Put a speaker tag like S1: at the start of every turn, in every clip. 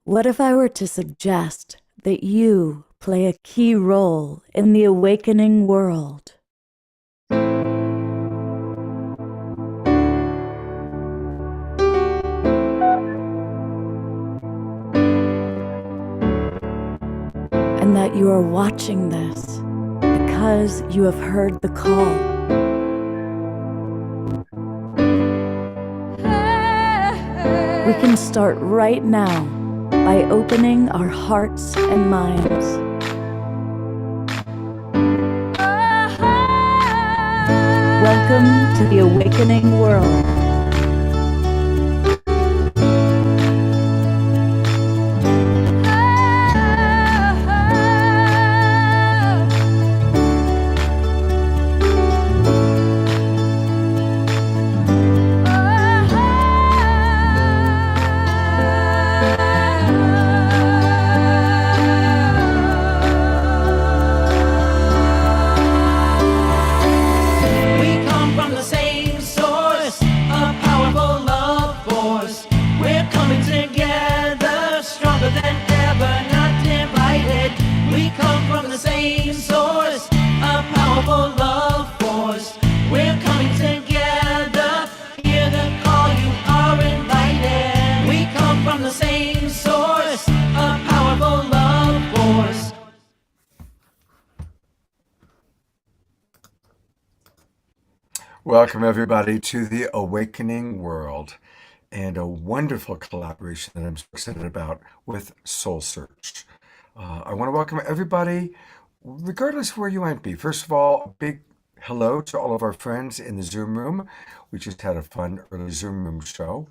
S1: What if I were to suggest that you play a key role in the awakening world? And that you are watching this because you have heard the call. We can start right now by opening our hearts and minds. Welcome to the awakening world.
S2: Welcome, everybody, to the Awakening World and a wonderful collaboration that I'm so excited about with SoulSearch. I want to welcome everybody, regardless of where you might be. First of all, a big hello to all of our friends in the Zoom room. We just had a fun early Zoom room show.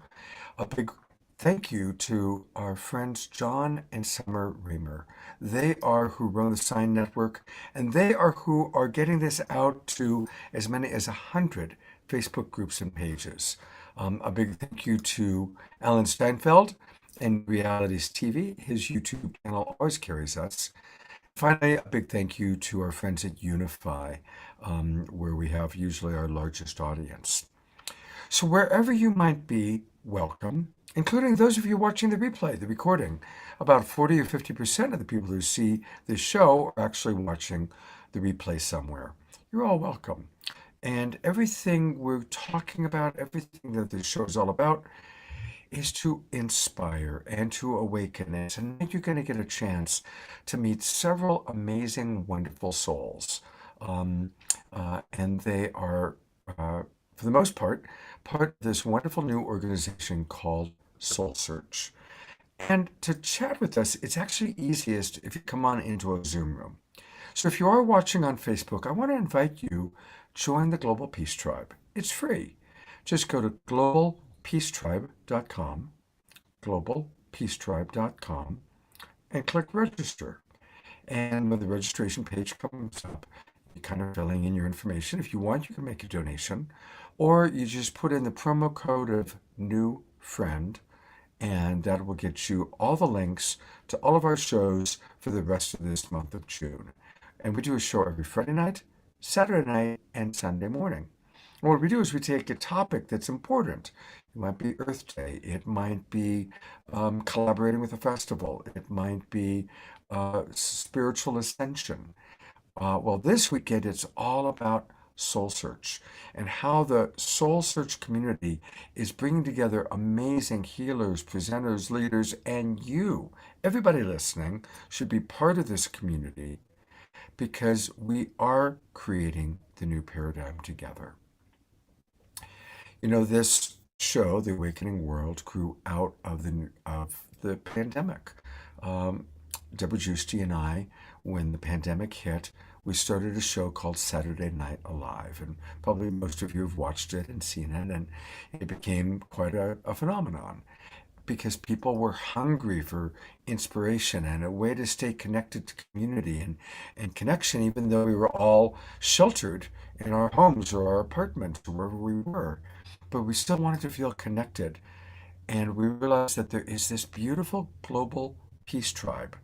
S2: A big thank you to our friends John and Summer Reamer. They are who run the Sign Network, and they are who are getting this out to as many as 100 Facebook groups and pages. A big thank you to Alan Steinfeld and Realities TV. His YouTube channel always carries us. Finally, a big thank you to our friends at Unify, where we have usually our largest audience. So wherever you might be, welcome, including those of you watching the replay, the recording. About 40 or 50% of the people who see this show are actually watching the replay somewhere. You're all welcome. And everything we're talking about, everything that this show is all about, is to inspire and to awaken. And tonight you're going to get a chance to meet several amazing, wonderful souls. And they are, for the most part of this wonderful new organization called SoulSearch. And to chat with us, it's actually easiest if you come on into a Zoom room. So if you are watching on Facebook, I want to invite you, join the Global Peace Tribe. It's free. Just go to globalpeacetribe.com, globalpeacetribe.com, and click register. And when the registration page comes up, you're kind of filling in your information. If you want, you can make a donation, or you just put in the promo code of new friend, and that will get you all the links to all of our shows for the rest of this month of June. And we do a show every Friday night, Saturday night, and Sunday morning. And what we do is we take a topic that's important. It might be Earth Day. It might be collaborating with a festival. It might be spiritual ascension. Well, this weekend, it's all about Soul Search and how the Soul Search community is bringing together amazing healers, presenters, leaders, and you, everybody listening, should be part of this community because we are creating the new paradigm together. You know, this show, The Awakening World, grew out of the pandemic. Deborah Giusti and I, when the pandemic hit, we started a show called Saturday Night Alive, and probably most of you have watched it and seen it, and it became quite a phenomenon because people were hungry for inspiration and a way to stay connected to community and connection, even though we were all sheltered in our homes or our apartments or wherever we were. But we still wanted to feel connected, and we realized that there is this beautiful global peace tribe,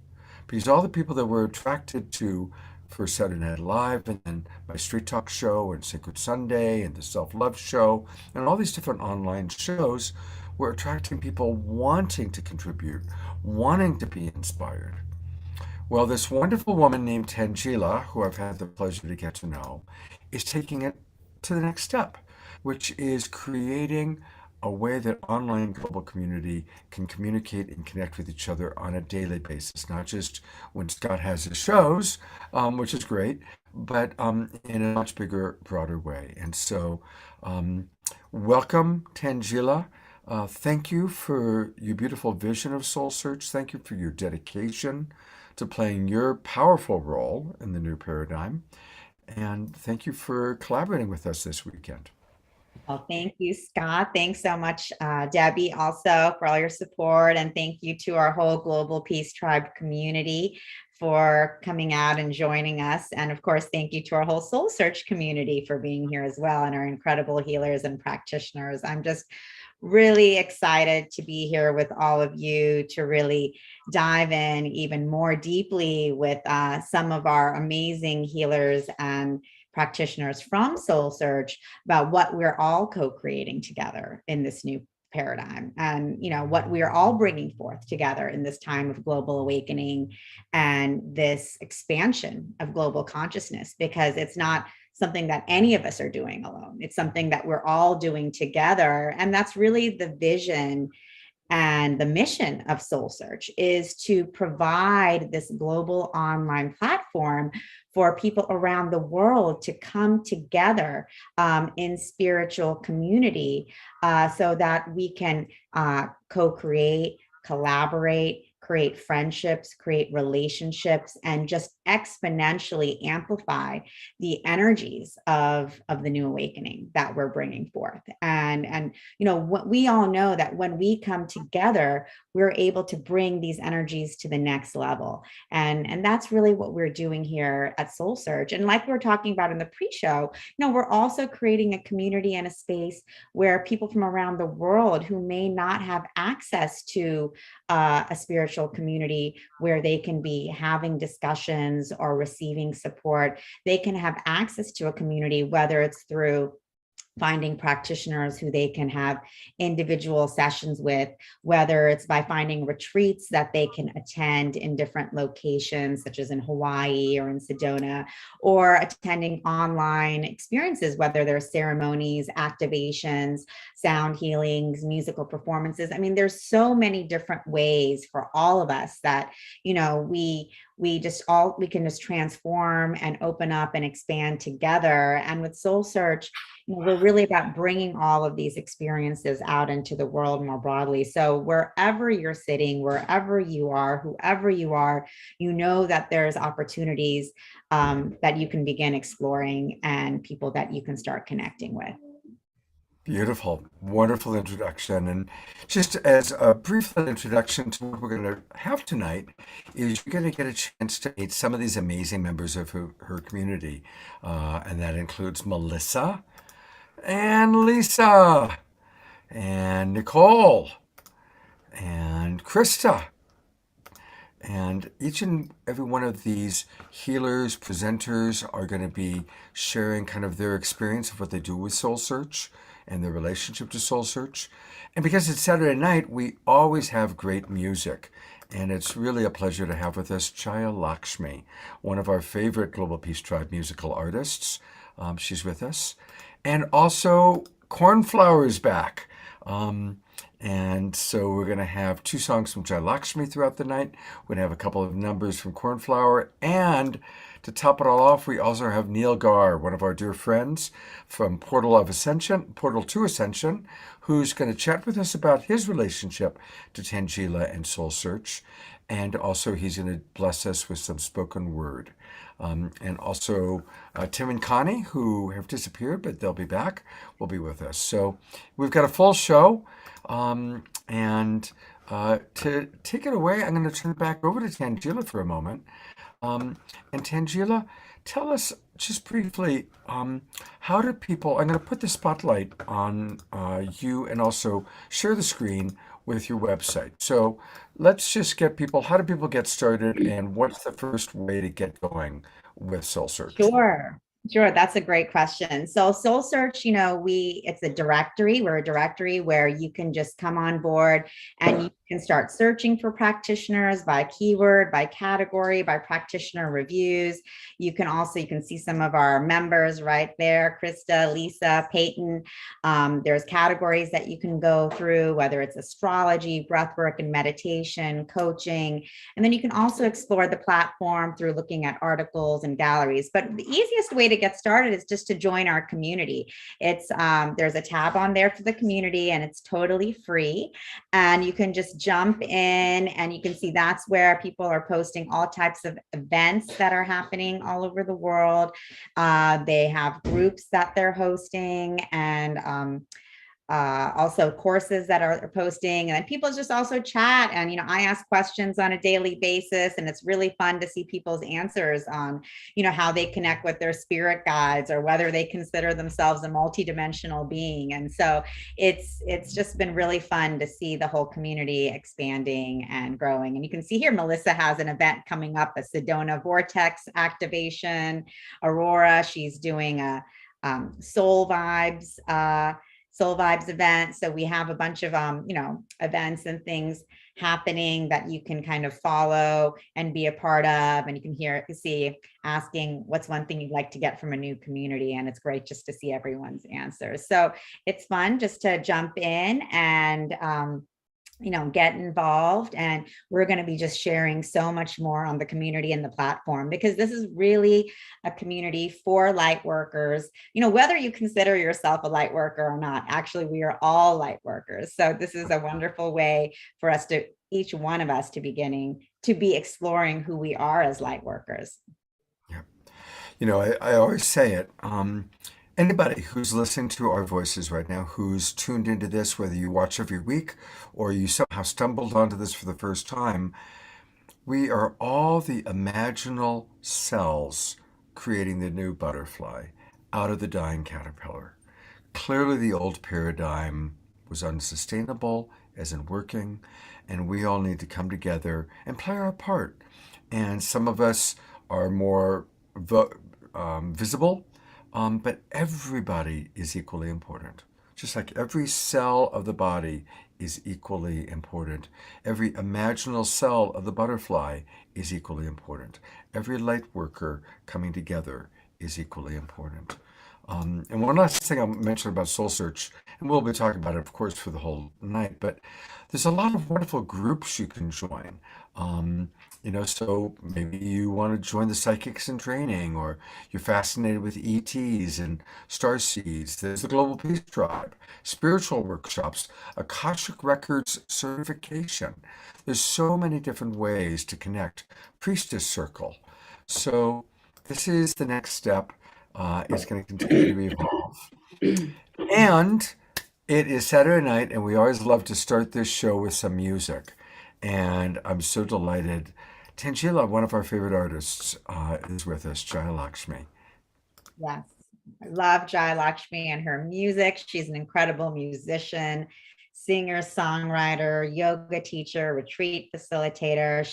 S2: because all the people that were attracted to for Saturday Night Live, and then my Street Talk show, and Sacred Sunday, and the Self-Love show, and all these different online shows We're attracting people wanting to contribute, wanting to be inspired. Well, this wonderful woman named Tanjila, who I've had the pleasure to get to know, is taking it to the next step, which is creating a way that online global community can communicate and connect with each other on a daily basis, not just when Scott has his shows, which is great, but in a much bigger, broader way. And so, welcome, Tanjila. Thank you for your beautiful vision of Soul Search. Thank you for your dedication to playing your powerful role in the new paradigm. And thank you for collaborating with us this weekend.
S3: Well, thank you, Scott. Thanks so much, Debbie, also for all your support. And thank you to our whole Global Peace Tribe community for coming out and joining us. And of course, thank you to our whole Soul Search community for being here as well, and our incredible healers and practitioners. I'm just really excited to be here with all of you to really dive in even more deeply with some of our amazing healers and practitioners from Soul Search about what we're all co-creating together in this new paradigm, and what we are all bringing forth together in this time of global awakening and this expansion of global consciousness, because it's not something that any of us are doing alone. It's something that we're all doing together. And that's really the vision and the mission of Soul Search, is to provide this global online platform for people around the world to come together in spiritual community so that we can co-create, collaborate, create friendships, create relationships, and just exponentially amplify the energies of the new awakening that we're bringing forth. And what we all know, that when we come together, we're able to bring these energies to the next level. And that's really what we're doing here at Soul Search. And like we were talking about in the pre-show, we're also creating a community and a space where people from around the world who may not have access to a spiritual community where they can be having discussions or receiving support, they can have access to a community, whether it's through finding practitioners who they can have individual sessions with, whether it's by finding retreats that they can attend in different locations, such as in Hawaii or in Sedona, or attending online experiences, whether they're ceremonies, activations, sound healings, musical performances. I mean, there's so many different ways for all of us that, we can just transform and open up and expand together. And with Soul Search, we're really about bringing all of these experiences out into the world more broadly. So wherever you're sitting, wherever you are, whoever you are, that there's opportunities that you can begin exploring and people that you can start connecting with.
S2: Beautiful, wonderful introduction. And just as a brief little introduction to what we're going to have tonight, is you're going to get a chance to meet some of these amazing members of her community. And that includes Melissa and Lisa and Nicole and Krista. And each and every one of these healers, presenters are going to be sharing kind of their experience of what they do with Soul Search and their relationship to Soul Search. And because it's Saturday night, we always have great music. And it's really a pleasure to have with us Jaya Lakshmi, one of our favorite Global Peace Tribe musical artists. She's with us. And also, Cornflower is back. And so we're going to have 2 songs from Jai Lakshmi throughout the night. We're going to have a couple of numbers from Cornflower. And to top it all off, we also have Neil Gar, one of our dear friends from Portal to Ascension, who's going to chat with us about his relationship to Tanjila and Soul Search. And also he's going to bless us with some spoken word. And also Tim and Connie, who have disappeared, but they'll be back, will be with us. So we've got a full show. And to take it away, I'm going to turn it back over to Tanjila for a moment. And Tanjila, tell us just briefly, how do people, I'm going to put the spotlight on you and also share the screen with your website. So let's just get people, how do people get started, and what's the first way to get going with Soul Search?
S3: Sure, that's a great question. So SoulSearch, it's a directory. We're a directory where you can just come on board and you can start searching for practitioners by keyword, by category, by practitioner reviews. You can see some of our members right there, Krista, Lisa, Peyton. There's categories that you can go through, whether it's astrology, breathwork and meditation, coaching. And then you can also explore the platform through looking at articles and galleries. But the easiest way to get started is just to join our community. There's a tab on there for the community and it's totally free. And you can just jump in and you can see that's where people are posting all types of events that are happening all over the world. They have groups that they're hosting and also courses that are posting, and then people just also chat. And I ask questions on a daily basis, and it's really fun to see people's answers on how they connect with their spirit guides or whether they consider themselves a multidimensional being. And so it's just been really fun to see the whole community expanding and growing. And you can see here Melissa has an event coming up, a Sedona vortex activation. Aurora, she's doing a soul vibes event. So we have a bunch of, events and things happening that you can kind of follow and be a part of. And you can see asking what's one thing you'd like to get from a new community. And it's great just to see everyone's answers. So it's fun just to jump in and, get involved. And we're going to be just sharing so much more on the community and the platform, because this is really a community for light workers, whether you consider yourself a light worker or not. Actually, we are all light workers. So this is a wonderful way for us to, each one of us, to be exploring who we are as light workers.
S2: Yeah. I always say it. Anybody who's listening to our voices right now, who's tuned into this, whether you watch every week or you somehow stumbled onto this for the first time, we are all the imaginal cells creating the new butterfly out of the dying caterpillar. Clearly, the old paradigm was unsustainable, as in working, and we all need to come together and play our part. And some of us are more visible, but everybody is equally important. Just like every cell of the body is equally important. Every imaginal cell of the butterfly is equally important. Every light worker coming together is equally important. And one last thing I'll mention about SoulSearch, and we'll be talking about it, of course, for the whole night, but there's a lot of wonderful groups you can join. So maybe you want to join the Psychics in Training, or you're fascinated with ETs and starseeds. There's the Global Peace Tribe, spiritual workshops, Akashic Records certification. There's so many different ways to connect. Priestess Circle. So this is the next step. It's going to continue to evolve. And it is Saturday night, and we always love to start this show with some music. And I'm so delighted. Tanjila, one of our favorite artists, is with us, Jai Lakshmi.
S3: Yes, I love Jai Lakshmi and her music. She's an incredible musician, singer, songwriter, yoga teacher, retreat facilitator.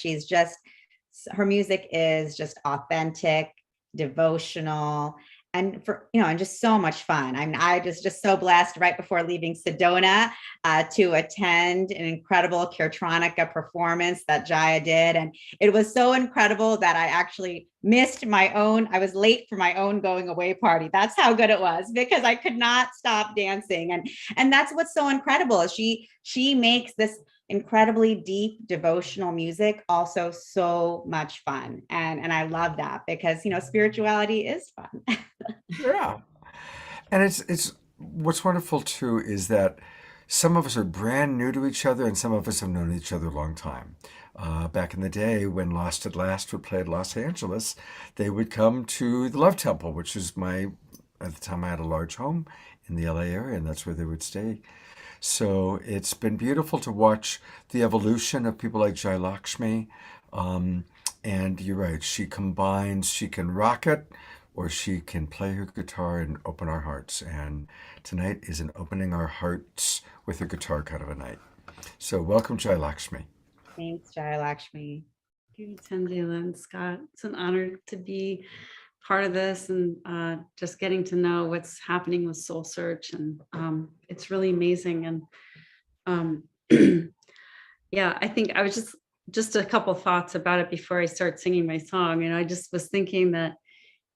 S3: Her music is just authentic, devotional, and just so much fun. I was just so blessed right before leaving Sedona to attend an incredible Kirtronica performance that Jaya did. And it was so incredible that I actually I was late for my own going away party. That's how good it was, because I could not stop dancing. And that's what's so incredible, is she makes this incredibly deep devotional music also so much fun. And I love that, because spirituality is fun.
S2: Yeah. And it's what's wonderful too is that some of us are brand new to each other, and some of us have known each other a long time. Back in the day when Lost at Last would play at Los Angeles, they would come to the Love Temple, which is at the time I had a large home in the LA area, and that's where they would stay. So it's been beautiful to watch the evolution of people like Jai Lakshmi. And you're right, she can rock it, or she can play her guitar and open our hearts. And tonight is an opening our hearts with her guitar kind of a night. So welcome, Jai Lakshmi.
S3: Thanks, Jai Lakshmi.
S4: Thank you, Tanjila and Scott. It's an honor to be part of this, and just getting to know what's happening with SoulSearch, and it's really amazing. And yeah, I think I was just a couple thoughts about it before I start singing my song. And I just was thinking that,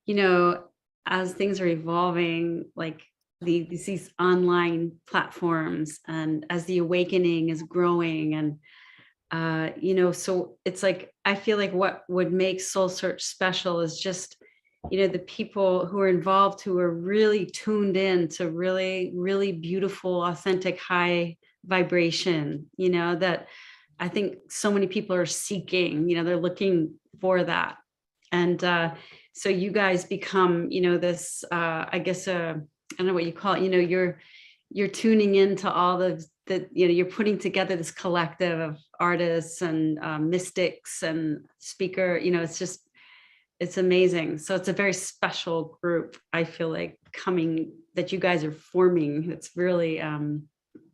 S4: you know, as things are evolving, like these online platforms, and as the awakening is growing, and you know, so it's like, I feel like what would make SoulSearch special is just, you know, the people who are involved, who are really tuned in to really, really beautiful, authentic, high vibration, you know, that I think so many people are seeking, you know, they're looking for that. And so you guys become, you know, this, I guess, I don't know what you call it, you know, you're tuning into all the, you know, you're putting together this collective of artists and mystics and speaker, you know, it's amazing. So it's a very special group, I feel like, that you guys are forming. It's really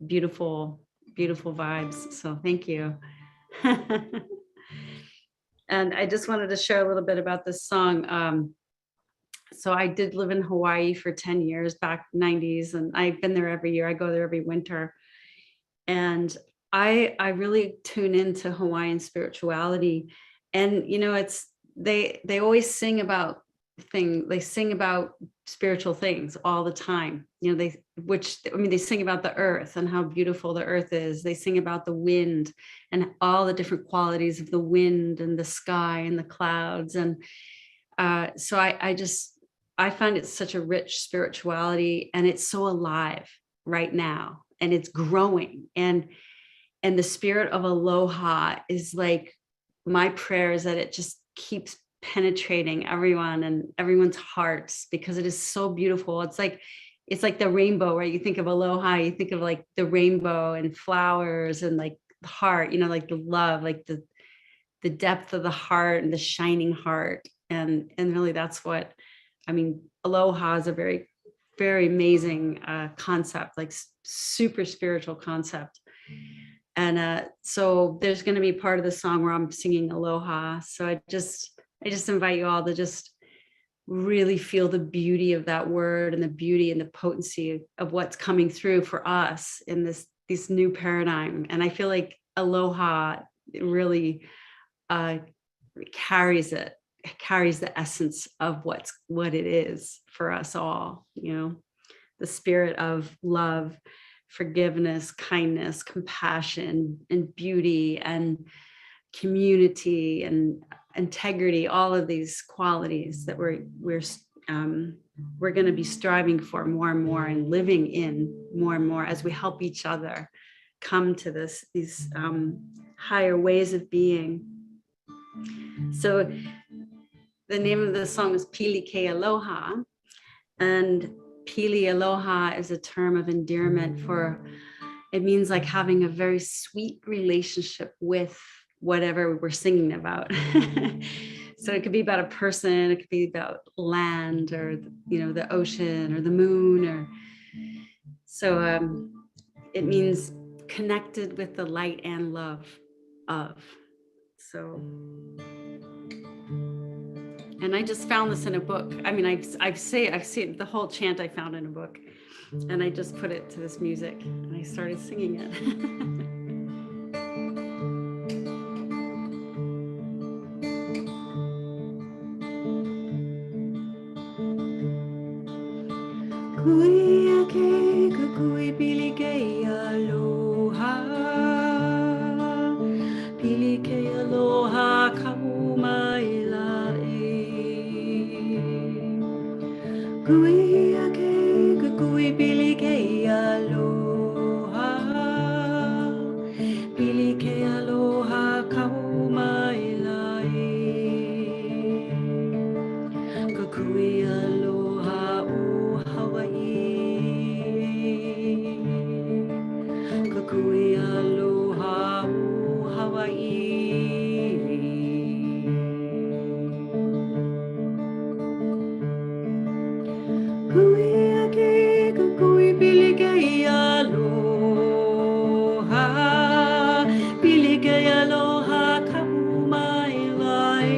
S4: beautiful, beautiful vibes. So thank you. And I just wanted to share a little bit about this song. So I did live in Hawaii for 10 years, back 90s, and I've been there every year. I go there every winter. And I really tune into Hawaiian spirituality. And, you know, they always sing about spiritual things all the time. You know, they sing about the earth and how beautiful the earth is. They sing about the wind and all the different qualities of the wind and the sky and the clouds. And so I find it such a rich spirituality, and it's so alive right now, and it's growing. And the spirit of aloha is like, my prayer is that it just keeps penetrating everyone and everyone's hearts, because it is so beautiful. It's like the rainbow, right? You think of aloha, you think of like the rainbow and flowers and like the heart, you know, like the love, like the depth of the heart and the shining heart. And really that's what, I mean, aloha is a very, very amazing concept, like super spiritual concept. And so there's going to be part of the song where I'm singing aloha. So I just invite you all to just really feel the beauty of that word, and the beauty and the potency of what's coming through for us in this new paradigm. And I feel like aloha really carries the essence of what it is for us all, you know, the spirit of love, forgiveness, kindness, compassion, and beauty, and community, and integrity, all of these qualities that we're going to be striving for more and more, and living in more and more, as we help each other come to these higher ways of being. So the name of the song is Pili Ke Aloha, and Pili Aloha is a term of endearment it means like having a very sweet relationship with whatever we're singing about. So it could be about a person, it could be about land, or, you know, the ocean, or the moon, or so it means connected with the light and love of. So, and I just found this in a book. I mean, I've seen the whole chant I found in a book, and I just put it to this music and I started singing it. Kuia ke kukui pili ke aloha, pili ke aloha kau mai lae. Kuia ke kukui pili ke aloha, pili ke aloha kau mai lae. Kukui aloha o Kukui aloha o Hawaii. Kuia ke kukui pili ke aloha, pili ke aloha kau mai lai.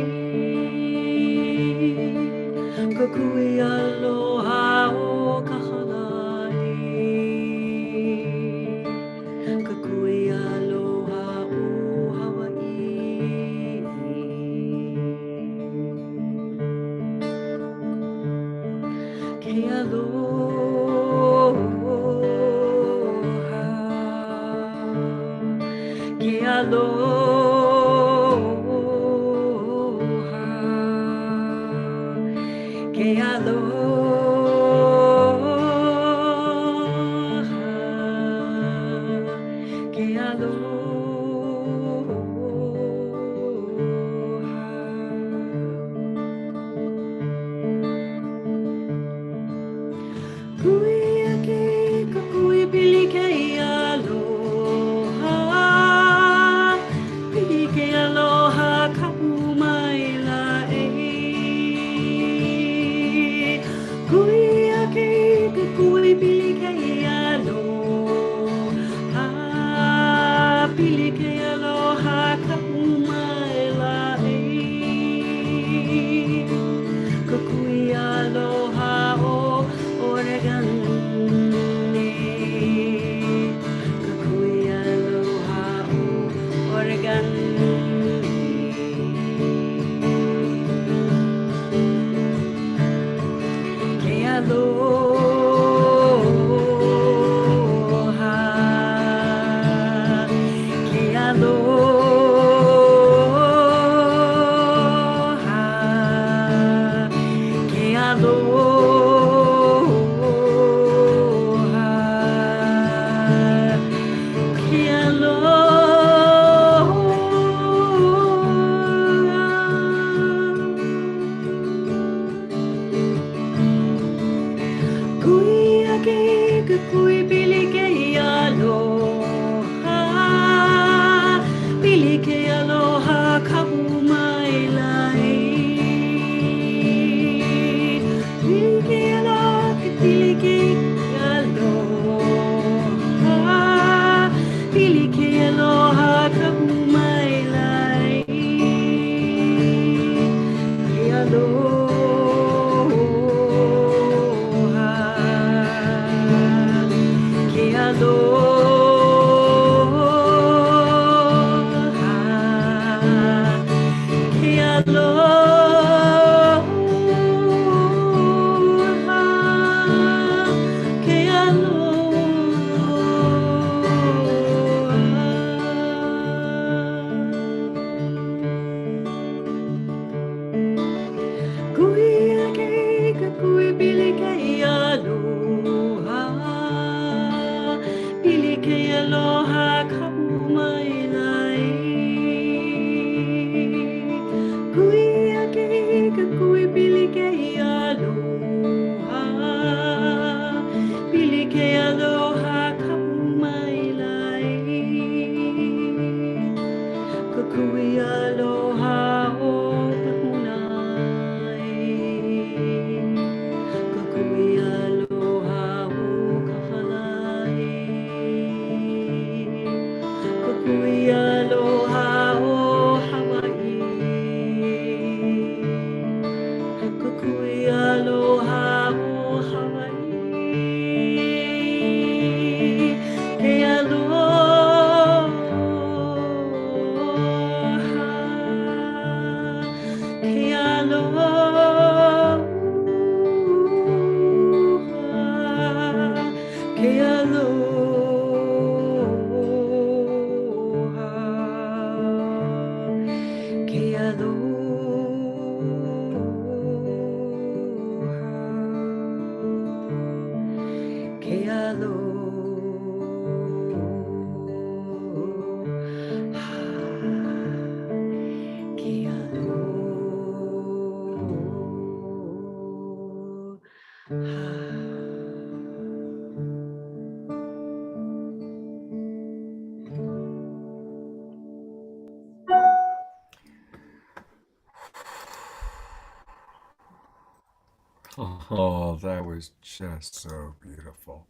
S2: Oh, that was just so beautiful.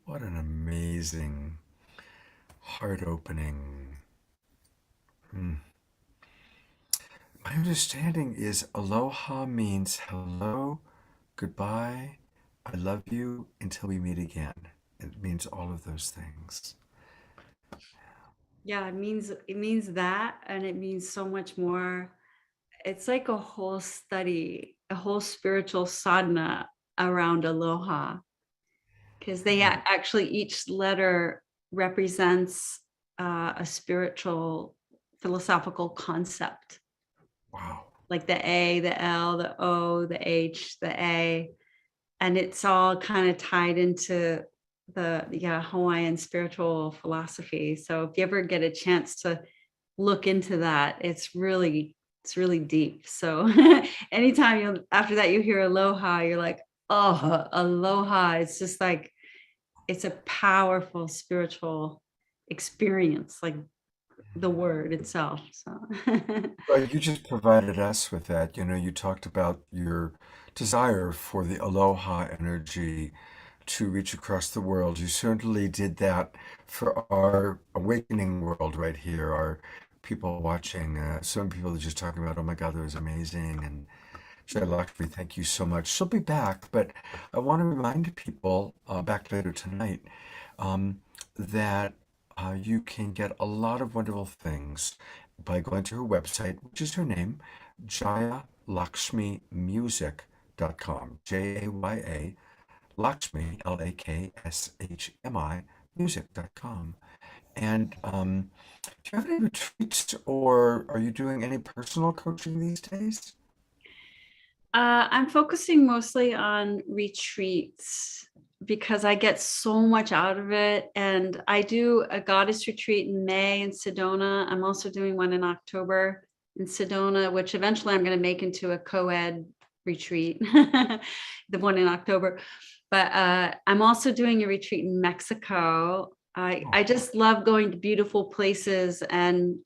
S2: What an amazing, heart-opening. Mm. My understanding is aloha means hello, goodbye, I love you until we meet again. It means all of those things.
S4: Yeah, it means that, and it means so much more. It's like a whole study, a whole spiritual sadhana around aloha, because they actually, each letter represents a spiritual philosophical concept,
S2: Wow.
S4: like the A, the L, the O, the H, the A, and it's all kind of tied into the Hawaiian spiritual philosophy. So if you ever get a chance to look into that, it's really deep. So anytime you after that you hear aloha, you're like, oh, aloha. It's just like, it's a powerful spiritual experience, like the word itself. So
S2: Well, you just provided us with that. You talked about your desire for the aloha energy to reach across the world. You certainly did that for our awakening world right here, our people watching. Some people are just talking about, oh my God, that was amazing. And Lakshmi, thank you so much. She'll be back, but I want to remind people back later tonight that you can get a lot of wonderful things by going to her website, which is her name, jayalakshmimusic.com. Jaya, Lakshmi, Lakshmi, music.com. And do you have any retreats, or are you doing any personal coaching these days?
S4: I'm focusing mostly on retreats because I get so much out of it. And I do a goddess retreat in May in Sedona. I'm also doing one in October in Sedona, which eventually I'm going to make into a co-ed retreat, the one in October. But I'm also doing a retreat in Mexico. I just love going to beautiful places and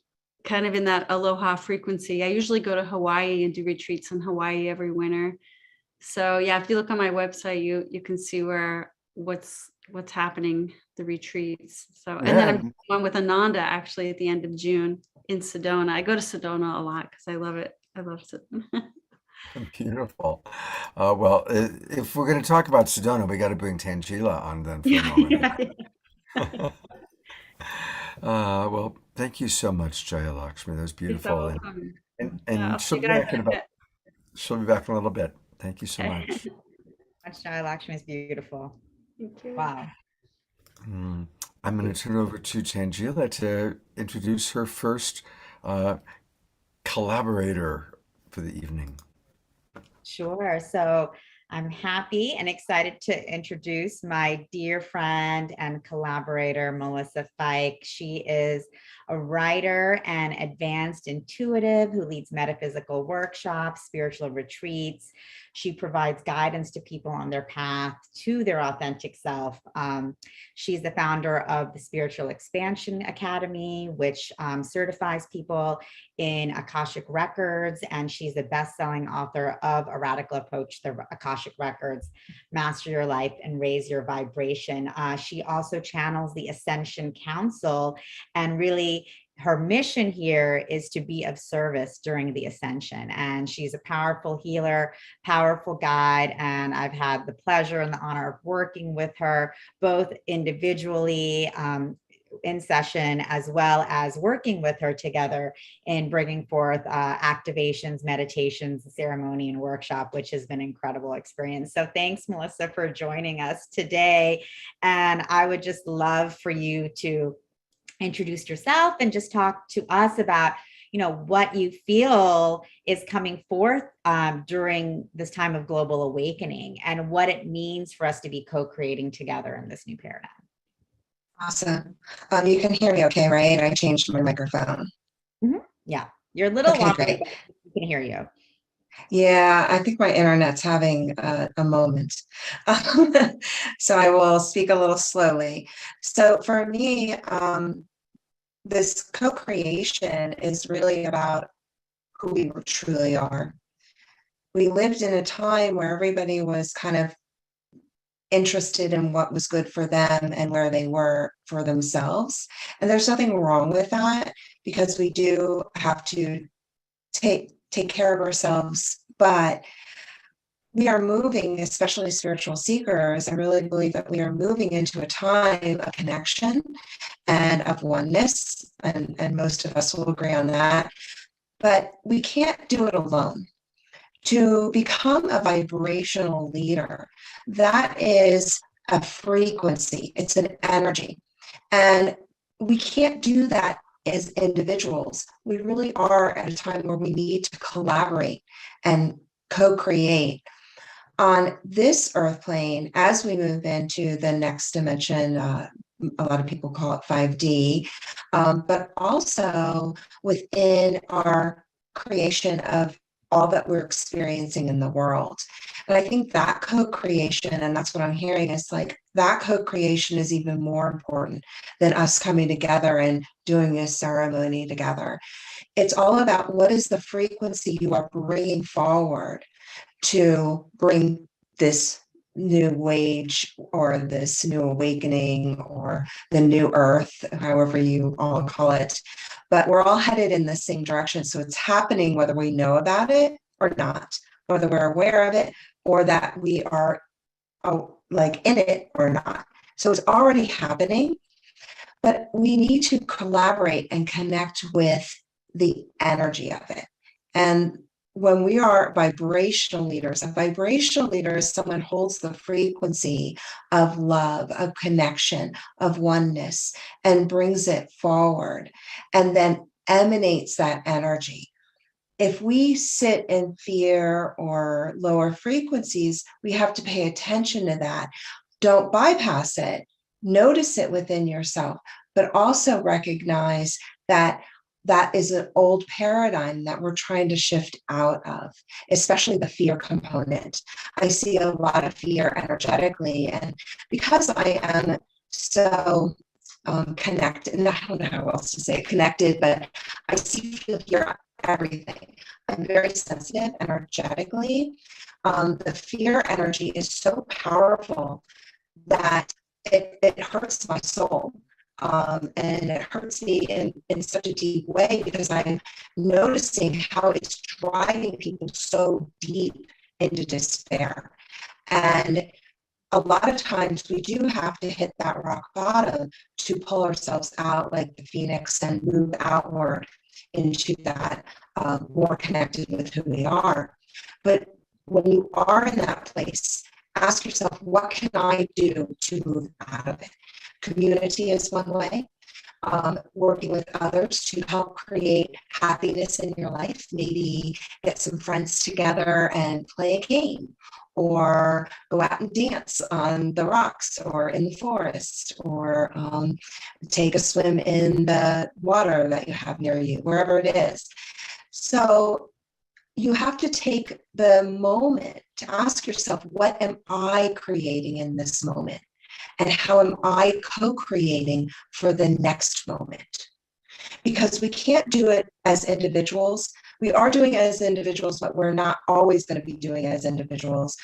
S4: kind of in that aloha frequency. I usually go to Hawaii and do retreats in Hawaii every winter. So yeah, if you look on my website, you can see what's happening, the retreats. So, and then I'm doing one with Ananda actually at the end of June in Sedona. I go to Sedona a lot because I love it. I love Sedona.
S2: Beautiful. Well, if we're going to talk about Sedona, we got to bring Tanjila on then for a moment.
S4: Yeah.
S2: Well, thank you so much, Jaya Lakshmi. That was
S4: You're so
S2: beautiful. And
S4: welcome.
S2: And she'll be back in about, she'll be back in a little bit. Thank you so much.
S3: Lakshmi is beautiful.
S4: Thank you.
S3: Wow.
S2: I'm going to turn it over to Tanjila to introduce her first collaborator for the evening.
S3: Sure. So I'm happy and excited to introduce my dear friend and collaborator, Melissa Fyke. She is a writer and advanced intuitive who leads metaphysical workshops, spiritual retreats. She provides guidance to people on their path to their authentic self. She's the founder of the Spiritual Expansion Academy, which certifies people in Akashic Records, and she's the best-selling author of A Radical Approach to the Akashic Records, Master Your Life and Raise Your Vibration. She also channels the Ascension Council, and really her mission here is to be of service during the ascension. And she's a powerful healer, powerful guide, and I've had the pleasure and the honor of working with her both individually in session, as well as working with her together in bringing forth activations, meditations, ceremony, and workshop, which has been an incredible experience. So thanks, Melissa, for joining us today. And I would just love for you to introduce yourself and just talk to us about, you know, what you feel is coming forth during this time of global awakening and what it means for us to be co-creating together in this new paradigm.
S5: Awesome. You can hear me okay, right? I changed my microphone.
S3: Yeah, you're a little
S5: Okay,
S3: wobbly,
S5: great.
S3: but we can hear you.
S5: Yeah, I think my internet's having a moment. So I will speak a little slowly. So for me, this co-creation is really about who we truly are. We lived in a time where everybody was kind of interested in what was good for them and where they were for themselves. And there's nothing wrong with that, because we do have to take care of ourselves. But we are moving, especially spiritual seekers, I really believe that we are moving into a time of connection and of oneness. And most of us will agree on that. But we can't do it alone. To become a vibrational leader, that is a frequency, it's an energy. And we can't do that as individuals. We really are at a time where we need to collaborate and co-create. On this earth plane, as we move into the next dimension, a lot of people call it 5D, but also within our creation of all that we're experiencing in the world. And I think that co-creation, and that's what I'm hearing, is like that co-creation is even more important than us coming together and doing a ceremony together. It's all about what is the frequency you are bringing forward to bring this new wage or this new awakening or the new earth, however you all call it. But we're all headed in the same direction. So it's happening whether we know about it or not, whether we're aware of it or that we are like in it or not. So it's already happening, but we need to collaborate and connect with the energy of it. And when we are vibrational leaders, a vibrational leader is someone who holds the frequency of love, of connection, of oneness, and brings it forward, and then emanates that energy. If we sit in fear or lower frequencies, we have to pay attention to that. Don't bypass it. Notice it within yourself, but also recognize that that is an old paradigm that we're trying to shift out of, especially the fear component. I see a lot of fear energetically, and because I am so connected, and I don't know how else to say connected, but I see, feel, hear everything. I'm very sensitive energetically. The fear energy is so powerful that it hurts my soul. And it hurts me in such a deep way because I'm noticing how it's driving people so deep into despair. And a lot of times we do have to hit that rock bottom to pull ourselves out like the phoenix and move outward into that more connected with who we are. But when you are in that place, ask yourself, what can I do to move out of it? Community is one way. Working with others to help create happiness in your life. Maybe get some friends together and play a game, or go out and dance on the rocks or in the forest, or take a swim in the water that you have near you, wherever it is. So you have to take the moment to ask yourself, what am I creating in this moment? And how am I co-creating for the next moment? Because we can't do it as individuals. We are doing it as individuals, but we're not always going to be doing it as individuals.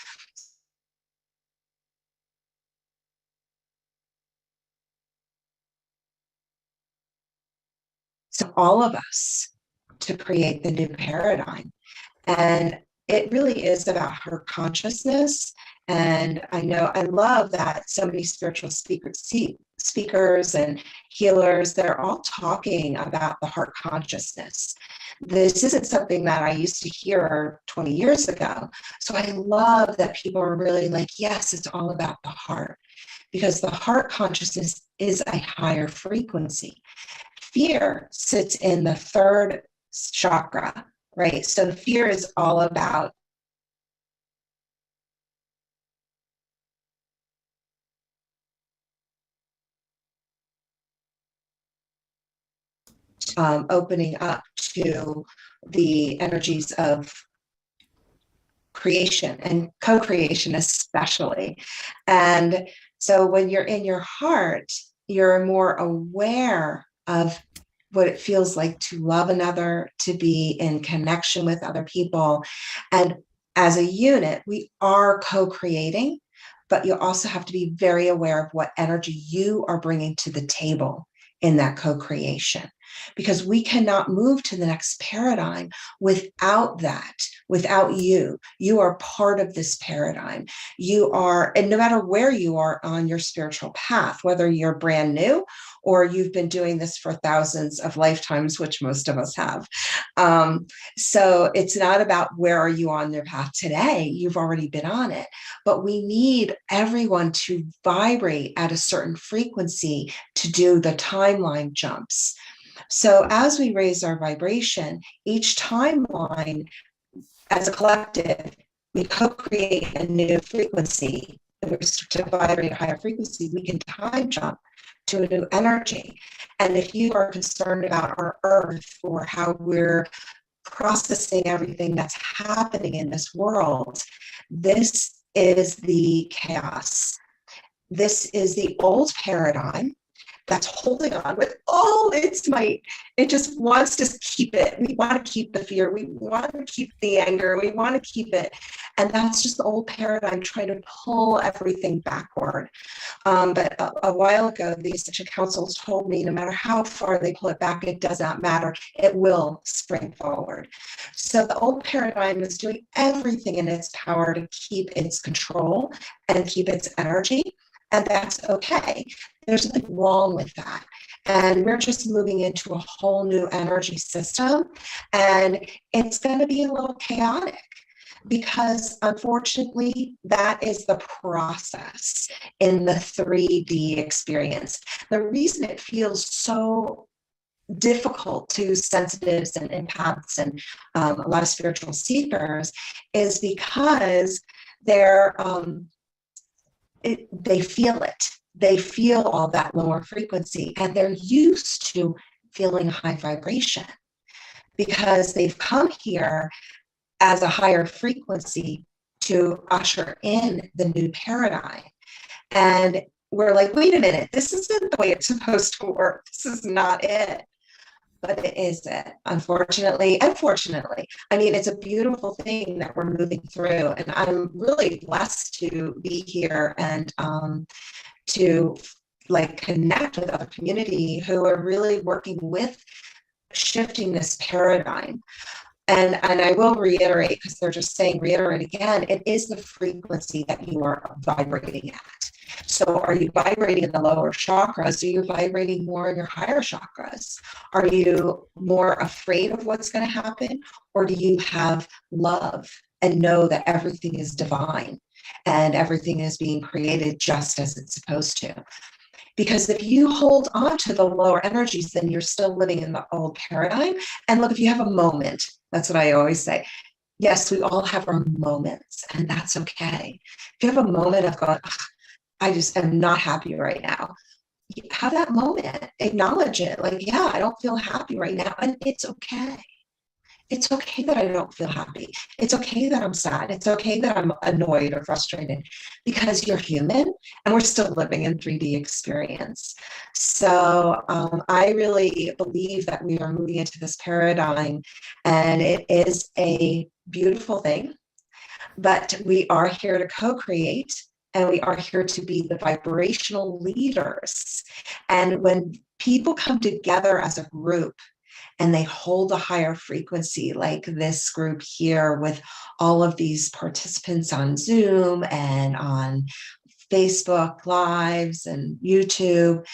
S5: So all of us to create the new paradigm. And it really is about her consciousness. And I love that so many spiritual speakers and healers, they're all talking about the heart consciousness. This isn't something that I used to hear 20 years ago. So I love that people are really like, yes, it's all about the heart, because the heart consciousness is a higher frequency. Fear sits in the third chakra, right? So fear is all about opening up to the energies of creation and co-creation especially. And so when you're in your heart, you're more aware of what it feels like to love another, to be in connection with other people. And as a unit, we are co-creating, but you also have to be very aware of what energy you are bringing to the table in that co-creation, because we cannot move to the next paradigm without that, without you. You are part of this paradigm. You are, and no matter where you are on your spiritual path, whether you're brand new or you've been doing this for thousands of lifetimes, which most of us have. So it's not about where are you on your path today, you've already been on it, but we need everyone to vibrate at a certain frequency to do the timeline jumps. So as we raise our vibration, each timeline as a collective, we co-create a new frequency. To vibrate a higher frequency, we can time jump to a new energy. And if you are concerned about our earth or how we're processing everything that's happening in this world, this is the chaos. This is the old paradigm that's holding on with all its might. It just wants to keep it. We want to keep the fear. We want to keep the anger. We want to keep it. And that's just the old paradigm trying to pull everything backward. But a while ago, the Ascension Councils told me no matter how far they pull it back, it does not matter. It will spring forward. So the old paradigm is doing everything in its power to keep its control and keep its energy. And that's okay. There's nothing wrong with that. And we're just moving into a whole new energy system. And it's going to be a little chaotic because unfortunately, that is the process in the 3D experience. The reason it feels so difficult to sensitives and empaths and a lot of spiritual seekers is because they're they feel it. They feel all that lower frequency, and they're used to feeling high vibration because they've come here as a higher frequency to usher in the new paradigm. And we're like, wait a minute, this isn't the way it's supposed to work. This is not it. But it is it, unfortunately and fortunately. I mean, it's a beautiful thing that we're moving through, and I'm really blessed to be here and to like connect with other community who are really working with shifting this paradigm. And I will reiterate, because they're just saying, reiterate again, it is the frequency that you are vibrating at. So are you vibrating in the lower chakras? Are you vibrating more in your higher chakras? Are you more afraid of what's going to happen? Or do you have love and know that everything is divine and everything is being created just as it's supposed to? Because if you hold on to the lower energies, then you're still living in the old paradigm. And look, if you have a moment, that's what I always say. Yes, we all have our moments, and that's okay. If you have a moment of going, I just am not happy right now, have that moment, acknowledge it. Like, yeah, I don't feel happy right now, and it's okay. It's okay that I don't feel happy. It's okay that I'm sad. It's okay that I'm annoyed or frustrated, because you're human and we're still living in 3D experience. So I really believe that we are moving into this paradigm, and it is a beautiful thing, but we are here to co-create, and we are here to be the vibrational leaders. And when people come together as a group, and they hold a higher frequency, like this group here with all of these participants on Zoom and on Facebook Lives and YouTube,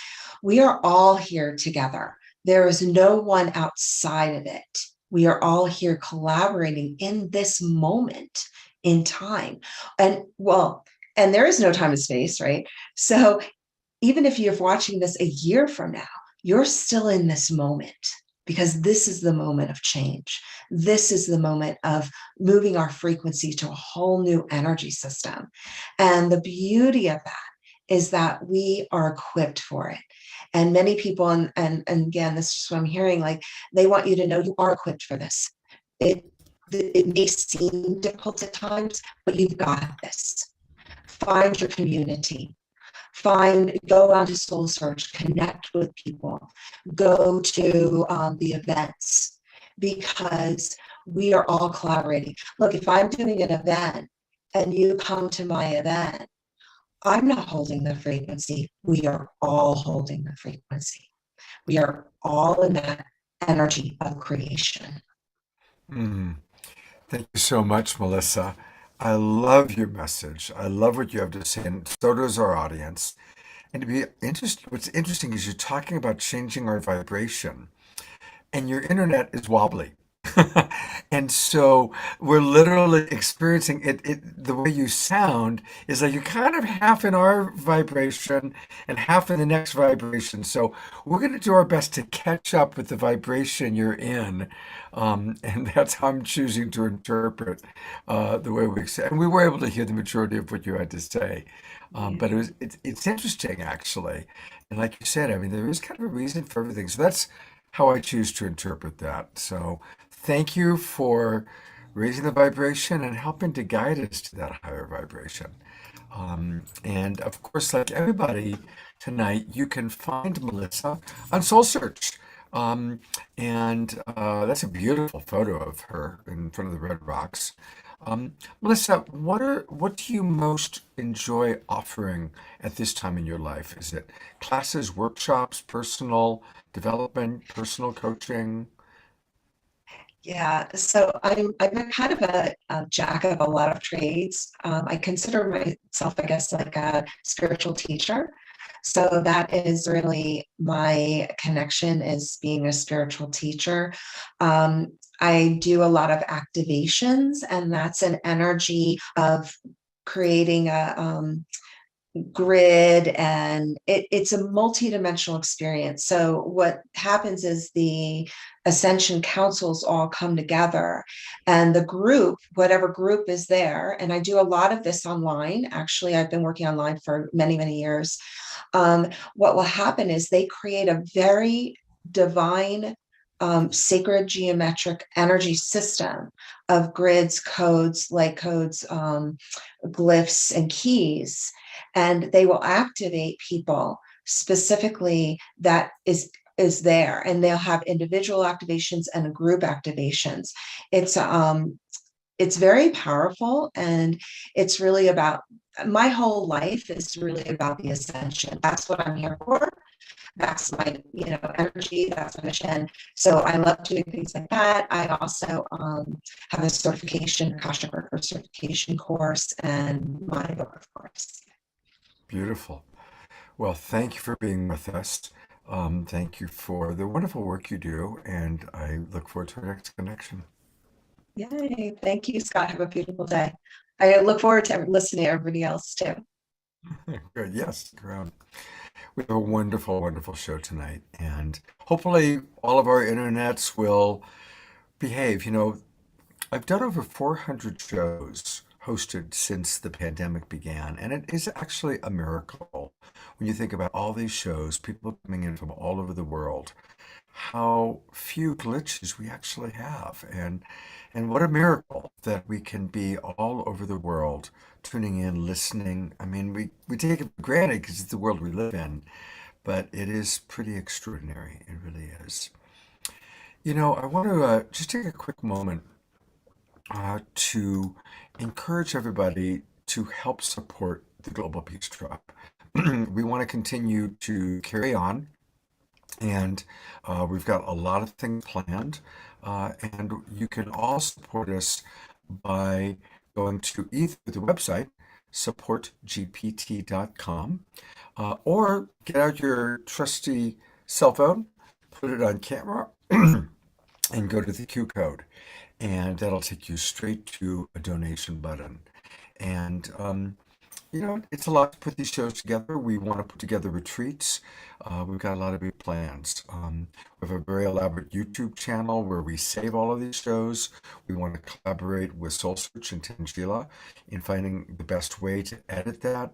S5: we are all here together. There is no one outside of it. We are all here collaborating in this moment in time. And there is no time and space, right? So even if you're watching this a year from now, you're still in this moment, because this is the moment of change. This is the moment of moving our frequency to a whole new energy system. And the beauty of that is that we are equipped for it. And many people, and again, this is what I'm hearing, like, they want you to know you are equipped for this. It may seem difficult at times, but you've got this. Find your community. Go on to SoulSearch, connect with people, go to the events, because we are all collaborating. Look, if I'm doing an event and you come to my event, I'm not holding the frequency. We are all holding the frequency. We are all in that energy of creation.
S2: Thank you so much, Melissa. I love your message. I love what you have to say, and so does our audience. And to be interesting, what's interesting is you're talking about changing our vibration, and your internet is wobbly. And so we're literally experiencing it. The way you sound is like you're kind of half in our vibration and half in the next vibration. So we're going to do our best to catch up with the vibration you're in. And that's how I'm choosing to interpret the way we say. And we were able to hear the majority of what you had to say. But it's interesting, actually. And like you said, I mean, there is kind of a reason for everything. So that's how I choose to interpret that. So thank you for raising the vibration and helping to guide us to that higher vibration. And of course, like everybody tonight, you can find Melissa on SoulSearch. And that's a beautiful photo of her in front of the red rocks. Melissa, what do you most enjoy offering at this time in your life? Is it classes, workshops, personal development, personal coaching?
S5: Yeah, so I'm a kind of a jack of a lot of trades. I consider myself, I guess, like a spiritual teacher. So that is really my connection, is being a spiritual teacher. I do a lot of activations, and that's an energy of creating a grid, and it's a multi-dimensional experience. So what happens is the ascension councils all come together, and the group, whatever group is there, and I do a lot of this online. Actually, I've been working online for many years. What will happen is they create a very divine sacred geometric energy system of grids, codes, light codes, glyphs, and keys. And they will activate people specifically that is there. And they'll have individual activations and group activations. It's very powerful, and it's really about, my whole life is really about the ascension. That's what I'm here for. that's my, energy, that's my mission. So I love doing things like that. I also have a certification, Akashic Record certification course, and my book, of course.
S2: Beautiful. Well, thank you for being with us. Thank you for the wonderful work you do, and I look forward to our next connection.
S5: Yay. Thank you, Scott. Have a beautiful day. I look forward to listening to everybody else too.
S2: Good. Yes, around. We have a wonderful, wonderful show tonight, and hopefully all of our internets will behave. I've done over 400 shows hosted since the pandemic began, and it is actually a miracle when you think about all these shows, people coming in from all over the world, how few glitches we actually have, and what a miracle that we can be all over the world tuning in, listening. I mean, we take it for granted because it's the world we live in, but it is pretty extraordinary. It really is. I want to just take a quick moment to encourage everybody to help support the Global Peace Tribe. We want to continue to carry on, and we've got a lot of things planned, and you can all support us by going to either the website, supportgpt.com, or get out your trusty cell phone, put it on camera, and go to the Q code, and that'll take you straight to a donation button. And it's a lot to put these shows together. We want to put together retreats. We've got a lot of big plans. We have a very elaborate YouTube channel where we save all of these shows. We want to collaborate with SoulSearch and Tanjila in finding the best way to edit the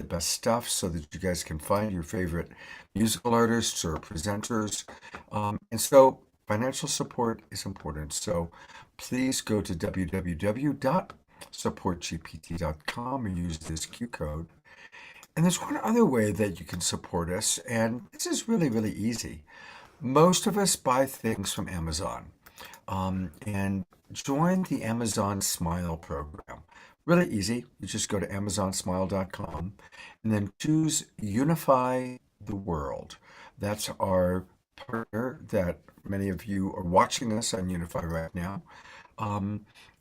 S2: best stuff so that you guys can find your favorite musical artists or presenters. And so financial support is important. So please go to www.supportgpt.com and use this Q code. And there's one other way that you can support us, and this is really, really easy. Most of us buy things from Amazon, and join the Amazon Smile program. Really easy. You just go to amazonsmile.com and then choose Unify the World. That's our partner that many of you are watching us on Unify right now.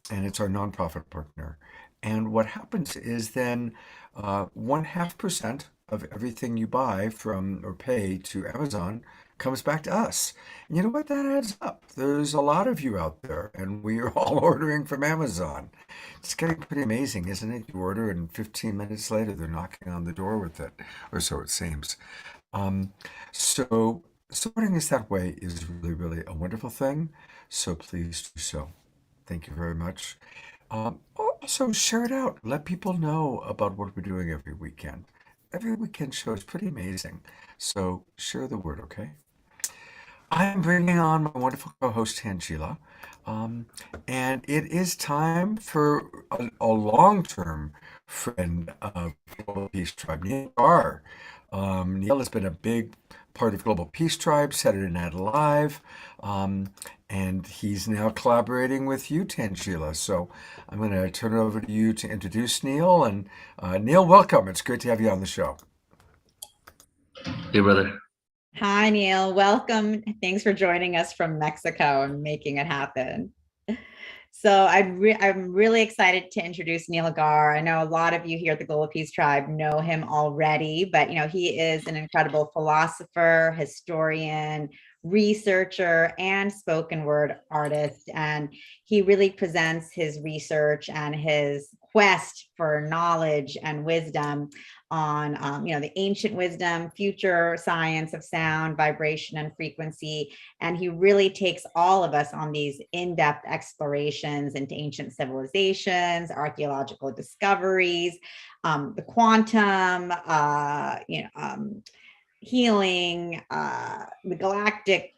S2: And it's our nonprofit partner. And what happens is then 0.5% of everything you buy from or pay to Amazon comes back to us. And you know what? That adds up. There's a lot of you out there, and we are all ordering from Amazon. It's getting pretty amazing, isn't it? You order, and 15 minutes later, they're knocking on the door with it, or so it seems. So supporting us that way is really, really a wonderful thing. So please do so. Thank you very much. Also, share it out. Let people know about what we're doing every weekend. Every weekend show is pretty amazing. So share the word, okay? I'm bringing on my wonderful co-host, Tanjila. And it is time for a long-term friend of Global Peace Tribe, Neil Agar. Neil has been a big part of Global Peace Tribe, Saturday Night Live, and he's now collaborating with you, Tanjila. So I'm going to turn it over to you to introduce Neil. And Neil, welcome. It's great to have you on the show.
S6: Hey, brother.
S3: Hi, Neil. Welcome. Thanks for joining us from Mexico and making it happen. So I'm really excited to introduce Neil Agar. I know a lot of you here at the Global Peace Tribe know him already, but he is an incredible philosopher, historian, researcher, and spoken word artist. And he really presents his research and his quest for knowledge and wisdom on the ancient wisdom, future science of sound, vibration, and frequency. And he really takes all of us on these in-depth explorations into ancient civilizations, archaeological discoveries, the quantum, healing, the galactic,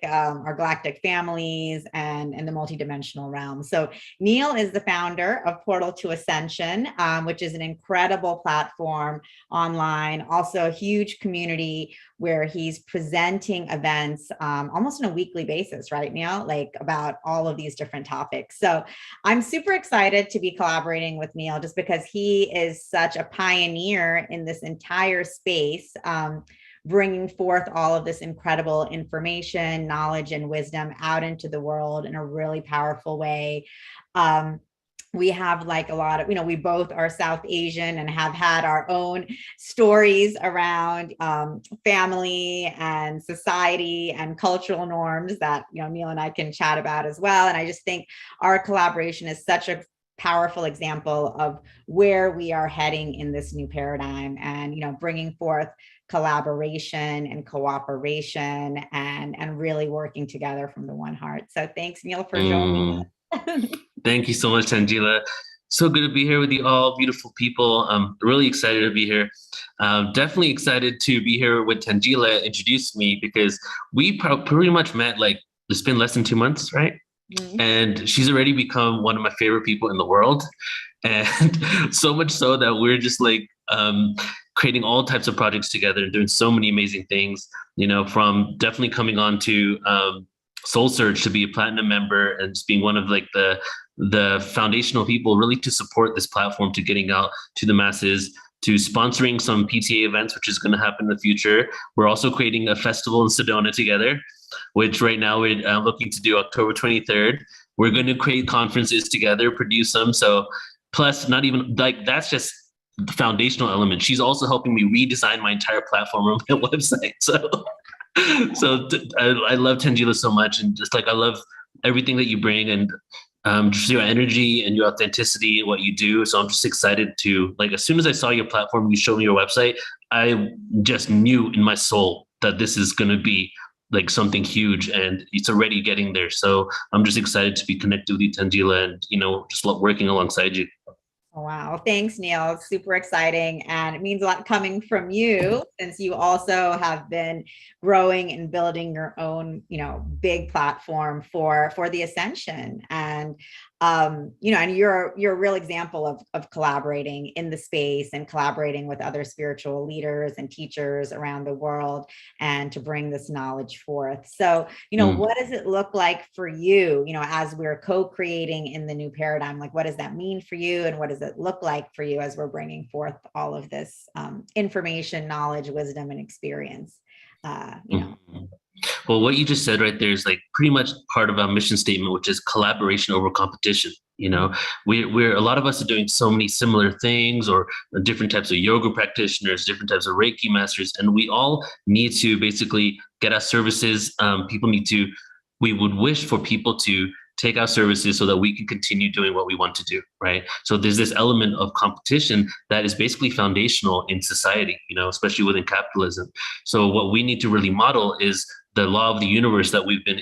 S3: our galactic families, and the multidimensional realm. So Neil is the founder of Portal to Ascension, which is an incredible platform online, also a huge community where he's presenting events almost on a weekly basis, right, Neil? Like about all of these different topics. So I'm super excited to be collaborating with Neil just because he is such a pioneer in this entire space. bringing forth all of this incredible information, knowledge, and wisdom out into the world in a really powerful way. We have like a lot of, we both are South Asian and have had our own stories around family and society and cultural norms that, Neil and I can chat about as well. And I just think our collaboration is such a powerful example of where we are heading in this new paradigm, and, bringing forth collaboration and cooperation and really working together from the one heart. So thanks, Neil, for joining us.
S6: Thank you so much, Tanjila. So good to be here with you all, beautiful people. I'm really excited to be here. Definitely excited to be here with Tanjila introduced me, because we pretty much met, like, it's been less than 2 months, right? Mm-hmm. And she's already become one of my favorite people in the world. And so much so that we're just like creating all types of projects together and doing so many amazing things, from definitely coming on to SoulSearch to be a platinum member and just being one of like the foundational people really to support this platform, to getting out to the masses, to sponsoring some PTA events, which is going to happen in the future. We're also creating a festival in Sedona together, which right now we're looking to do October 23rd. We're going to create conferences together, produce them. So plus, not even like, that's just the foundational element. She's also helping me redesign my entire platform on my website. So I love Tanjila so much, and just like I love everything that you bring, and just your energy and your authenticity and what you do. So I'm just excited to, like, as soon as I saw your platform, you showed me your website, I just knew in my soul that this is going to be like something huge, and it's already getting there. So I'm just excited to be connected with you, Tanjila, and just working alongside you.
S3: Wow. Thanks, Neil. It's super exciting. And it means a lot coming from you, since you also have been growing and building your own, big platform for the Ascension. And, and you're a real example of collaborating in the space and collaborating with other spiritual leaders and teachers around the world, and to bring this knowledge forth. So, what does it look like for you, as we're co-creating in the new paradigm? Like, what does that mean for you? And what does it look like for you as we're bringing forth all of this information, knowledge, wisdom, and experience?
S6: Well, what you just said right there is like pretty much part of our mission statement, which is collaboration over competition. We're a lot of us are doing so many similar things, or different types of yoga practitioners, different types of Reiki masters, and we all need to basically get our services. We would wish for people to take our services so that we can continue doing what we want to do, right? So there's this element of competition that is basically foundational in society, especially within capitalism. So what we need to really model is the law of the universe that we've been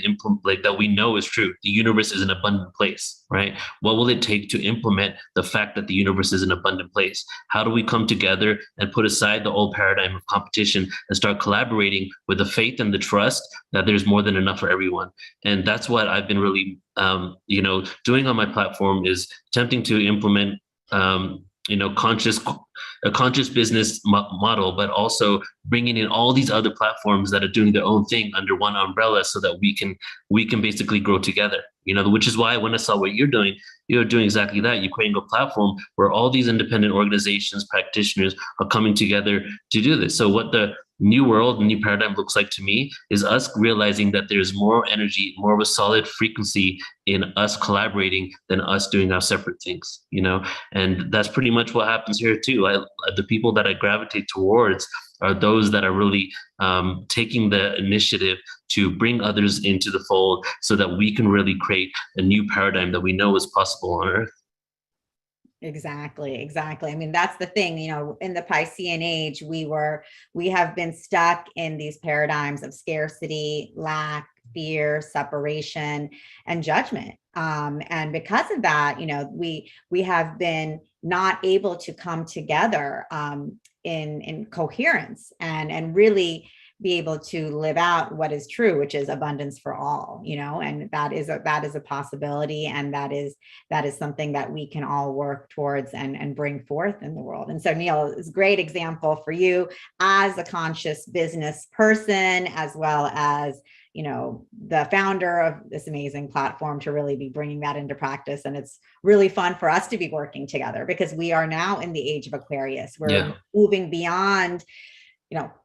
S6: that we know is true. The universe is an abundant place, right? What will it take to implement the fact that the universe is an abundant place? How do we come together and put aside the old paradigm of competition and start collaborating with the faith and the trust that there's more than enough for everyone? And that's what I've been really, doing on my platform, is attempting to implement, a conscious business model, but also bringing in all these other platforms that are doing their own thing under one umbrella, so that we can basically grow together. Which is why when I saw what you're doing exactly that. You're creating a platform where all these independent organizations, practitioners are coming together to do this. So what the new world, new paradigm looks like to me is us realizing that there's more energy, more of a solid frequency in us collaborating than us doing our separate things, and that's pretty much what happens here too. The people that I gravitate towards are those that are really taking the initiative to bring others into the fold, so that we can really create a new paradigm that we know is possible on Earth.
S3: Exactly. I mean, that's the thing, in the Piscean age, we have been stuck in these paradigms of scarcity, lack, fear, separation, and judgment. And because of that, we have been not able to come together in coherence and really be able to live out what is true, which is abundance for all, and that is a possibility. And that is something that we can all work towards and bring forth in the world. And so, Neil, is a great example for you as a conscious business person, as well as, the founder of this amazing platform, to really be bringing that into practice. And it's really fun for us to be working together, because we are now in the age of Aquarius. We're moving beyond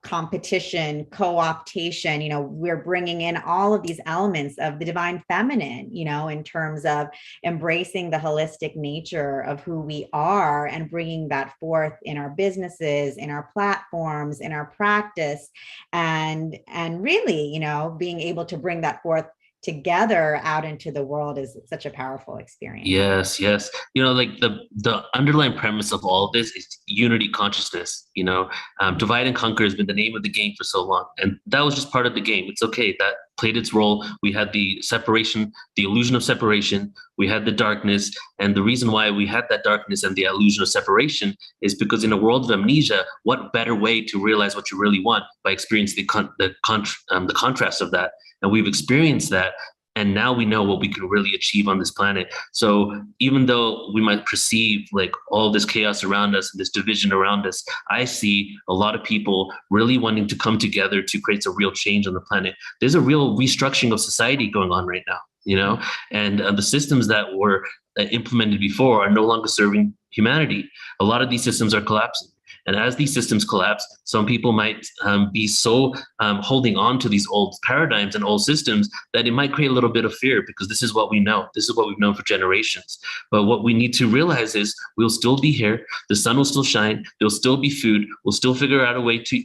S3: competition, co-optation. We're bringing in all of these elements of the divine feminine, in terms of embracing the holistic nature of who we are and bringing that forth in our businesses, in our platforms, in our practice, and really, being able to bring that forth together out into the world is such a powerful experience.
S6: Yes, yes. Like the underlying premise of all of this is unity consciousness. Divide and conquer has been the name of the game for so long, and that was just part of the game. It's okay. That played its role. We had the separation, the illusion of separation. We had the darkness, and the reason why we had that darkness and the illusion of separation is because in a world of amnesia, what better way to realize what you really want by experiencing the contrast of that? And we've experienced that. And now we know what we can really achieve on this planet. So even though we might perceive like all this chaos around us and this division around us, I see a lot of people really wanting to come together to create a real change on the planet. There's a real restructuring of society going on right now, and the systems that were implemented before are no longer serving humanity. A lot of these systems are collapsing. And as these systems collapse, some people might be so holding on to these old paradigms and old systems that it might create a little bit of fear, because this is what we know. This is what we've known for generations. But what we need to realize is we'll still be here. The sun will still shine. There'll still be food. We'll still figure out a way to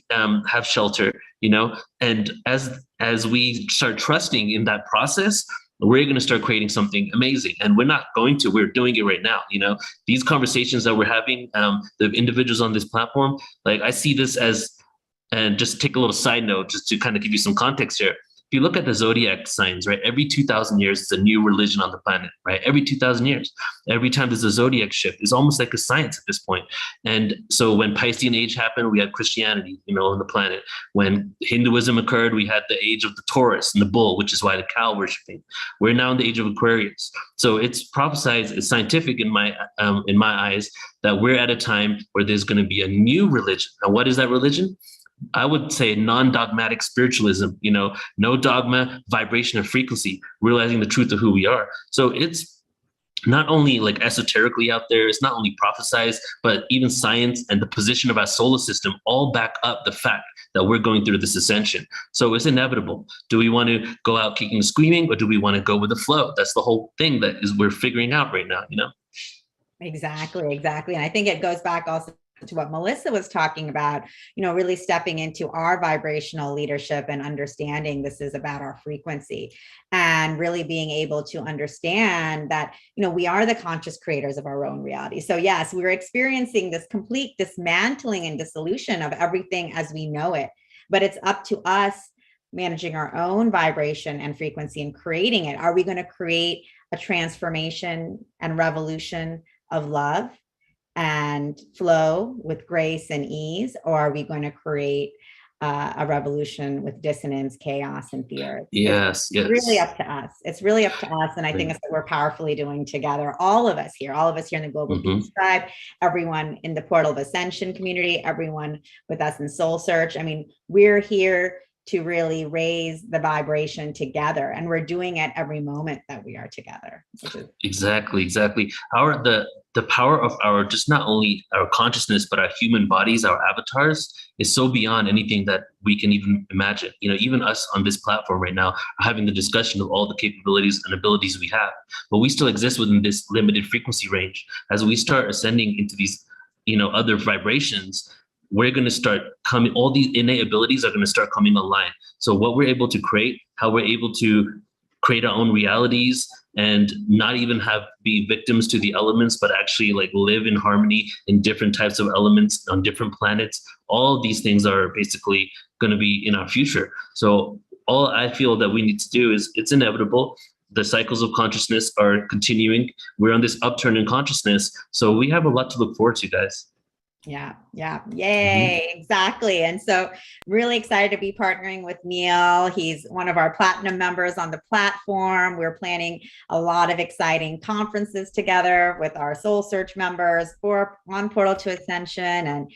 S6: have shelter, And as we start trusting in that process, we're going to start creating something amazing. And we're doing it right now. These conversations that we're having, the individuals on this platform, like I see this as, and just take a little side note, just to kind of give you some context here. If you look at the zodiac signs, right, every 2,000 years is a new religion on the planet, right? Every 2,000 years, every time there's a zodiac shift, it's almost like a science at this point. And so when Piscean age happened, we had Christianity, on the planet. When Hinduism occurred, we had the age of the Taurus and the bull, which is why the cow worshiping. We're now in the age of Aquarius. So it's prophesied, it's scientific in my eyes, that we're at a time where there's going to be a new religion. Now, what is that religion? I would say non-dogmatic spiritualism, no dogma, vibration, and frequency, realizing the truth of who we are. So it's not only like esoterically out there, it's not only prophesized, but even science and the position of our solar system all back up the fact that we're going through this ascension. So it's inevitable. Do we want to go out kicking and screaming, or do we want to go with the flow? That's the whole thing that we're figuring out right now,
S3: Exactly. And I think it goes back also to what Melissa was talking about, really stepping into our vibrational leadership and understanding this is about our frequency, and really being able to understand that, we are the conscious creators of our own reality. So yes, we're experiencing this complete dismantling and dissolution of everything as we know it, but it's up to us managing our own vibration and frequency and creating it. Are we going to create a transformation and revolution of love and flow with grace and ease, or are we going to create a revolution with dissonance, chaos, and fear?
S6: Yes.
S3: It's really up to us. It's really up to us. And I think it's what we're powerfully doing together. All of us here in the Global Peace Tribe, everyone in the Portal of Ascension community, everyone with us in SoulSearch. I mean, we're here to really raise the vibration together, and we're doing it every moment that we are together.
S6: Exactly. The power of our, just not only our consciousness, but our human bodies, our avatars, is so beyond anything that we can even imagine. Even us on this platform right now are having the discussion of all the capabilities and abilities we have, but we still exist within this limited frequency range. As we start ascending into these, other vibrations, we're going to start coming, all these innate abilities are going to start coming online. So what we're able to create, how we're able to create our own realities, and not even be victims to the elements, but actually like live in harmony in different types of elements on different planets. All of these things are basically going to be in our future. So all I feel that we need to do is, it's inevitable. The cycles of consciousness are continuing. We're on this upturn in consciousness. So we have a lot to look forward to, guys.
S3: Yeah. Yay. Exactly. And so really excited to be partnering with Neil. He's one of our platinum members on the platform. We're planning a lot of exciting conferences together with our SoulSearch members on Portal to Ascension, and,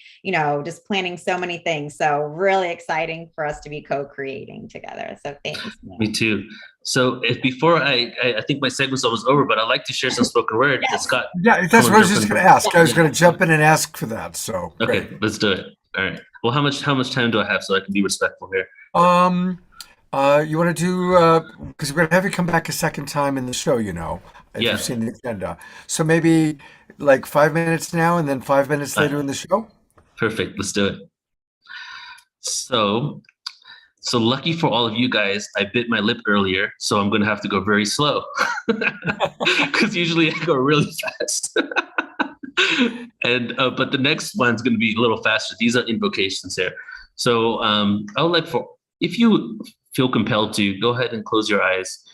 S3: just planning so many things. So really exciting for us to be co-creating together. So thanks, Neil.
S6: Me too. So before I think my segment's almost over, but I'd like to share some spoken word.
S3: Yes.
S6: Scott.
S2: Yeah, that's what I was just going to ask. I was going to jump in and ask for that. So
S6: okay,
S2: great.
S6: let's do it. All right. Well, how much time do I have so I can be respectful here?
S2: You want to do, because we're going to have you come back a second time in the show, if
S6: Yeah.
S2: you've seen the agenda. So maybe like 5 minutes now and then 5 minutes later in the show?
S6: Perfect. Let's do it. So lucky for all of you guys, I bit my lip earlier, so I'm going to have to go very slow because usually I go really fast. And but the next one's going to be a little faster. These are invocations here. So I'll if you feel compelled to, go ahead and close your eyes.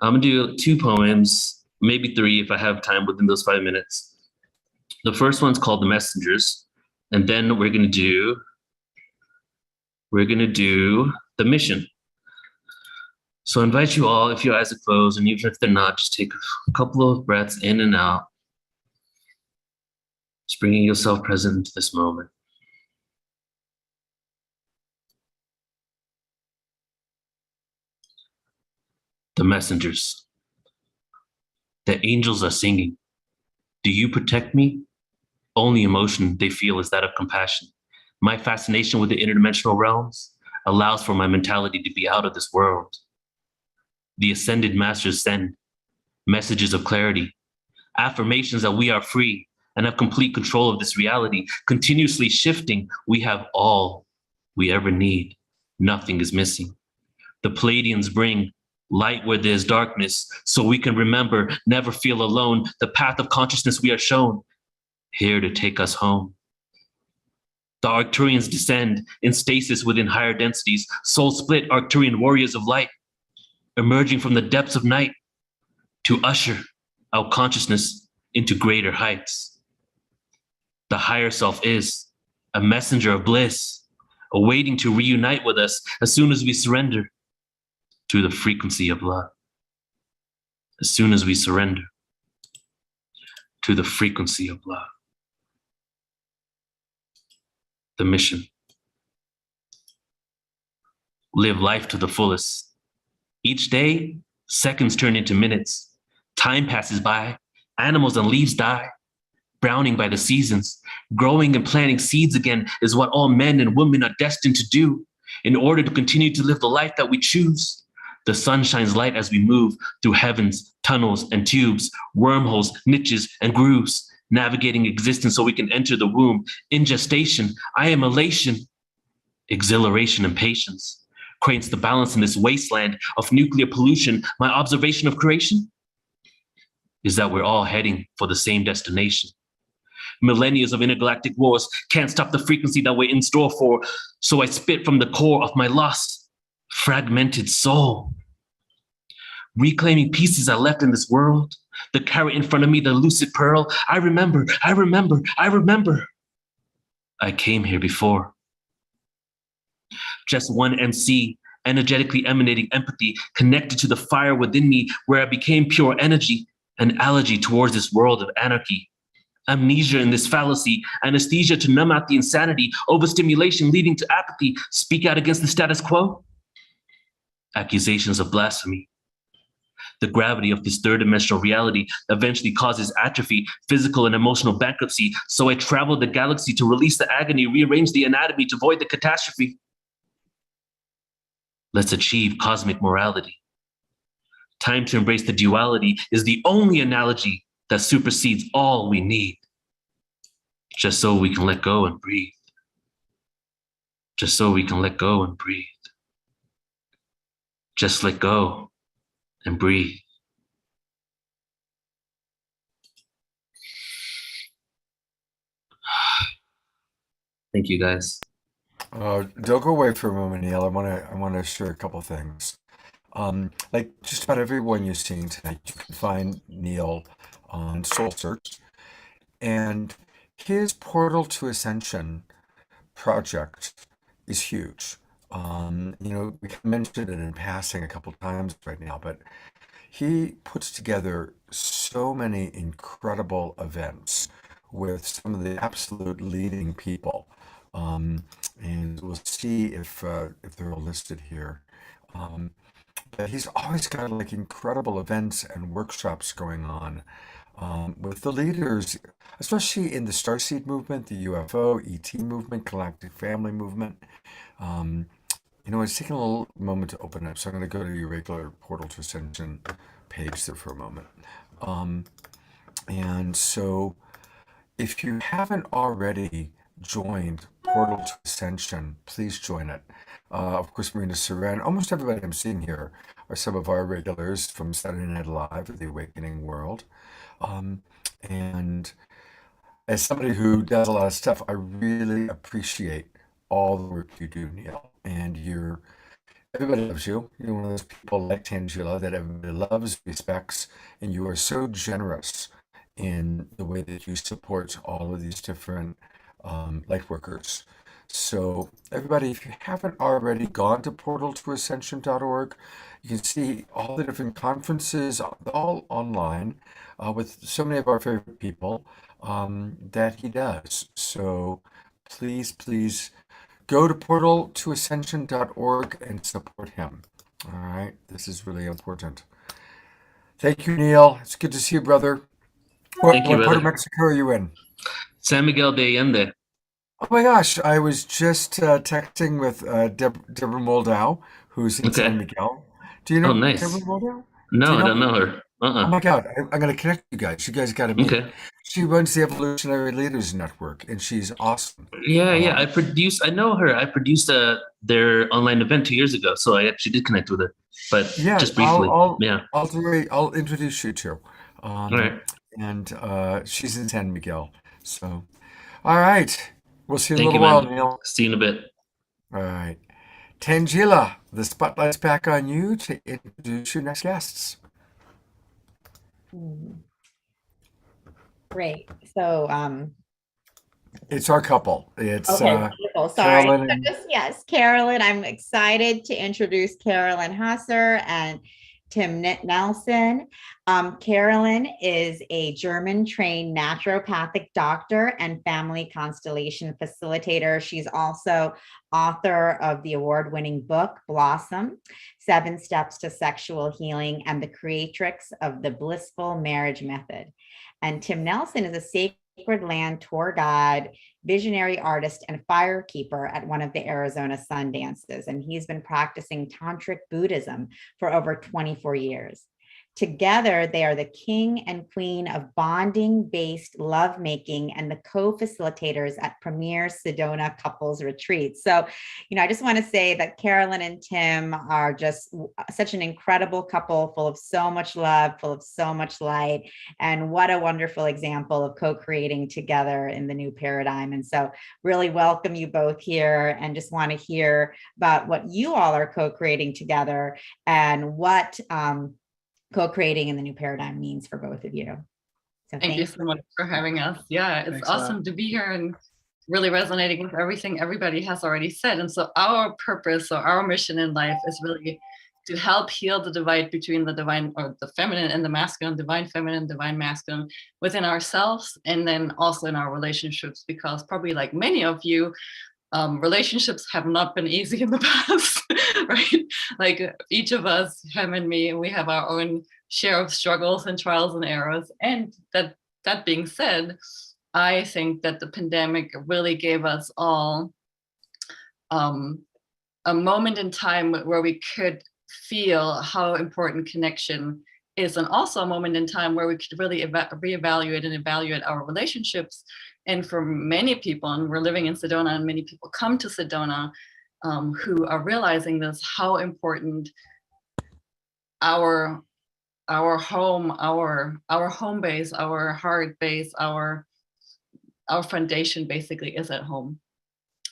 S6: I'm going to do 2 poems, maybe 3 if I have time within those 5 minutes. The first one's called The Messengers, and then we're going to do The Mission. So I invite you all, if your eyes are closed, and even if they're not, just take a couple of breaths in and out. Just bringing yourself present into this moment. The messengers. The angels are singing. Do you protect me? Only emotion they feel is that of compassion. My fascination with the interdimensional realms allows for my mentality to be out of this world. The ascended masters send messages of clarity, affirmations that we are free and have complete control of this reality, continuously shifting. We have all we ever need. Nothing is missing. The Pleiadians bring light where there's darkness, so we can remember, never feel alone. The path of consciousness we are shown, here to take us home. The Arcturians descend in stasis within higher densities, soul split Arcturian warriors of light, emerging from the depths of night to usher our consciousness into greater heights. The higher self is a messenger of bliss, awaiting to reunite with us as soon as we surrender to the frequency of love. As soon as we surrender to the frequency of love. The mission. Live life to the fullest. Each day, seconds turn into minutes. Time passes by, animals and leaves die. Browning by the seasons, growing and planting seeds again is what all men and women are destined to do in order to continue to live the life that we choose. The sun shines light as we move through heavens, tunnels and tubes, wormholes, niches and grooves, navigating existence so we can enter the womb. In gestation, I am elation, exhilaration and patience. Creates the balance in this wasteland of nuclear pollution. My observation of creation is that we're all heading for the same destination. Millennia of intergalactic wars can't stop the frequency that we're in store for, so I spit from the core of my lost, fragmented soul. Reclaiming pieces I left in this world, the carrot in front of me, the lucid pearl. I remember. I came here before. Just one MC, energetically emanating empathy, connected to the fire within me, where I became pure energy, an allergy towards this world of anarchy. Amnesia in this fallacy, anesthesia to numb out the insanity, overstimulation leading to apathy, speak out against the status quo. Accusations of blasphemy. The gravity of this third dimensional reality eventually causes atrophy, physical and emotional bankruptcy, so I traveled the galaxy to release the agony, rearrange the anatomy to avoid the catastrophe. Let's achieve cosmic morality. Time to embrace the duality is the only analogy that supersedes all we need, just so we can let go and breathe. Just so we can let go and breathe. Just let go and breathe. Thank you, guys.
S2: Don't go away for a moment, Neil. I want to share a couple of things. Like just about everyone you're seeing tonight, you can find Neil on SoulSearch, and his Portal to Ascension project is huge. We mentioned it in passing a couple times right now, but he puts together so many incredible events with some of the absolute leading people, and we'll see if they're all listed here. But he's always got like incredible events and workshops going on. with the leaders, especially in the Starseed movement, the UFO, ET movement, Galactic Family movement. It's taking a little moment to open up, so I'm going to go to your regular Portal to Ascension page there for a moment. And so if you haven't already joined Portal to Ascension, please join it. Of course, Marina Seren, almost everybody I'm seeing here are some of our regulars from Saturday Night Live or The Awakening World. And as somebody who does a lot of stuff, I really appreciate all the work you do, Neil. And everybody loves you. You're one of those people like Tanjila that everybody loves, respects, and you are so generous in the way that you support all of these different light workers. So everybody, if you haven't already gone to portaltoascension.org, you can see all the different conferences, all online, with so many of our favorite people that he does. So please go to portaltoascension.org and support him. All right, this is really important. Thank you, Neil. It's good to see you, brother.
S6: Thank you,
S2: What part of
S6: brother.
S2: Mexico are you in?
S6: San Miguel de Allende.
S2: Oh my gosh, I was just texting with Deborah Moldau, who's in San
S6: Okay.
S2: Miguel. Do you
S6: Oh,
S2: know
S6: nice.
S2: Deborah Moldau? Do
S6: No,
S2: you
S6: I
S2: know
S6: don't
S2: her?
S6: know her.
S2: Oh my God, I'm going to connect you guys. You guys got to meet.
S6: Okay.
S2: She runs the Evolutionary Leaders Network, and she's awesome.
S6: Yeah. I know her. I produced their online event 2 years ago, so I actually did connect with her, but
S2: Yeah,
S6: just briefly. Yeah.
S2: I'll introduce you to.
S6: All right.
S2: And she's in San Miguel. So, all right. We'll see you in a
S6: Thank you,
S2: little while,
S6: man.
S2: Neil.
S6: See you in a bit.
S2: All right. Tanjila, the spotlight's back on you to introduce your next guests.
S3: Great. So,
S2: It's our couple. It's
S3: okay, beautiful. Sorry.
S2: Carolyn and
S3: Yes, Carolyn. I'm excited to introduce Carolyn Hasser and Tim Nelson. Carolyn is a German-trained naturopathic doctor and family constellation facilitator. She's also author of the award-winning book, Blossom, 7 Steps to Sexual Healing, and the creatrix of the Blissful Marriage Method. And Tim Nelson is a sacred land tour guide, visionary artist, and firekeeper at one of the Arizona sun dances. And he's been practicing Tantric Buddhism for over 24 years. Together, they are the king and queen of bonding-based lovemaking and the co-facilitators at premier Sedona couples retreats. So, I just want to say that Carolyn and Tim are just such an incredible couple, full of so much love, full of so much light, and what a wonderful example of co-creating together in the new paradigm. And so really welcome you both here, and just want to hear about what you all are co-creating together and what co-creating in the new paradigm means for both of you. So
S7: thank you so much for having us. Yeah, it's Thanks awesome to be here and really resonating with everything everybody has already said. And so our purpose or our mission in life is really to help heal the divide between the divine or the feminine and the masculine, divine feminine, divine masculine within ourselves, and then also in our relationships, because probably like many of you, relationships have not been easy in the past, right? Like each of us, him and me, we have our own share of struggles and trials and errors. And that being said, I think that the pandemic really gave us all a moment in time where we could feel how important connection is, and also a moment in time where we could really reevaluate and evaluate our relationships. And for many people, and we're living in Sedona, and many people come to Sedona who are realizing this, how important our home, our home base, our heart base, our foundation basically is at home.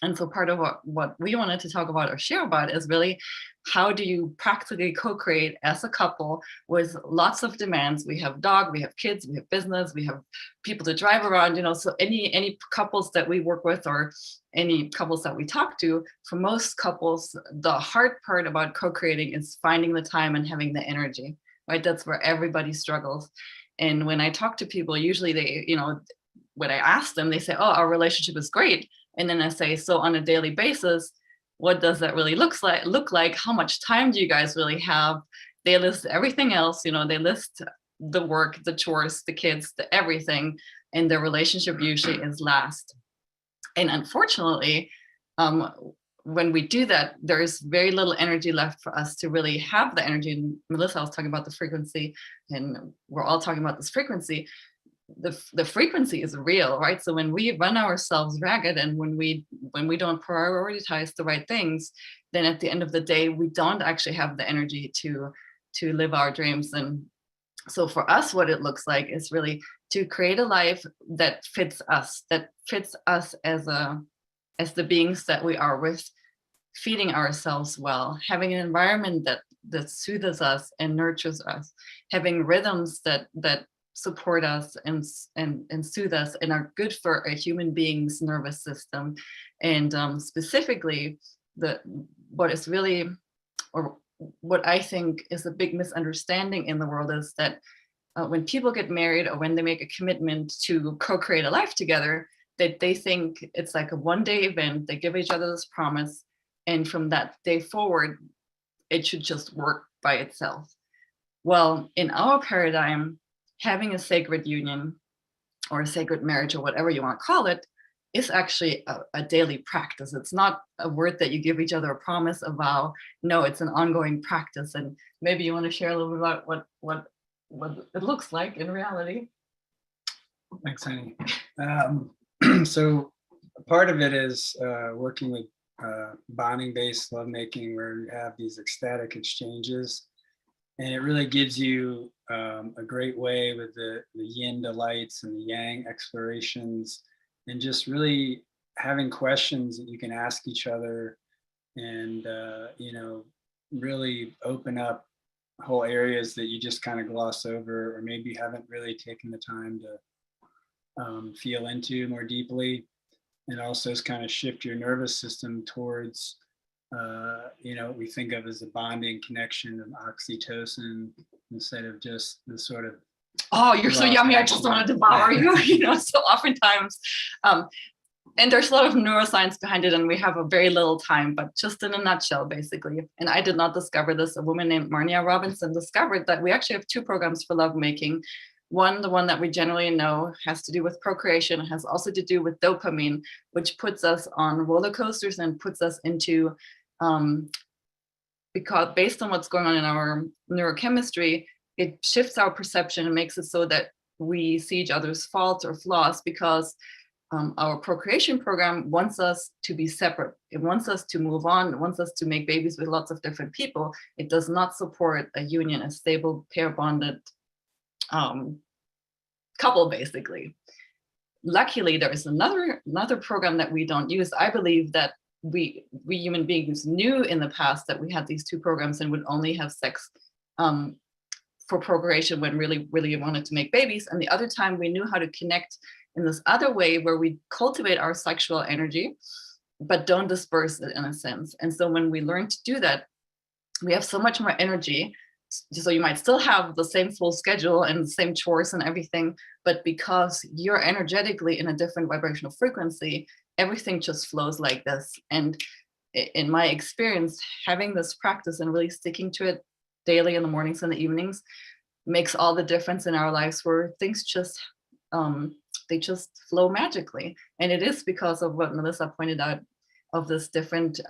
S7: And so part of what we wanted to talk about or share about is really, how do you practically co-create as a couple with lots of demands? We have dog, we have kids, we have business, we have people to drive around, so any couples that we work with or any couples that we talk to, for most couples, the hard part about co-creating is finding the time and having the energy, right? That's where everybody struggles. And when I talk to people, usually they, when I ask them, they say, oh, our relationship is great. And then I say, so on a daily basis, what does that really look like? How much time do you guys really have? They list everything else, they list the work, the chores, the kids, the everything, and the relationship usually is last. And unfortunately, when we do that, there's very little energy left for us to really have the energy. And Melissa was talking about the frequency, and we're all talking about this frequency. The frequency is real, right? So when we run ourselves ragged, and when we don't prioritize the right things, then at the end of the day, we don't actually have the energy to live our dreams. And so for us, what it looks like is really to create a life that fits us as the beings that we are, with feeding ourselves well, having an environment that soothes us and nurtures us, having rhythms that support us and soothe us and are good for a human being's nervous system. And specifically, what is really, or what I think is a big misunderstanding in the world, is that when people get married, or when they make a commitment to co-create a life together, that they think it's like a one-day event. They give each other this promise, and from that day forward, it should just work by itself. Well, in our paradigm, having a sacred union or a sacred marriage, or whatever you want to call it, is actually a daily practice. It's not a word that you give each other a promise, a vow. No, it's an ongoing practice. And maybe you want to share a little bit about what it looks like in reality.
S8: Thanks, Annie. So part of it is working with bonding-based lovemaking, where you have these ecstatic exchanges, and it really gives you a great way with the yin delights and the yang explorations, and just really having questions that you can ask each other, and really open up whole areas that you just kind of gloss over, or maybe haven't really taken the time to feel into more deeply. And also kind of shift your nervous system towards what we think of as a bonding connection of oxytocin, instead of just the sort of,
S7: oh, you're so yummy, I just want to devour you. So oftentimes, and there's a lot of neuroscience behind it, and we have a very little time, but just in a nutshell, basically. And I did not discover this. A woman named Marnia Robinson discovered that we actually have two programs for lovemaking. One, the one that we generally know, has to do with procreation, has also to do with dopamine, which puts us on roller coasters and puts us into, because based on what's going on in our neurochemistry, it shifts our perception and makes it so that we see each other's faults or flaws, because our procreation program wants us to be separate. It wants us to move on. It wants us to make babies with lots of different people. It does not support a union, a stable, pair-bonded couple, basically. Luckily, there is another program that we don't use. I believe that we human beings knew in the past that we had these two programs and would only have sex for procreation when really wanted to make babies. And the other time we knew how to connect in this other way, where we cultivate our sexual energy, but don't disperse it, in a sense. And so when we learn to do that, we have so much more energy. So you might still have the same full schedule and the same chores and everything, but because you're energetically in a different vibrational frequency, everything just flows like this. And in my experience, having this practice and really sticking to it daily in the mornings and the evenings makes all the difference in our lives, where things just, they just flow magically. And it is because of what Melissa pointed out, of this different,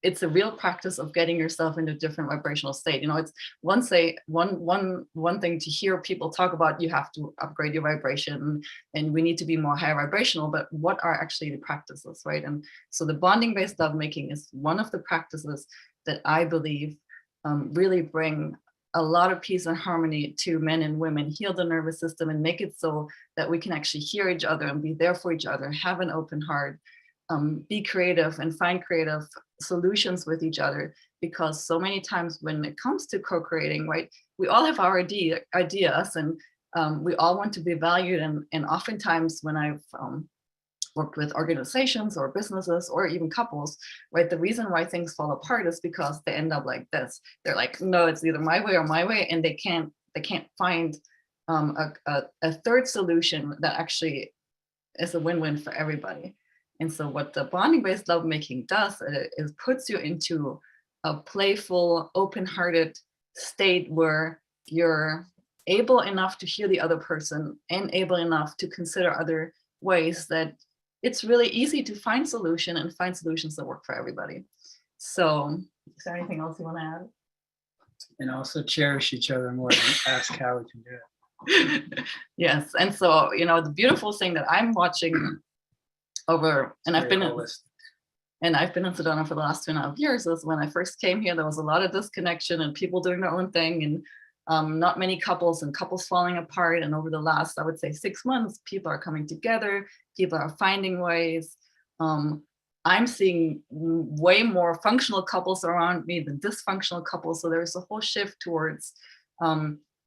S7: it's a real practice of getting yourself into a different vibrational state. You know, it's one thing to hear people talk about, you have to upgrade your vibration and we need to be more higher vibrational, but what are actually the practices, right? And so the bonding-based lovemaking is one of the practices that I believe really bring a lot of peace and harmony to men and women, heal the nervous system and make it so that we can actually hear each other and be there for each other, have an open heart, be creative and find creative solutions with each other. Because so many times when it comes to co-creating, right, we all have our ideas and we all want to be valued. And oftentimes when I've worked with organizations or businesses or even couples, right, the reason why things fall apart is because they end up like this. They're like, no, it's either my way or my way, and they can't find a third solution that actually is a win-win for everybody. And so what the bonding-based lovemaking does is puts you into a playful, open-hearted state where you're able enough to hear the other person and able enough to consider other ways, that it's really easy to find solution and find solutions that work for everybody. So is there anything else you want to add?
S8: And also cherish each other more and ask how we can do it.
S7: Yes. And so, you know, the beautiful thing that I'm watching over, and I've been in Sedona for the last 2.5 years, is when I first came here, there was a lot of disconnection and people doing their own thing, and not many couples, and couples falling apart. And over the last, I would say, 6 months, people are coming together, people are finding ways. I'm seeing way more functional couples around me than dysfunctional couples. So there's a whole shift towards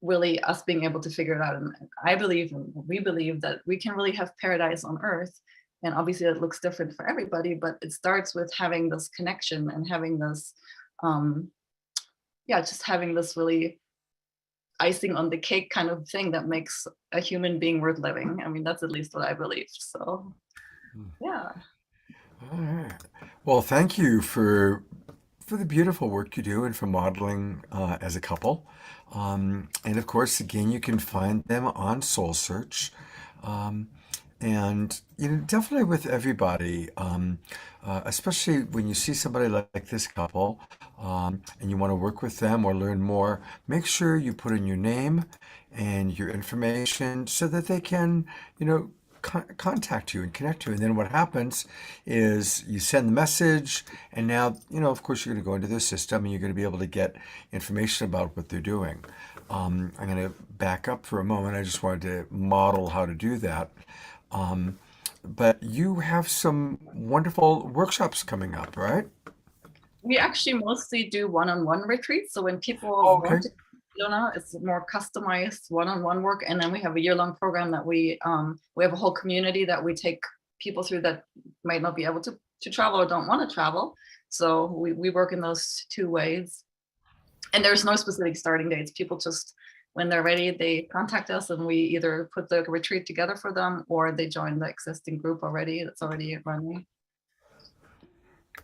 S7: really us being able to figure it out. And I believe, and we believe, that we can really have paradise on earth. And obviously it looks different for everybody, but it starts with having this connection and having this, just having this really icing on the cake kind of thing that makes a human being worth living. I mean, that's at least what I believe. So, yeah.
S2: All right. Well, thank you for the beautiful work you do and for modeling as a couple. And of course, again, you can find them on SoulSearch. And you know, definitely with everybody, especially when you see somebody like this couple, and you want to work with them or learn more, make sure you put in your name and your information so that they can, you know, contact you and connect you. And then what happens is you send the message, and now, you know, of course, you're going to go into their system and you're going to be able to get information about what they're doing. I'm going to back up for a moment. I just wanted to model how to do that. But you have some wonderful workshops coming up, right?
S7: We actually mostly do one-on-one retreats. So when people want to, it's more customized one-on-one work. And then we have a year-long program that we have a whole community that we take people through that might not be able to travel or don't want to travel. So we work in those two ways. And there's no specific starting dates. People just, when they're ready, they contact us and we either put the retreat together for them or they join the existing group already that's already running.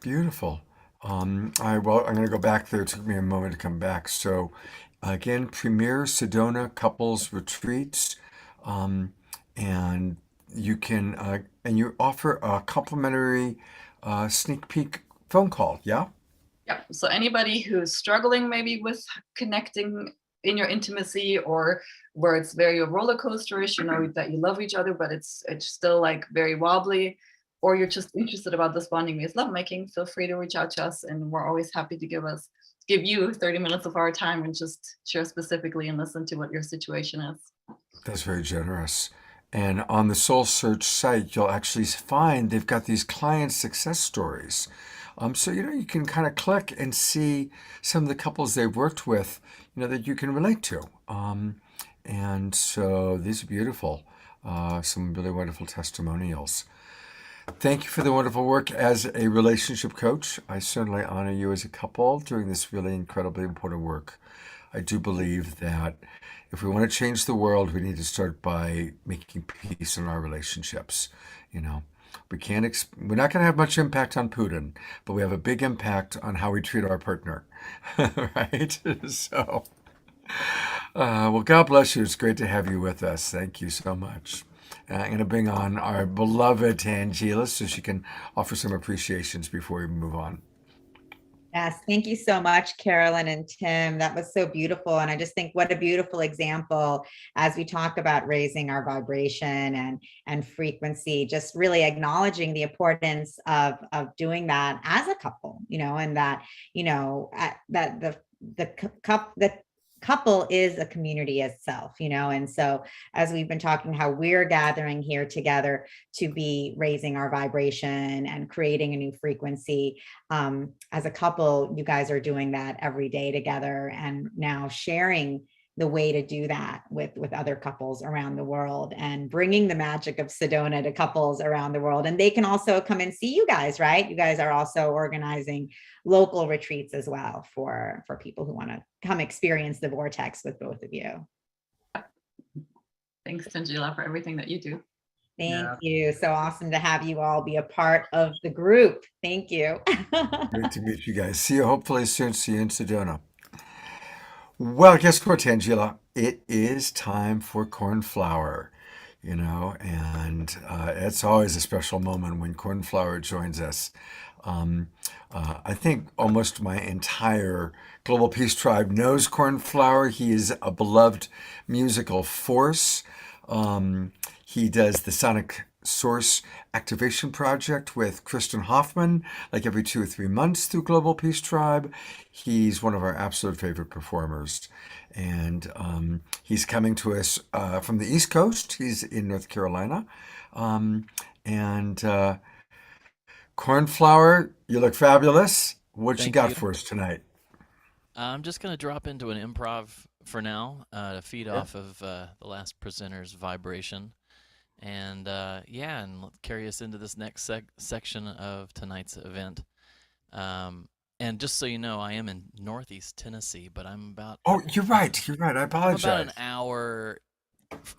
S2: Beautiful. I'm going to go back there. It took me a moment to come back. So again, Premier Sedona Couples Retreats. And you can, and you offer a complimentary sneak peek phone call. Yeah.
S7: Yeah. So anybody who's struggling maybe with connecting in your intimacy, or where it's very roller coasterish, you know, that you love each other, but it's still like very wobbly, or you're just interested about this bonding-based lovemaking, feel free to reach out to us, and we're always happy to give you 30 minutes of our time and just share specifically and listen to what your situation is.
S2: That's very generous. And on the SoulSearch site, you'll actually find they've got these client success stories. So, you know, you can kind of click and see some of the couples they've worked with, you know, that you can relate to. And so these are beautiful, some really wonderful testimonials. Thank you for the wonderful work as a relationship coach. I certainly honor you as a couple doing this really incredibly important work. I do believe that if we want to change the world, we need to start by making peace in our relationships. You know, we're not going to have much impact on Putin, but we have a big impact on how we treat our partner, right? So, well, God bless you. It's great to have you with us. Thank you so much. I'm going to bring on our beloved Tanjila so she can offer some appreciations before we move on.
S3: Yes, thank you so much, Carolyn and Tim. That was so beautiful. And I just think what a beautiful example as we talk about raising our vibration and frequency, just really acknowledging the importance of doing that as a couple, you know, and that, you know, that the couple is a community itself, you know, and so as we've been talking, how we're gathering here together to be raising our vibration and creating a new frequency. As a couple, you guys are doing that every day together, and now sharing the way to do that with other couples around the world, and bringing the magic of Sedona to couples around the world. And they can also come and see you guys, right? You guys are also organizing local retreats as well for people who want to come experience the vortex with both of you.
S7: Thanks, Tanjila, for everything that you do.
S3: Thank you. So awesome to have you all be a part of the group. Thank you.
S2: Great to meet you guys. See you hopefully soon. See you in Sedona. Well, guess what, Tanjila? It is time for cornflower, and it's always a special moment when cornflower joins us. Um, I think almost my entire Global Peace Tribe knows cornflower. He is a beloved musical force. He does the Sonic Source Activation Project with Kristen Hoffman, like every 2 or 3 months through Global Peace Tribe. He's one of our absolute favorite performers. And he's coming to us from the East Coast. He's in North Carolina. And Cornflower, you look fabulous. What you
S9: Thank
S2: got
S9: you.
S2: for us tonight?
S9: I'm just going to drop into an improv for now to feed
S2: Yeah.
S9: off of the last presenter's vibration. And carry us into this next section of tonight's event. And just so you know, I am in Northeast Tennessee, but I'm about
S2: Oh, you're right. You're right. I
S9: I'm about
S2: apologize.
S9: an hour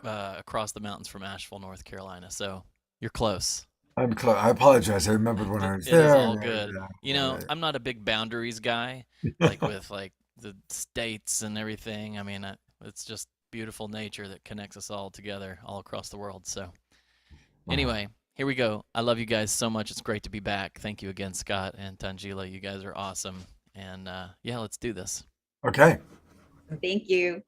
S9: across the mountains from Asheville, North Carolina. So you're close.
S2: I'm close. I apologize. I remembered when I was
S9: It is
S2: there.
S9: all good.
S2: Yeah.
S9: I'm not a big boundaries guy, like with like the states and everything. I mean, it's just beautiful nature that connects us all together all across the world. So anyway, here we go. I love you guys so much. It's great to be back. Thank you again, Scott and Tanjila. You guys are awesome. And let's do this.
S2: Okay.
S3: Thank you.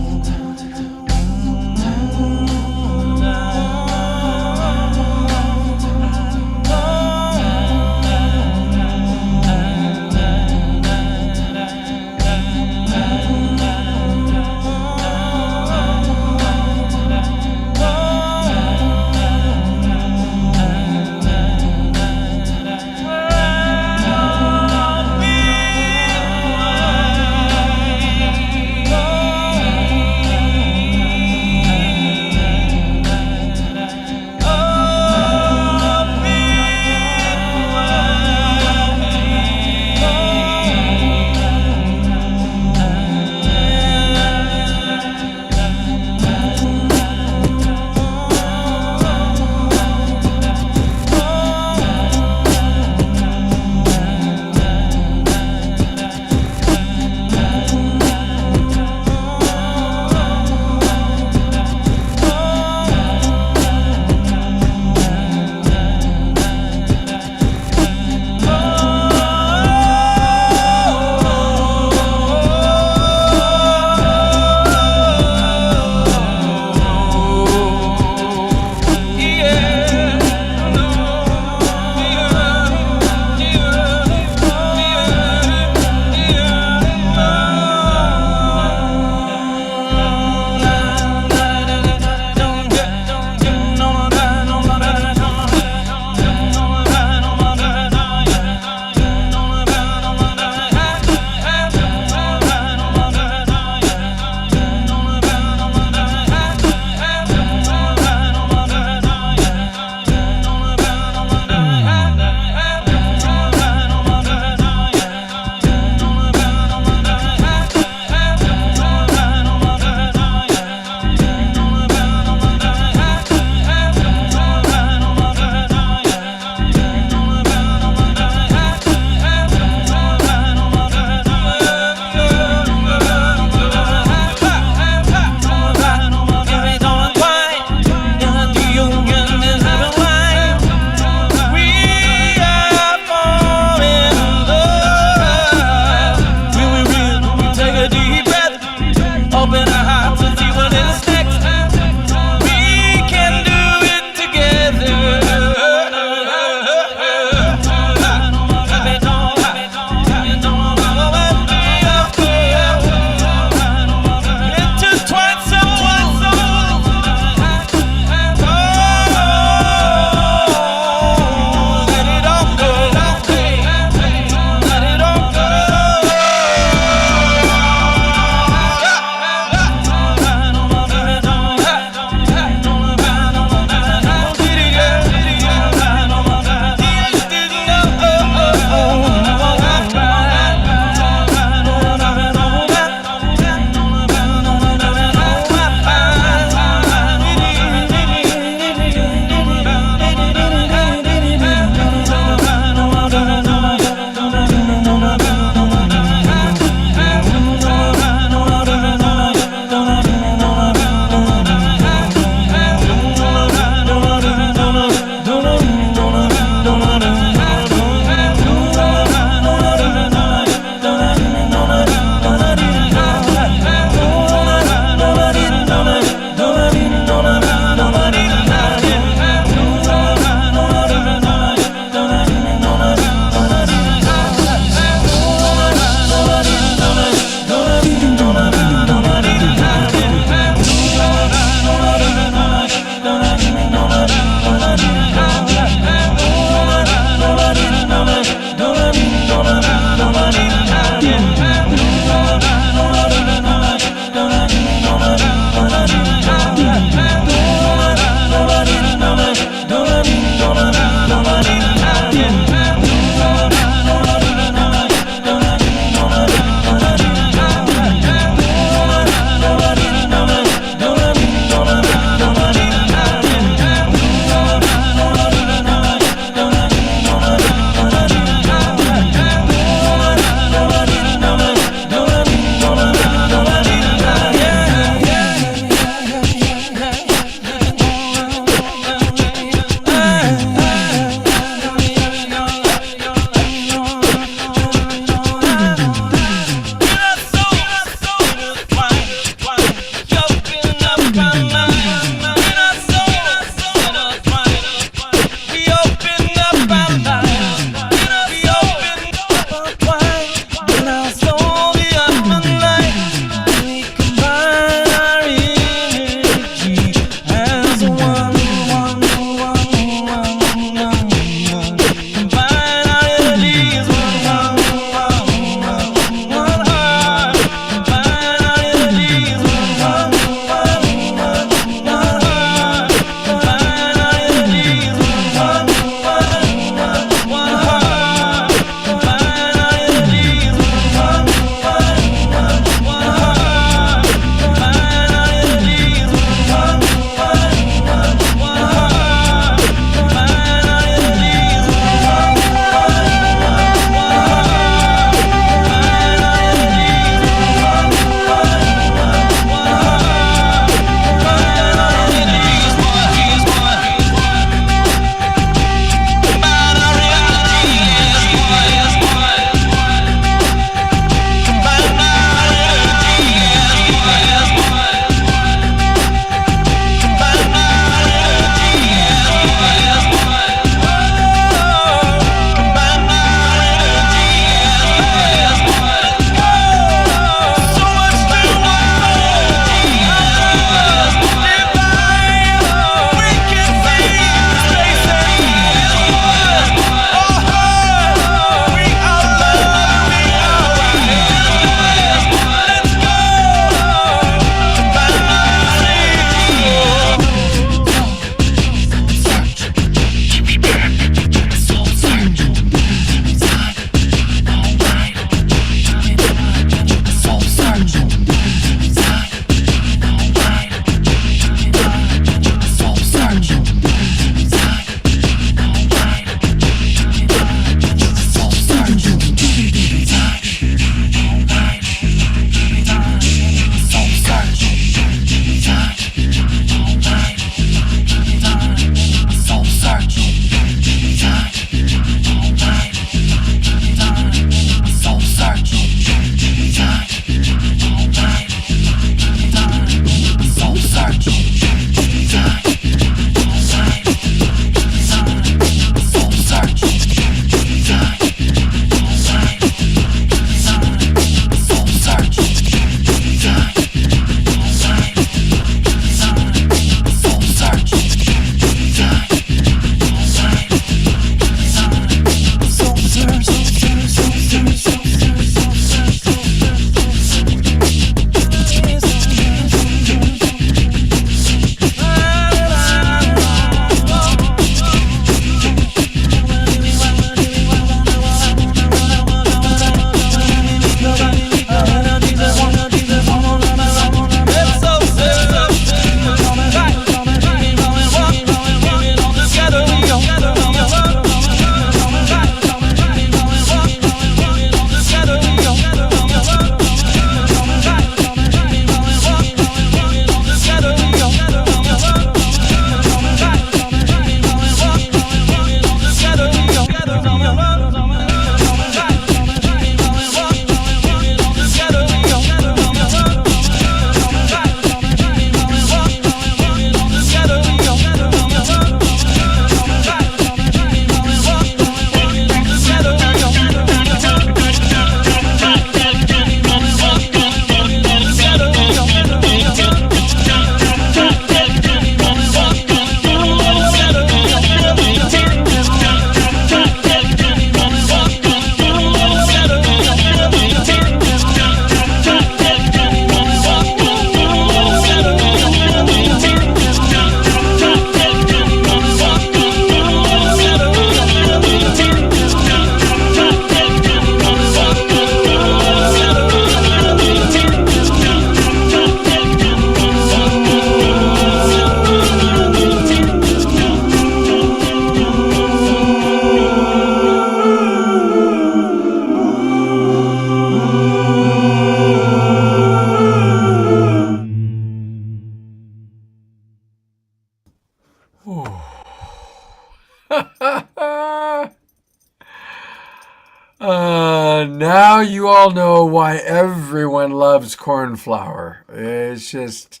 S2: Now you all know why everyone loves cornflower. It's just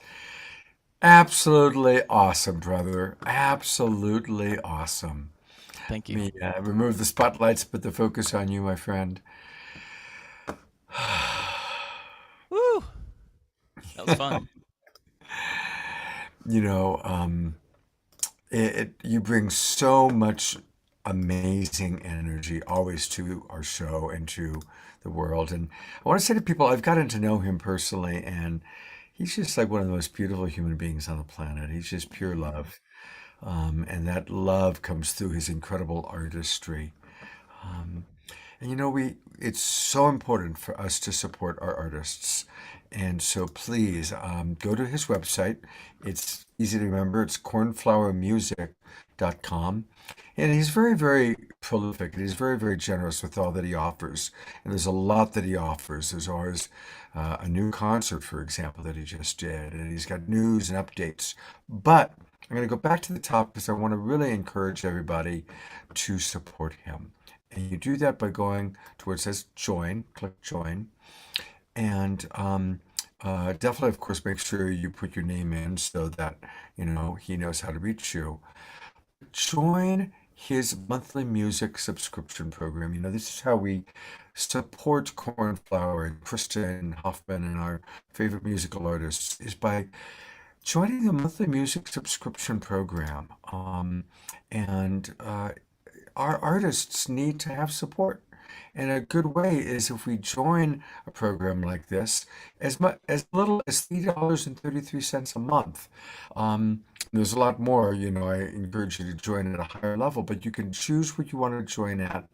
S2: absolutely awesome, brother. Absolutely awesome.
S9: Thank you.
S2: Let me remove the spotlights, put the focus on you, my friend.
S9: Woo! That was fun.
S2: You know, you bring so much amazing energy always to our show and to the world. And I want to say to people, I've gotten to know him personally, and he's just like one of the most beautiful human beings on the planet. He's just pure love. And that love comes through his incredible artistry. And you know, it's so important for us to support our artists. And so please go to his website. It's easy to remember. It's cornflowermusic.com. And he's very, very prolific. And he's very, very generous with all that he offers. And there's a lot that he offers. There's always a new concert, for example, that he just did. And he's got news and updates. But I'm going to go back to the top because I want to really encourage everybody to support him. And you do that by going to where it says join, click join. And definitely, of course, make sure you put your name in so that, you know, he knows how to reach you. Join his monthly music subscription program. You know, this is how we support Cornflower and Krista Hoffman and our favorite musical artists is by joining the monthly music subscription program. And our artists need to have support. And a good way is if we join a program like this, as little as $3.33 a month. There's a lot more, you know, I encourage you to join at a higher level, but you can choose what you want to join at.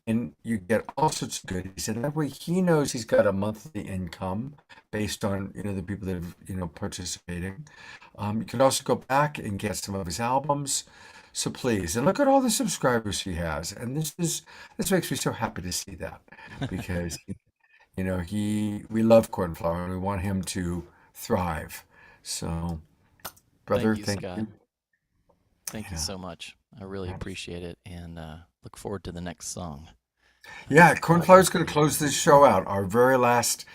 S2: And you get all sorts of goodies. And that way he knows he's got a monthly income based on, you know, the people that have, you know, participating. You can also go back and get some of his albums. So please, and look at all the subscribers he has. And this makes me so happy to see that because, you know, we love Cornflower and we want him to thrive. So, brother,
S9: Thank you,
S2: thank
S9: Scott.
S2: you.
S9: Thank you
S2: Yeah.
S9: so much. I really appreciate it and look forward to the next song.
S2: Yeah, Cornflower's going to close this show out. Our very last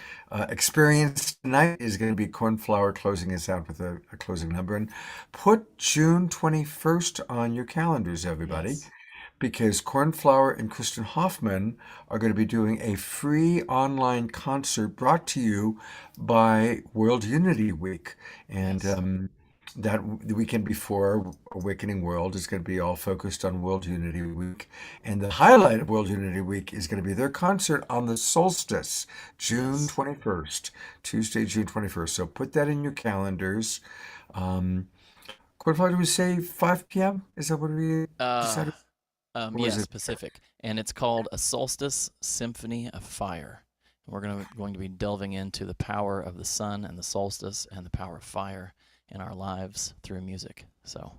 S2: experience tonight is going to be Cornflower closing us out with a closing number. And put June 21st on your calendars, everybody,
S9: Yes.
S2: because Cornflower and Kristen Hoffman are going to be doing a free online concert brought to you by World Unity Week. And
S9: Yes.
S2: that the weekend before Awakening World is going to be all focused on World Unity Week. And the highlight of World Unity Week is going to be their concert on the Solstice, June
S9: Yes.
S2: 21st, Tuesday, June 21st. So put that in your calendars. What did we say, 5 p.m.? Is that what we decided? Or was
S9: Yes,
S2: it?
S9: Pacific. And it's called A Solstice Symphony of Fire. And we're going to be delving into the power of the sun and the solstice and the power of fire in our lives through music. So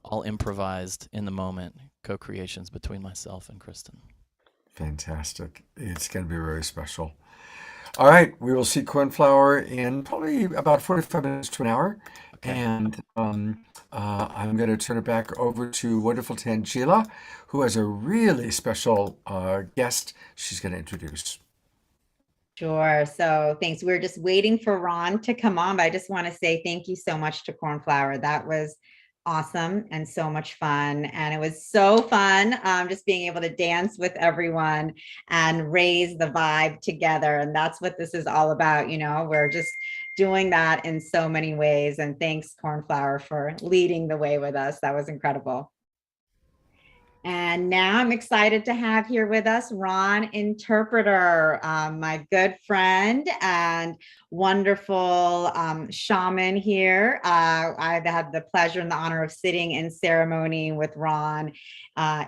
S9: all improvised in the moment, co-creations between myself and Kristen.
S2: Fantastic. It's going to be very special. All right, we will see Cornflower in probably about 45 minutes to an hour.
S9: Okay.
S2: And I'm going to turn it back over to wonderful Tanjila, who has a really special guest she's going to introduce.
S3: Sure. So thanks. We're just waiting for Ron to come on, but I just want to say thank you so much to Cornflower. That was awesome and so much fun. And it was so fun just being able to dance with everyone and raise the vibe together. And that's what this is all about. You know, we're just doing that in so many ways. And thanks, Cornflower, for leading the way with us. That was incredible. And now I'm excited to have here with us Ron Interpreter, my good friend and wonderful shaman here. I've had the pleasure and the honor of sitting in ceremony with Ron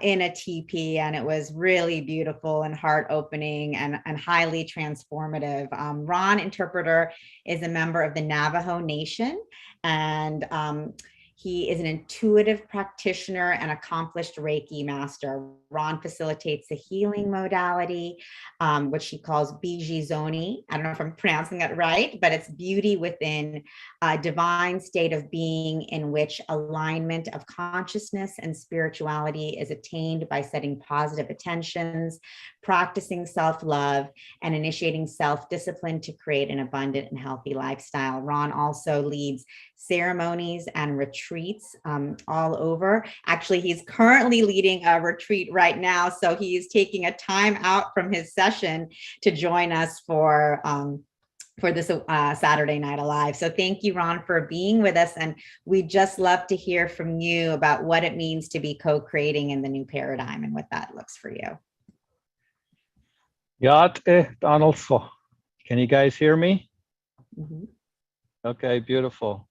S3: in a teepee, and it was really beautiful and heart-opening and highly transformative. Ron Interpreter is a member of the Navajo Nation, and He is an intuitive practitioner and accomplished Reiki master. Ron facilitates a healing modality, which he calls Bijizoni. I don't know if I'm pronouncing that right, but it's beauty within a divine state of being in which alignment of consciousness and spirituality is attained by setting positive intentions, practicing self-love, and initiating self-discipline to create an abundant and healthy lifestyle. Ron also leads ceremonies and retreats all over. Actually, he's currently leading a retreat right now, so he's taking a time out from his session to join us for this Saturday Night Alive. So thank you, Ron, for being with us. And we'd just love to hear from you about what it means to be co-creating in the new paradigm and what that looks for you.
S10: Donaldson. Can you guys hear me?
S3: Mm-hmm.
S10: Okay, beautiful.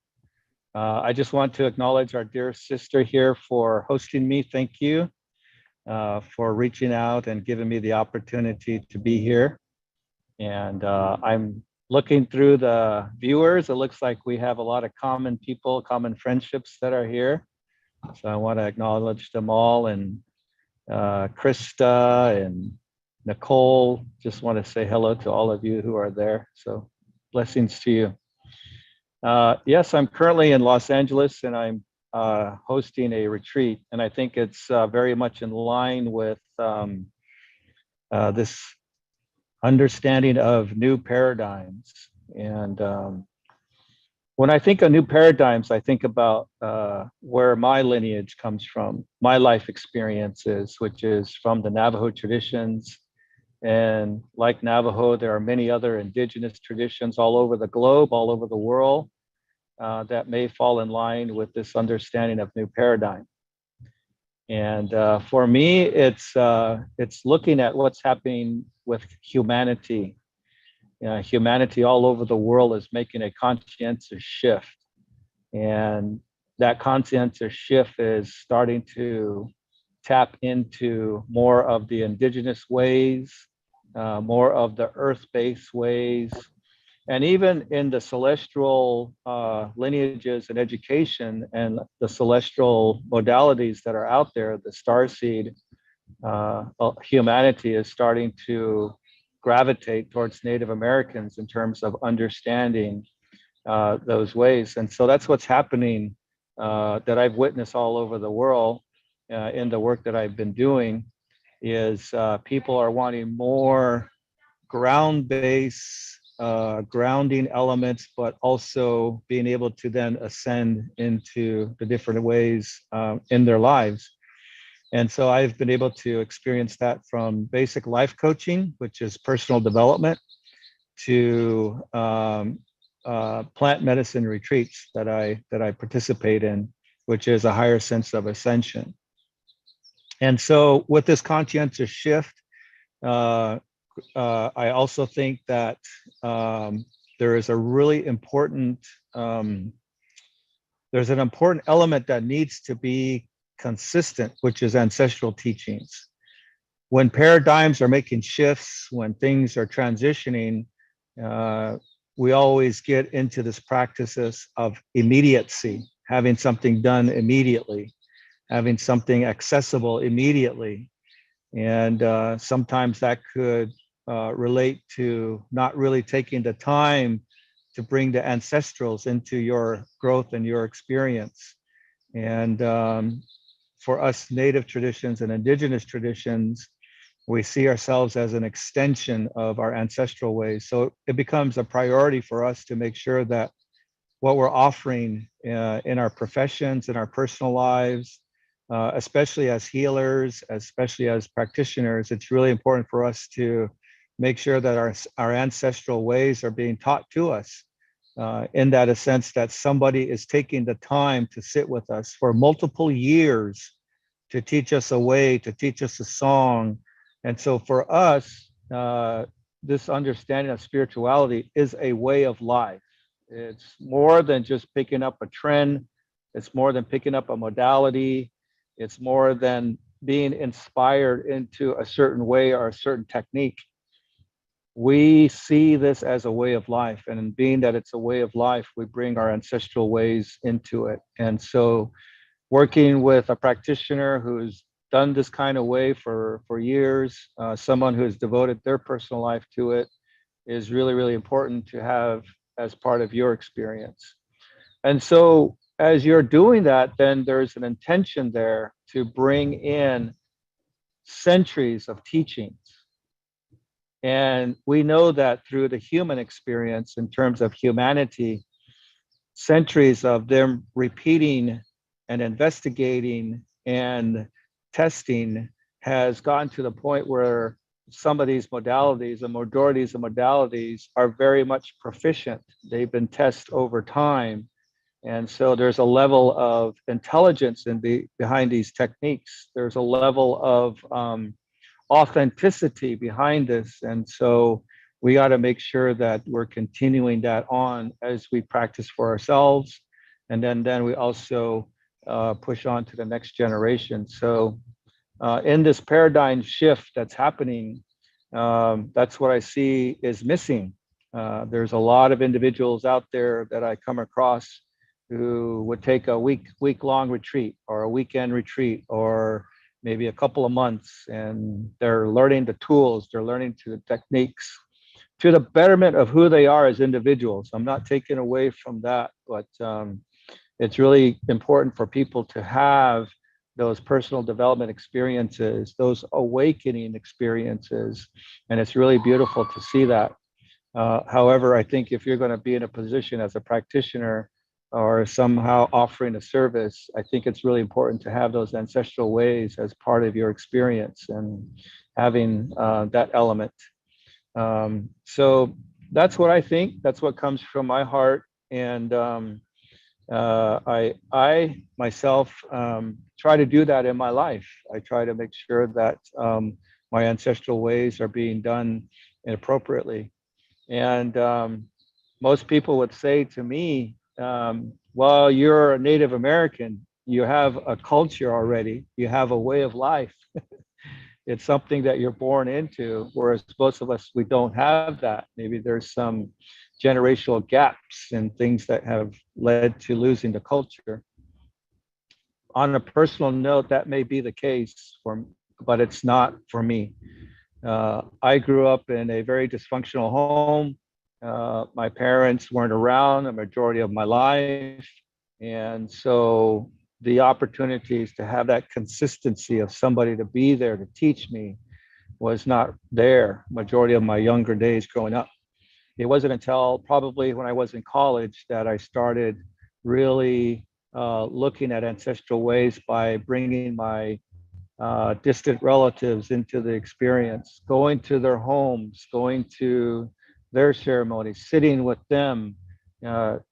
S10: I just want to acknowledge our dear sister here for hosting me. Thank you for reaching out and giving me the opportunity to be here. And I'm looking through the viewers. It looks like we have a lot of common people, common friendships that are here. So I want to acknowledge them all. And Krista and Nicole, just want to say hello to all of you who are there. So blessings to you. Yes, I'm currently in Los Angeles and I'm hosting a retreat. And I think it's very much in line with this understanding of new paradigms. And when I think of new paradigms, I think about where my lineage comes from, my life experiences, which is from the Navajo traditions. And like Navajo, there are many other indigenous traditions all over the globe, all over the world, that may fall in line with this understanding of new paradigm. And for me, it's looking at what's happening with humanity. Humanity all over the world is making a conscientious shift. And that conscientious shift is starting to tap into more of the indigenous ways, more of the earth-based ways, and even in the celestial lineages and education and the celestial modalities that are out there, the starseed, humanity is starting to gravitate towards Native Americans in terms of understanding those ways. And so that's what's happening that I've witnessed all over the world in the work that I've been doing is people are wanting more ground-based grounding elements, but also being able to then ascend into the different ways in their lives. And so I've been able to experience that from basic life coaching, which is personal development, to plant medicine retreats that I participate in, which is a higher sense of ascension. And so with this conscientious shift, I also think that there is a really important, there's an important element that needs to be consistent, which is ancestral teachings. When paradigms are making shifts, when things are transitioning, we always get into this practices of immediacy, having something done immediately, having something accessible immediately. And sometimes that could relate to not really taking the time to bring the ancestrals into your growth and your experience. And for us native traditions and indigenous traditions, we see ourselves as an extension of our ancestral ways. So it becomes a priority for us to make sure that what we're offering in our professions, in our personal lives, especially as healers, especially as practitioners, it's really important for us to make sure that our ancestral ways are being taught to us in that a sense that somebody is taking the time to sit with us for multiple years to teach us a way, to teach us a song. And so for us, this understanding of spirituality is a way of life. It's more than just picking up a trend. It's more than picking up a modality. It's more than being inspired into a certain way or a certain technique. we see this as a way of life. And in being that it's a way of life, we bring our ancestral ways into it. And so working with a practitioner who's done this kind of way for years, someone who has devoted their personal life to it, is really, really important to have as part of your experience. And so as you're doing that, then there's an intention there to bring in centuries of teachings. And we know that through the human experience, in terms of humanity, centuries of them repeating and investigating and testing has gotten to the point where some of these modalities, the majorities of modalities, are very much proficient. They've been tested over time. And so there's a level of intelligence behind these techniques. There's a level of authenticity behind this. And so we got to make sure that we're continuing that on as we practice for ourselves. And then we also push on to the next generation. So in this paradigm shift that's happening, that's what I see is missing. There's a lot of individuals out there that I come across who would take a week-long retreat or a weekend retreat or maybe a couple of months, and they're learning the tools, they're learning the techniques to the betterment of who they are as individuals. I'm not taking away from that, but it's really important for people to have those personal development experiences, those awakening experiences, and it's really beautiful to see that. However, I think if you're going to be in a position as a practitioner or somehow offering a service, I think it's really important to have those ancestral ways as part of your experience and having that element. So that's what I think. That's what comes from my heart. And I myself try to do that in my life. I try to make sure that my ancestral ways are being done appropriately. And most people would say to me, well, you're a Native American, you have a culture already, you have a way of life. It's something that you're born into, whereas most of us, we don't have that. Maybe there's some generational gaps and things that have led to losing the culture. On a personal note, that may be the case, but it's not for me. I grew up in a very dysfunctional home. My parents weren't around a majority of my life. And so the opportunities to have that consistency of somebody to be there to teach me was not there majority of my younger days growing up. It wasn't until probably when I was in college that I started really looking at ancestral ways by bringing my distant relatives into the experience, going to their homes, going to their ceremonies, sitting with them,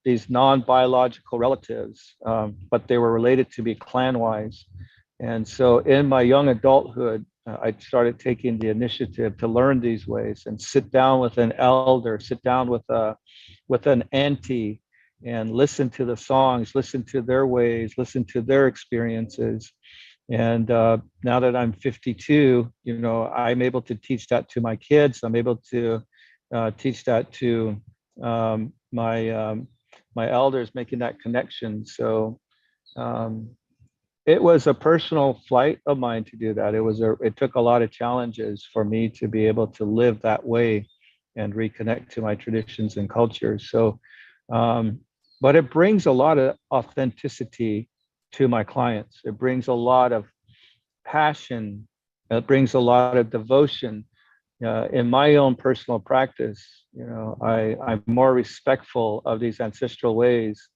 S10: these non-biological relatives, but they were related to me clan-wise. And so in my young adulthood, I started taking the initiative to learn these ways and sit down with an elder, sit down with an auntie and listen to the songs, listen to their ways, listen to their experiences. And now that I'm 52, I'm able to teach that to my kids. I'm able to teach that to my elders, making that connection. So it was a personal flight of mine to do that. It took a lot of challenges for me to be able to live that way and reconnect to my traditions and cultures. So, but it brings a lot of authenticity to my clients. It brings a lot of passion. It brings a lot of devotion. In my own personal practice, I'm more respectful of these ancestral ways.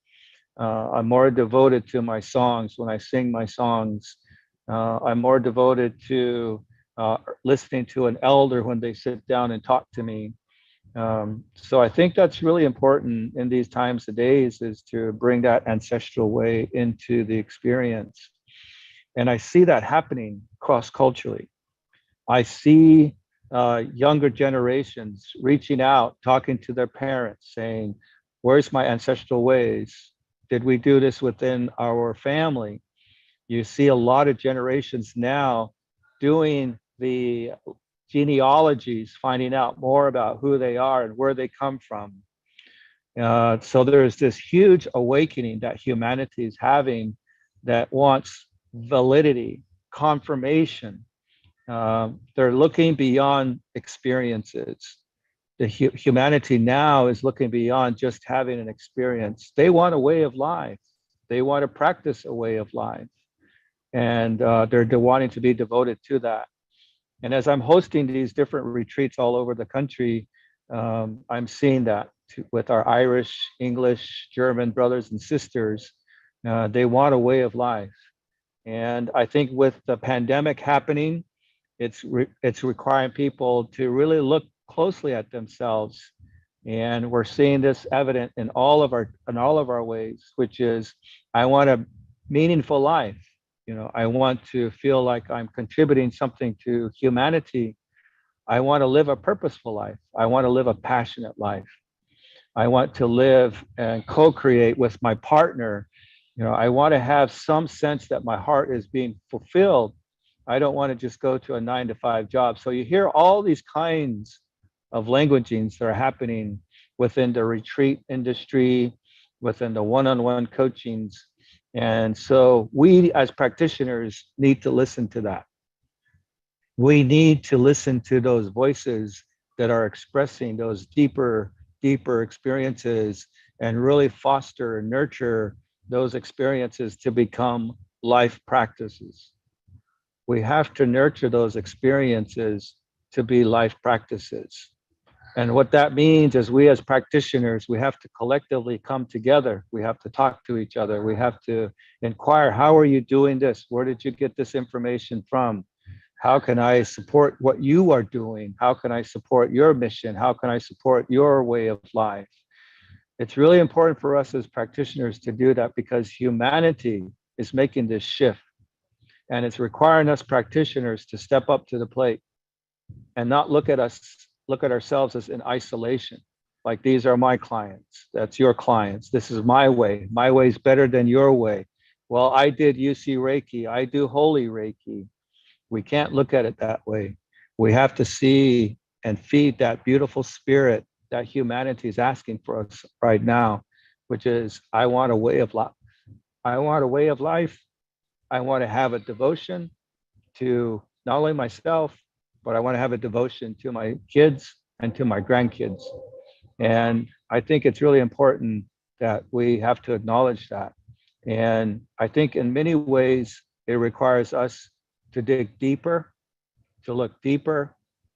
S10: I'm more devoted to my songs when I sing my songs. I'm more devoted to listening to an elder when they sit down and talk to me. So I think that's really important in these times of days, is to bring that ancestral way into the experience. And I see that happening cross-culturally. I see younger generations reaching out, talking to their parents, saying, where's my ancestral ways? Did we do this within our family? You see a lot of generations now doing the genealogies, finding out more about who they are and where they come from. So there's this huge awakening that humanity is having that wants validity, confirmation. They're looking beyond experiences. The humanity now is looking beyond just having an experience. They want a way of life. They want to practice a way of life. And they're wanting to be devoted to that. And as I'm hosting these different retreats all over the country, I'm seeing that with our Irish, English, German brothers and sisters. They want a way of life. And I think with the pandemic happening, it's requiring people to really look closely at themselves. And we're seeing this evident in all of our ways, which is, I want a meaningful life. You know, I want to feel like I'm contributing something to humanity. I want to live a purposeful life. I want to live a passionate life. I want to live and co-create with my partner. You know, I want to have some sense that my heart is being fulfilled. I don't want to just go to a 9-to-5 job. So you hear all these kinds of languagings that are happening within the retreat industry, within the one-on-one coachings. And so we as practitioners need to listen to that. We need to listen to those voices that are expressing those deeper experiences and really foster and nurture those experiences to become life practices. We have to nurture those experiences to be life practices. And what that means is we as practitioners, we have to collectively come together. We have to talk to each other. We have to inquire, how are you doing this? Where did you get this information from? How can I support what you are doing? How can I support your mission? How can I support your way of life? It's really important for us as practitioners to do that because humanity is making this shift. And it's requiring us practitioners to step up to the plate and not look at ourselves as in isolation. Like, these are my clients, that's your clients, this is my way is better than your way. Well, I did UC Reiki, I do Holy Reiki. We can't look at it that way. We have to see and feed that beautiful spirit that humanity is asking for us right now, which is, I want a way of life. I want a way of life. I want to have a devotion to not only myself, but I want to have a devotion to my kids and to my grandkids. And I think it's really important that we have to acknowledge that. And I think in many ways, it requires us to dig deeper, to look deeper,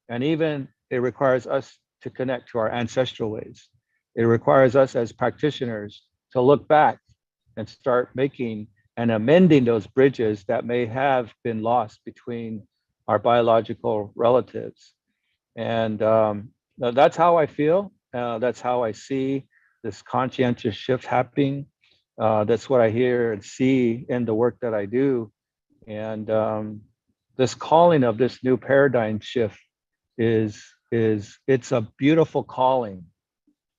S10: and even it requires us to connect to our ancestral ways. It requires us as practitioners to look back and start making and amending those bridges that may have been lost between our biological relatives. And that's how I feel. That's how I see this conscientious shift happening. That's what I hear and see in the work that I do. And this calling of this new paradigm shift it's a beautiful calling.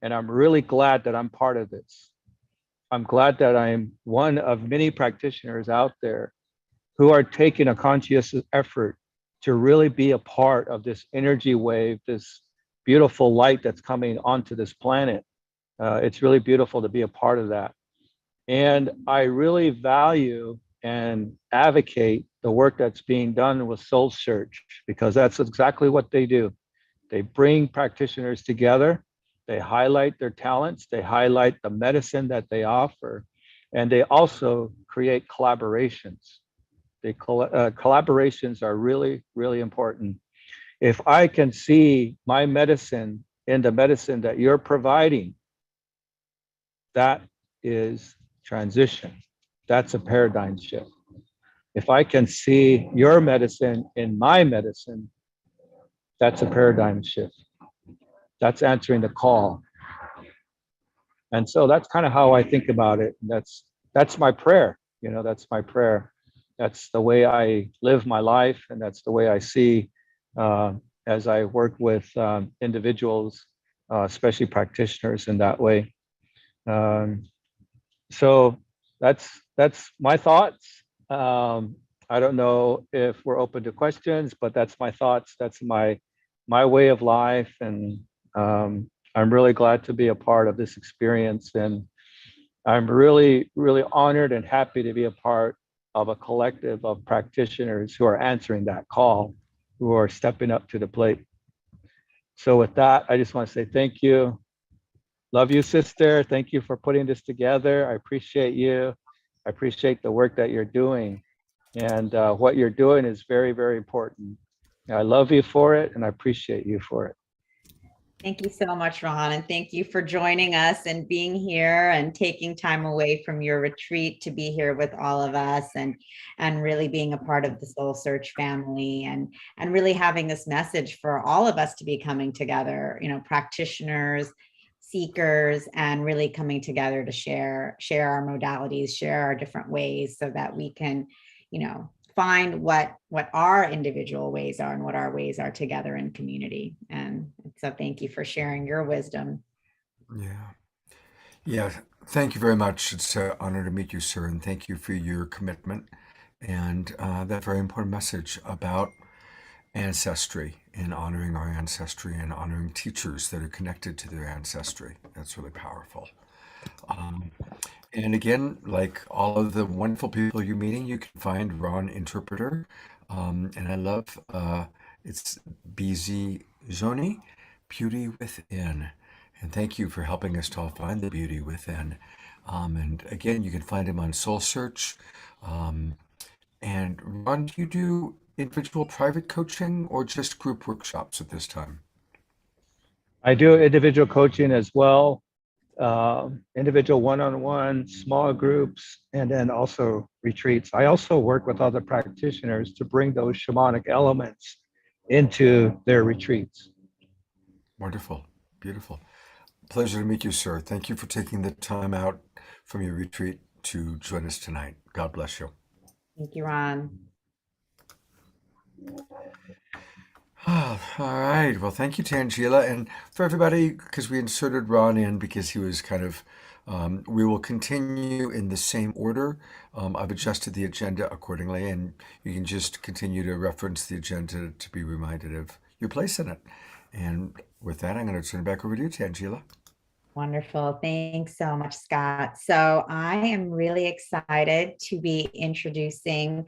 S10: And I'm really glad that I'm part of this. I'm glad that I'm one of many practitioners out there who are taking a conscious effort to really be a part of this energy wave, this beautiful light that's coming onto this planet. It's really beautiful to be a part of that. And I really value and advocate the work that's being done with SoulSearch, because that's exactly what they do. They bring practitioners together, they highlight their talents, they highlight the medicine that they offer, and they also create collaborations. Collaborations are really, really important. If I can see my medicine in the medicine that you're providing, that is transition. That's a paradigm shift. If I can see your medicine in my medicine, that's a paradigm shift. That's answering the call. And so that's kind of how I think about it. That's my prayer. You know, that's my prayer. That's the way I live my life, and that's the way I see as I work with individuals, especially practitioners in that way. So that's my thoughts. I I don't know if we're open to questions, but that's my thoughts. That's my way of life. And I'm really glad to be a part of this experience. And I'm really, really honored and happy to be a part of a collective of practitioners who are answering that call, who are stepping up to the plate. So with that, I just want to say thank you. Love you, sister. Thank you for putting this together. I appreciate you. I appreciate the work that you're doing. And what you're doing is very, very important. I love you for it, and I appreciate you for it.
S3: Thank you so much, Ron, and thank you for joining us and being here and taking time away from your retreat to be here with all of us and really being a part of the Soul Search family and really having this message for all of us to be coming together, you know, practitioners, seekers, and really coming together to share our modalities, share our different ways so that we can, you know, find what our individual ways are and what our ways are together in community. And so thank you for sharing your wisdom.
S2: Yeah. Thank you very much. It's an honor to meet you, sir. And thank you for your commitment and that very important message about ancestry and honoring our ancestry and honoring teachers that are connected to their ancestry. That's really powerful. And again, like all of the wonderful people you're meeting, you can find Ron Interpreter. And I love it's BZ Zoni, Beauty Within. And thank you for helping us to all find the beauty within. And again, you can find him on SoulSearch. And Ron, do you do individual private coaching or just group workshops at this time?
S10: I do individual coaching as well. Individual one-on-one, small groups, and then also retreats. I also work with other practitioners to bring those shamanic elements into their retreats.
S2: Wonderful. Beautiful. Pleasure to meet you, sir. Thank you for taking the time out from your retreat to join us tonight. God bless you.
S3: Thank you, Ron.
S2: All right. Well, thank you, Tanjila. And for everybody, because we inserted Ron in because he was kind of, we will continue in the same order. I've adjusted the agenda accordingly, and you can just continue to reference the agenda to be reminded of your place in it. And with that, I'm going to turn it back over to you, Tanjila.
S3: Wonderful. Thanks so much, Scott. So I am really excited to be introducing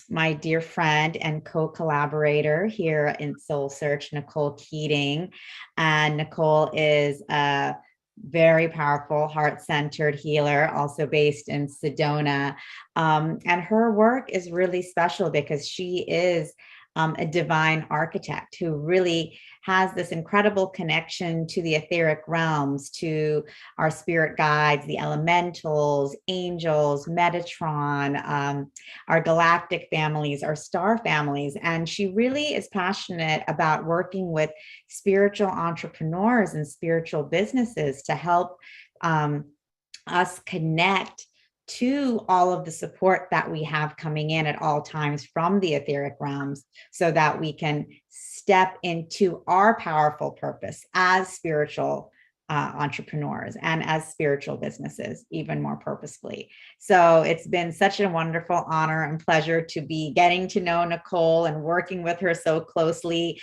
S3: my dear friend and co-collaborator here in Soul Search, Nicole Keating. And Nicole is a very powerful heart-centered healer, also based in Sedona. And her work is really special because she is a divine architect who really has this incredible connection to the etheric realms, to our spirit guides, the elementals, angels, Metatron, our galactic families, our star families. And she really is passionate about working with spiritual entrepreneurs and spiritual businesses to help us connect to all of the support that we have coming in at all times from the etheric realms so that we can step into our powerful purpose as spiritual entrepreneurs and as spiritual businesses, even more purposefully. So it's been such a wonderful honor and pleasure to be getting to know Nicole and working with her so closely,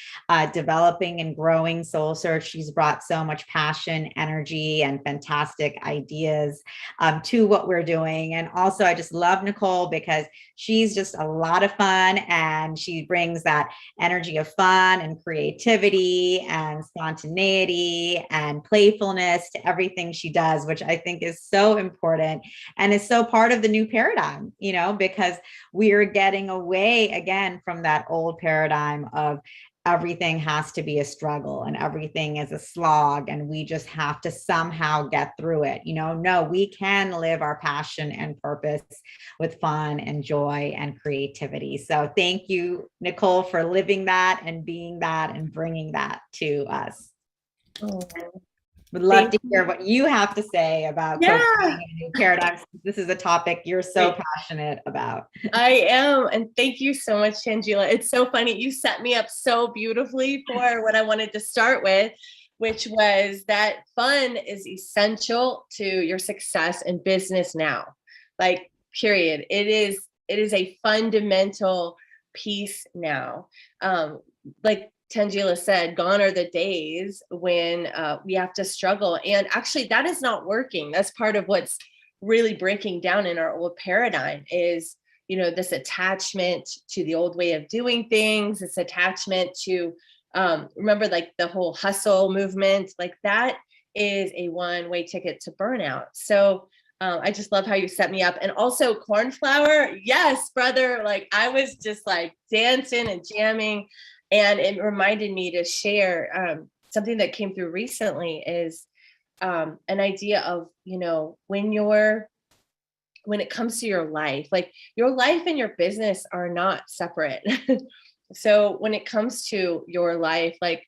S3: developing and growing Soul Search. She's brought so much passion, energy, and fantastic ideas to what we're doing. And also, I just love Nicole because she's just a lot of fun and she brings that energy of fun and creativity and spontaneity and playfulness to everything she does, which I think is so important and is so part of the new paradigm, you know, because we are getting away again from that old paradigm of everything has to be a struggle and everything is a slog and we just have to somehow get through it. You know, no, we can live our passion and purpose with fun and joy and creativity. So thank you, Nicole, for living that and being that and bringing that to us. Would love to hear what you have to say about co-creating a new paradigm. This is a topic you're so passionate about.
S11: I am, and thank you so much, Tanjila. It's so funny. You set me up so beautifully for what I wanted to start with, which was that fun is essential to your success in business now. Like, period. It is a fundamental piece now. Like Tanjila said, gone are the days when we have to struggle. And actually that is not working. That's part of what's really breaking down in our old paradigm is, you know, this attachment to the old way of doing things, this attachment to, remember like the whole hustle movement, like that is a one-way ticket to burnout. So I just love how you set me up. And also cornflower, yes, brother, like I was just like dancing and jamming. And it reminded me to share something that came through recently is an idea of, you know, when it comes to your life, like your life and your business are not separate. So when it comes to your life, like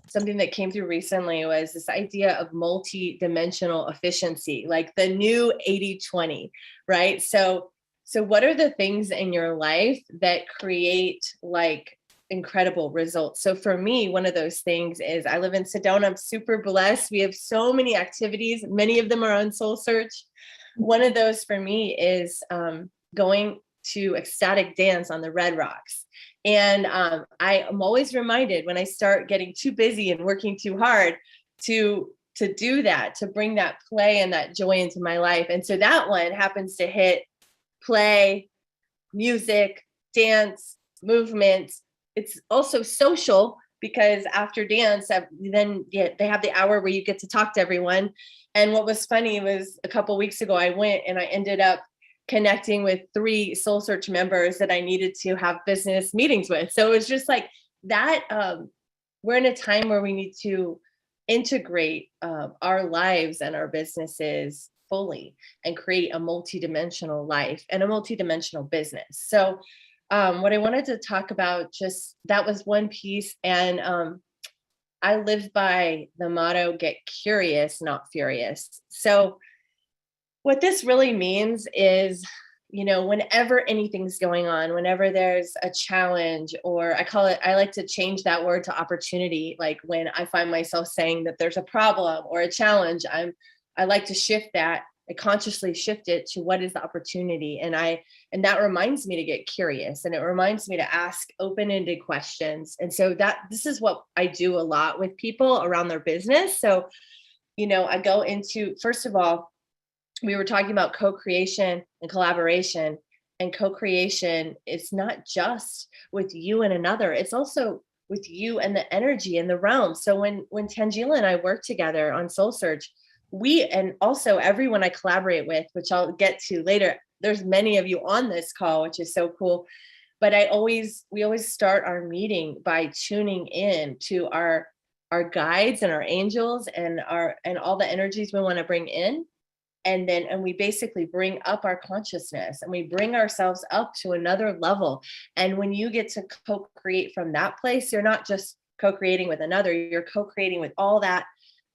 S11: something that came through recently was this idea of multi-dimensional efficiency, like the new 80-20, right? So what are the things in your life that create like incredible results? So for me, one of those things is I live in Sedona. I'm super blessed. We have so many activities. Many of them are on SoulSearch. One of those for me is going to ecstatic dance on the Red Rocks. And I am always reminded when I start getting too busy and working too hard to do that, to bring that play and that joy into my life. And so that one happens to hit play, music, dance, movement. It's also social because after dance, then they have the hour where you get to talk to everyone. And what was funny was a couple of weeks ago, I went and I ended up connecting with 3 SoulSearch members that I needed to have business meetings with. So it was just like that. We're in a time where we need to integrate our lives and our businesses fully and create a multidimensional life and a multidimensional business. So what I wanted to talk about, just that was one piece. And I live by the motto, get curious, not furious. So what this really means is, you know, whenever anything's going on, whenever there's a challenge, or I like to change that word to opportunity. Like when I find myself saying that there's a problem or a challenge, I like to shift that. I consciously shift it to what is the opportunity. And that reminds me to get curious, and it reminds me to ask open-ended questions. And so this is what I do a lot with people around their business. So, you know, I go into, first of all, we were talking about co-creation and collaboration, and co-creation is not just with you and another, it's also with you and the energy and the realm. So when Tanjila and I work together on SoulSearch, and also everyone I collaborate with, which I'll get to later, there's many of you on this call, which is so cool. But we always start our meeting by tuning in to our guides and our angels and all the energies we want to bring in. And we basically bring up our consciousness and we bring ourselves up to another level. And when you get to co-create from that place, you're not just co-creating with another, you're co-creating with all that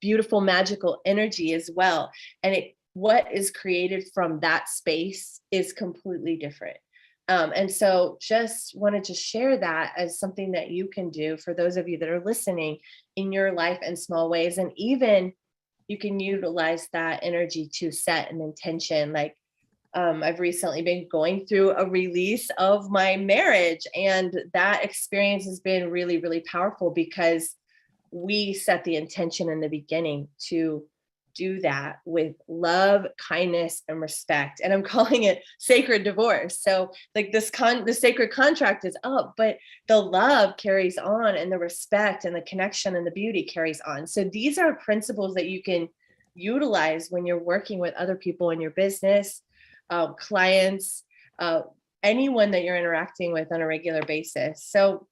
S11: beautiful, magical energy as well. And what is created from that space is completely different. And so just wanted to share that as something that you can do for those of you that are listening in your life in small ways. And even you can utilize that energy to set an intention. Like I've recently been going through a release of my marriage, and that experience has been really, really powerful because we set the intention in the beginning to do that with love, kindness, and respect. And I'm calling it sacred divorce. So like the sacred contract is up, but the love carries on, and the respect and the connection and the beauty carries on. So these are principles that you can utilize when you're working with other people in your business, clients, anyone that you're interacting with on a regular basis. So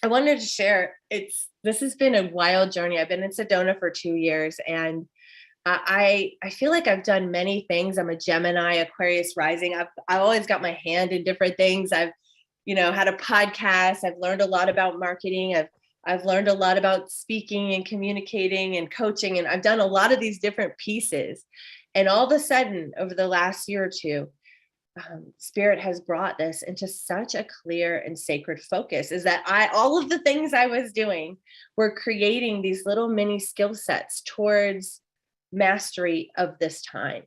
S11: I wanted to share, this has been a wild journey. I've been in Sedona for 2 years, and I feel like I've done many things. I'm a Gemini, Aquarius rising. I've always got my hand in different things. I've, had a podcast. I've learned a lot about marketing. I've learned a lot about speaking and communicating and coaching. And I've done a lot of these different pieces. And all of a sudden, over the last year or two, Spirit has brought this into such a clear and sacred focus, is that all of the things I was doing were creating these little mini skill sets towards mastery of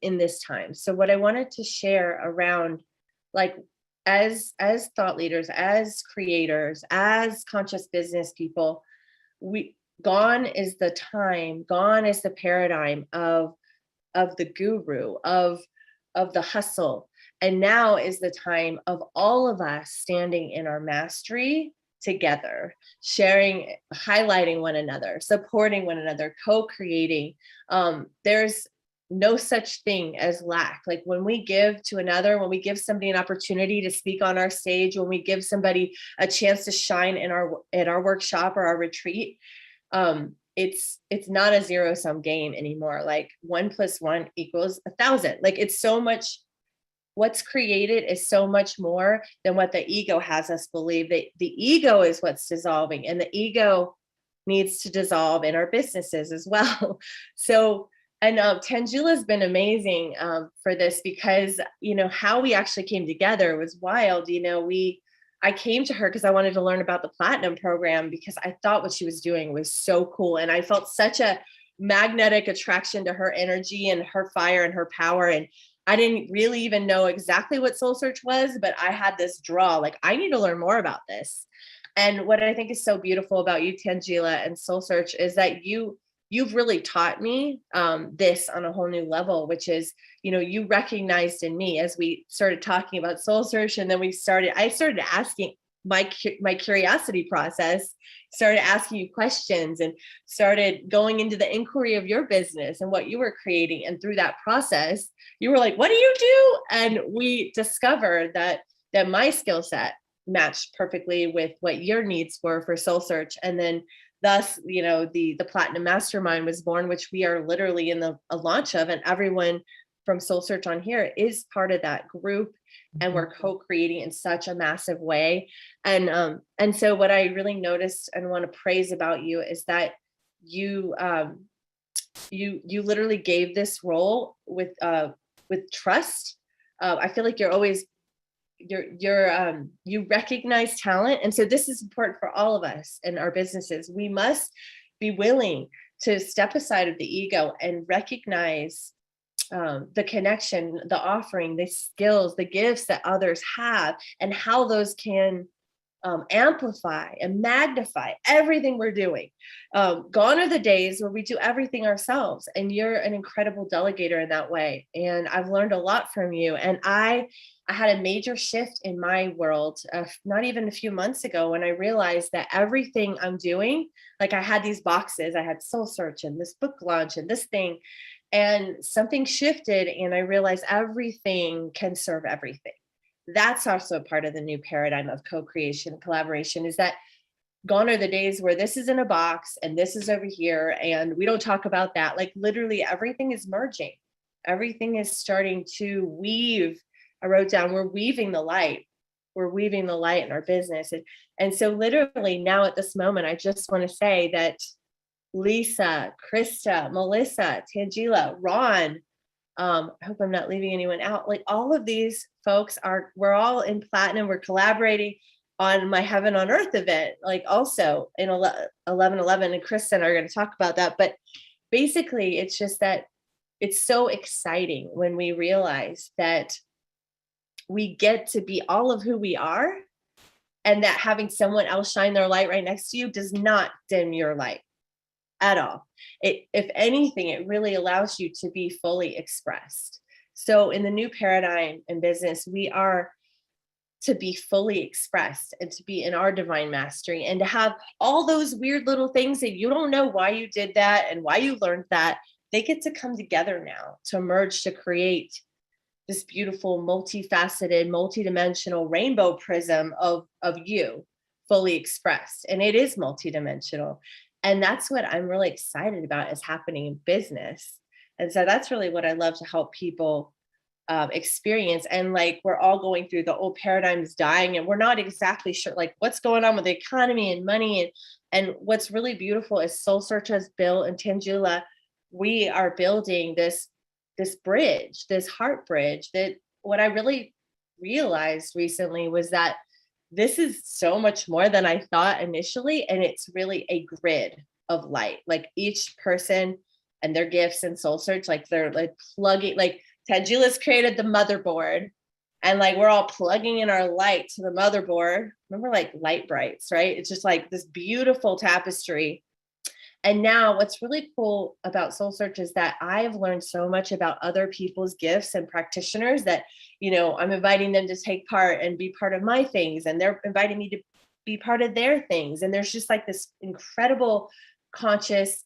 S11: in this time. So what I wanted to share around, like, as thought leaders, as creators, as conscious business people, gone is the time, gone is the paradigm of the guru, of the hustle. And now is the time of all of us standing in our mastery together, sharing, highlighting one another, supporting one another, co-creating. There's no such thing as lack. Like when we give to another, when we give somebody an opportunity to speak on our stage, when we give somebody a chance to shine in our workshop or our retreat, it's not a zero-sum game anymore. Like 1 + 1 = 1,000. Like it's so much. What's created is so much more than what the ego has us believe. That the ego is what's dissolving, and the ego needs to dissolve in our businesses as well. So, and Tanjila has been amazing for this, because how we actually came together was wild. I came to her because I wanted to learn about the Platinum program, because I thought what she was doing was so cool, and I felt such a magnetic attraction to her energy and her fire and her power. And I didn't really even know exactly what SoulSearch was, but I had this draw, like, I need to learn more about this. And what I think is so beautiful about you, Tanjila, and SoulSearch is that you've really taught me this on a whole new level, which is, you recognized in me as we started talking about SoulSearch, and then I started asking my curiosity process, started asking you questions, and started going into the inquiry of your business and what you were creating. And through that process, you were like, what do you do? And we discovered that my skill set matched perfectly with what your needs were for SoulSearch. And then thus, the Platinum Mastermind was born, which we are literally in a launch of, and everyone from SoulSearch on here is part of that group, and we're co-creating in such a massive way. And so what I really noticed and want to praise about you is that you literally gave this role with trust. I feel like you recognize talent. And so this is important for all of us in our businesses. We must be willing to step aside of the ego and recognize the connection, the offering, the skills, the gifts that others have, and how those can amplify and magnify everything we're doing. Gone are the days where we do everything ourselves, and you're an incredible delegator in that way. And I've learned a lot from you. And I had a major shift in my world, not even a few months ago, when I realized that everything I'm doing, like I had these boxes, I had SoulSearch and this book launch and this thing, and something shifted, and I realized everything can serve everything. That's also part of the new paradigm of co-creation and collaboration, is that gone are the days where this is in a box and this is over here, and we don't talk about that. Like literally everything is merging. Everything is starting to weave. I wrote down, we're weaving the light. We're weaving the light in our business. And so literally now at this moment, I just want to say that Lisa, Krista, Melissa, Tanjila, Ron, I hope I'm not leaving anyone out. Like all of these folks we're all in Platinum. We're collaborating on my Heaven on Earth event, like also in 11/11, and Krista and I are going to talk about that. But basically it's just that it's so exciting when we realize that we get to be all of who we are, and that having someone else shine their light right next to you does not dim your light at all. If anything, it really allows you to be fully expressed. So in the new paradigm in business, we are to be fully expressed and to be in our divine mastery, and to have all those weird little things that you don't know why you did that and why you learned that, they get to come together now to merge to create this beautiful, multifaceted, multidimensional rainbow prism of you fully expressed. And it is multidimensional. And that's what I'm really excited about is happening in business. And so that's really what I love to help people experience. And like, we're all going through, the old paradigms dying, and we're not exactly sure like what's going on with the economy and money. And what's really beautiful is SoulSearch has built, and Tanjila, we are building this bridge, this heart bridge. That what I really realized recently was that this is so much more than I thought initially. And it's really a grid of light, like each person and their gifts and SoulSearch, like they're like plugging, like Tanjila's created the motherboard, And like, we're all plugging in our light to the motherboard. Remember like light brights, right? It's just like this beautiful tapestry. And now what's really cool about Soul Search is that I've learned so much about other people's gifts and practitioners that, you know, I'm inviting them to take part and be part of my things. And they're inviting me to be part of their things. And there's just like this incredible conscious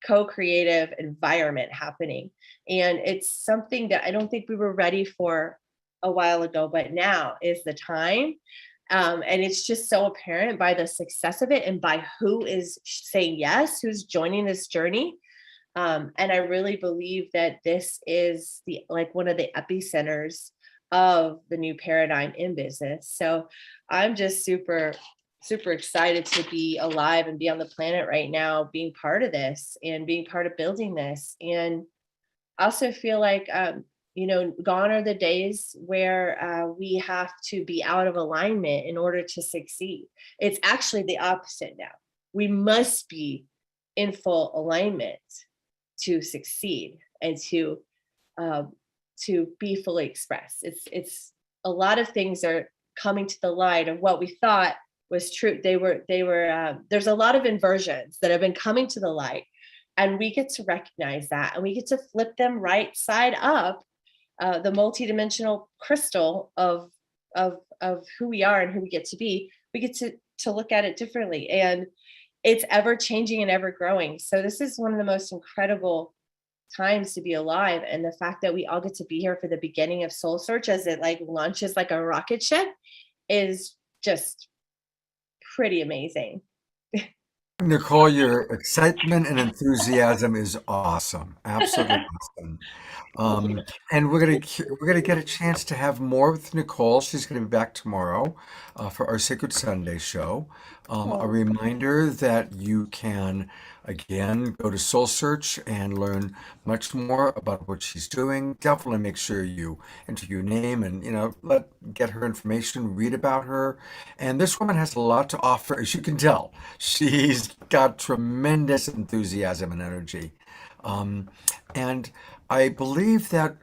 S11: co-creative environment happening. And it's something that I don't think we were ready for a while ago, but now is the time. And it's just so apparent by the success of it and by who is saying yes, who's joining this journey. And I really believe that this is the like one of the epicenters of the new paradigm in business. So I'm just super excited to be alive and be on the planet right now, being part of this and being part of building this. And I also feel like, you know, gone are the days where we have to be out of alignment in order to succeed. It's actually the opposite now. We must be in full alignment to succeed and to be fully expressed. It's a lot of things are coming to the light of what we thought was true. They were there's a lot of inversions that have been coming to the light, and we get to recognize that, and we get to flip them right side up. The multidimensional crystal of who we are and who we get to be, we get to look at it differently, and it's ever changing and ever growing. So this is one of the most incredible times to be alive, and the fact that we all get to be here for the beginning of Soul Search as it like launches like a rocket ship is just pretty amazing.
S2: Nicole, your excitement and enthusiasm is awesome. Absolutely awesome. And we're gonna get a chance to have more with Nicole. She's gonna be back tomorrow for our Sacred Sunday show. A reminder that you can again go to Soul Search and learn much more about what she's doing. Definitely make sure you enter your name and get her information, read about her. And this woman has a lot to offer, as you can tell. She's got tremendous enthusiasm and energy. And I believe that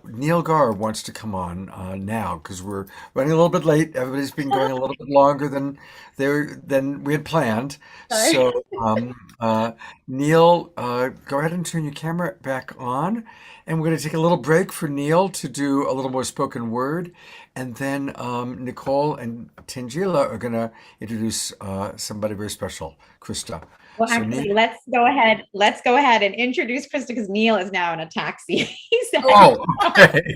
S2: Neil Gar wants to come on now because we're running a little bit late. Everybody's been going a little bit longer than we had planned.
S11: Sorry.
S2: So, Neil, go ahead and turn your camera back on. And we're going to take a little break for Neil to do a little more spoken word. And then Nicole and Tanjila are going to introduce somebody very special, Krista.
S3: Well,
S2: So,
S3: actually,
S2: Neil-
S3: let's go ahead and introduce Krista because Neil is now in a taxi. So-
S2: Oh, okay.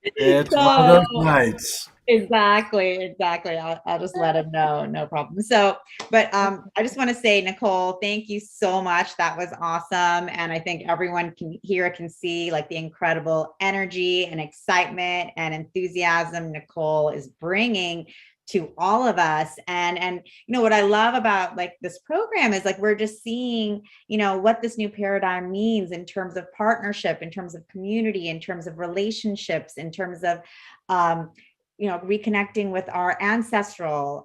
S2: It's one of those
S3: So-
S2: nights.
S3: Exactly. I'll just let him know, no problem. So, but I just want to say, Nicole, thank you so much. That was awesome. And I think everyone can see like the incredible energy and excitement and enthusiasm Nicole is bringing to all of us. And what I love about like this program is like we're just seeing what this new paradigm means in terms of partnership, in terms of community, in terms of relationships, in terms of reconnecting with our ancestral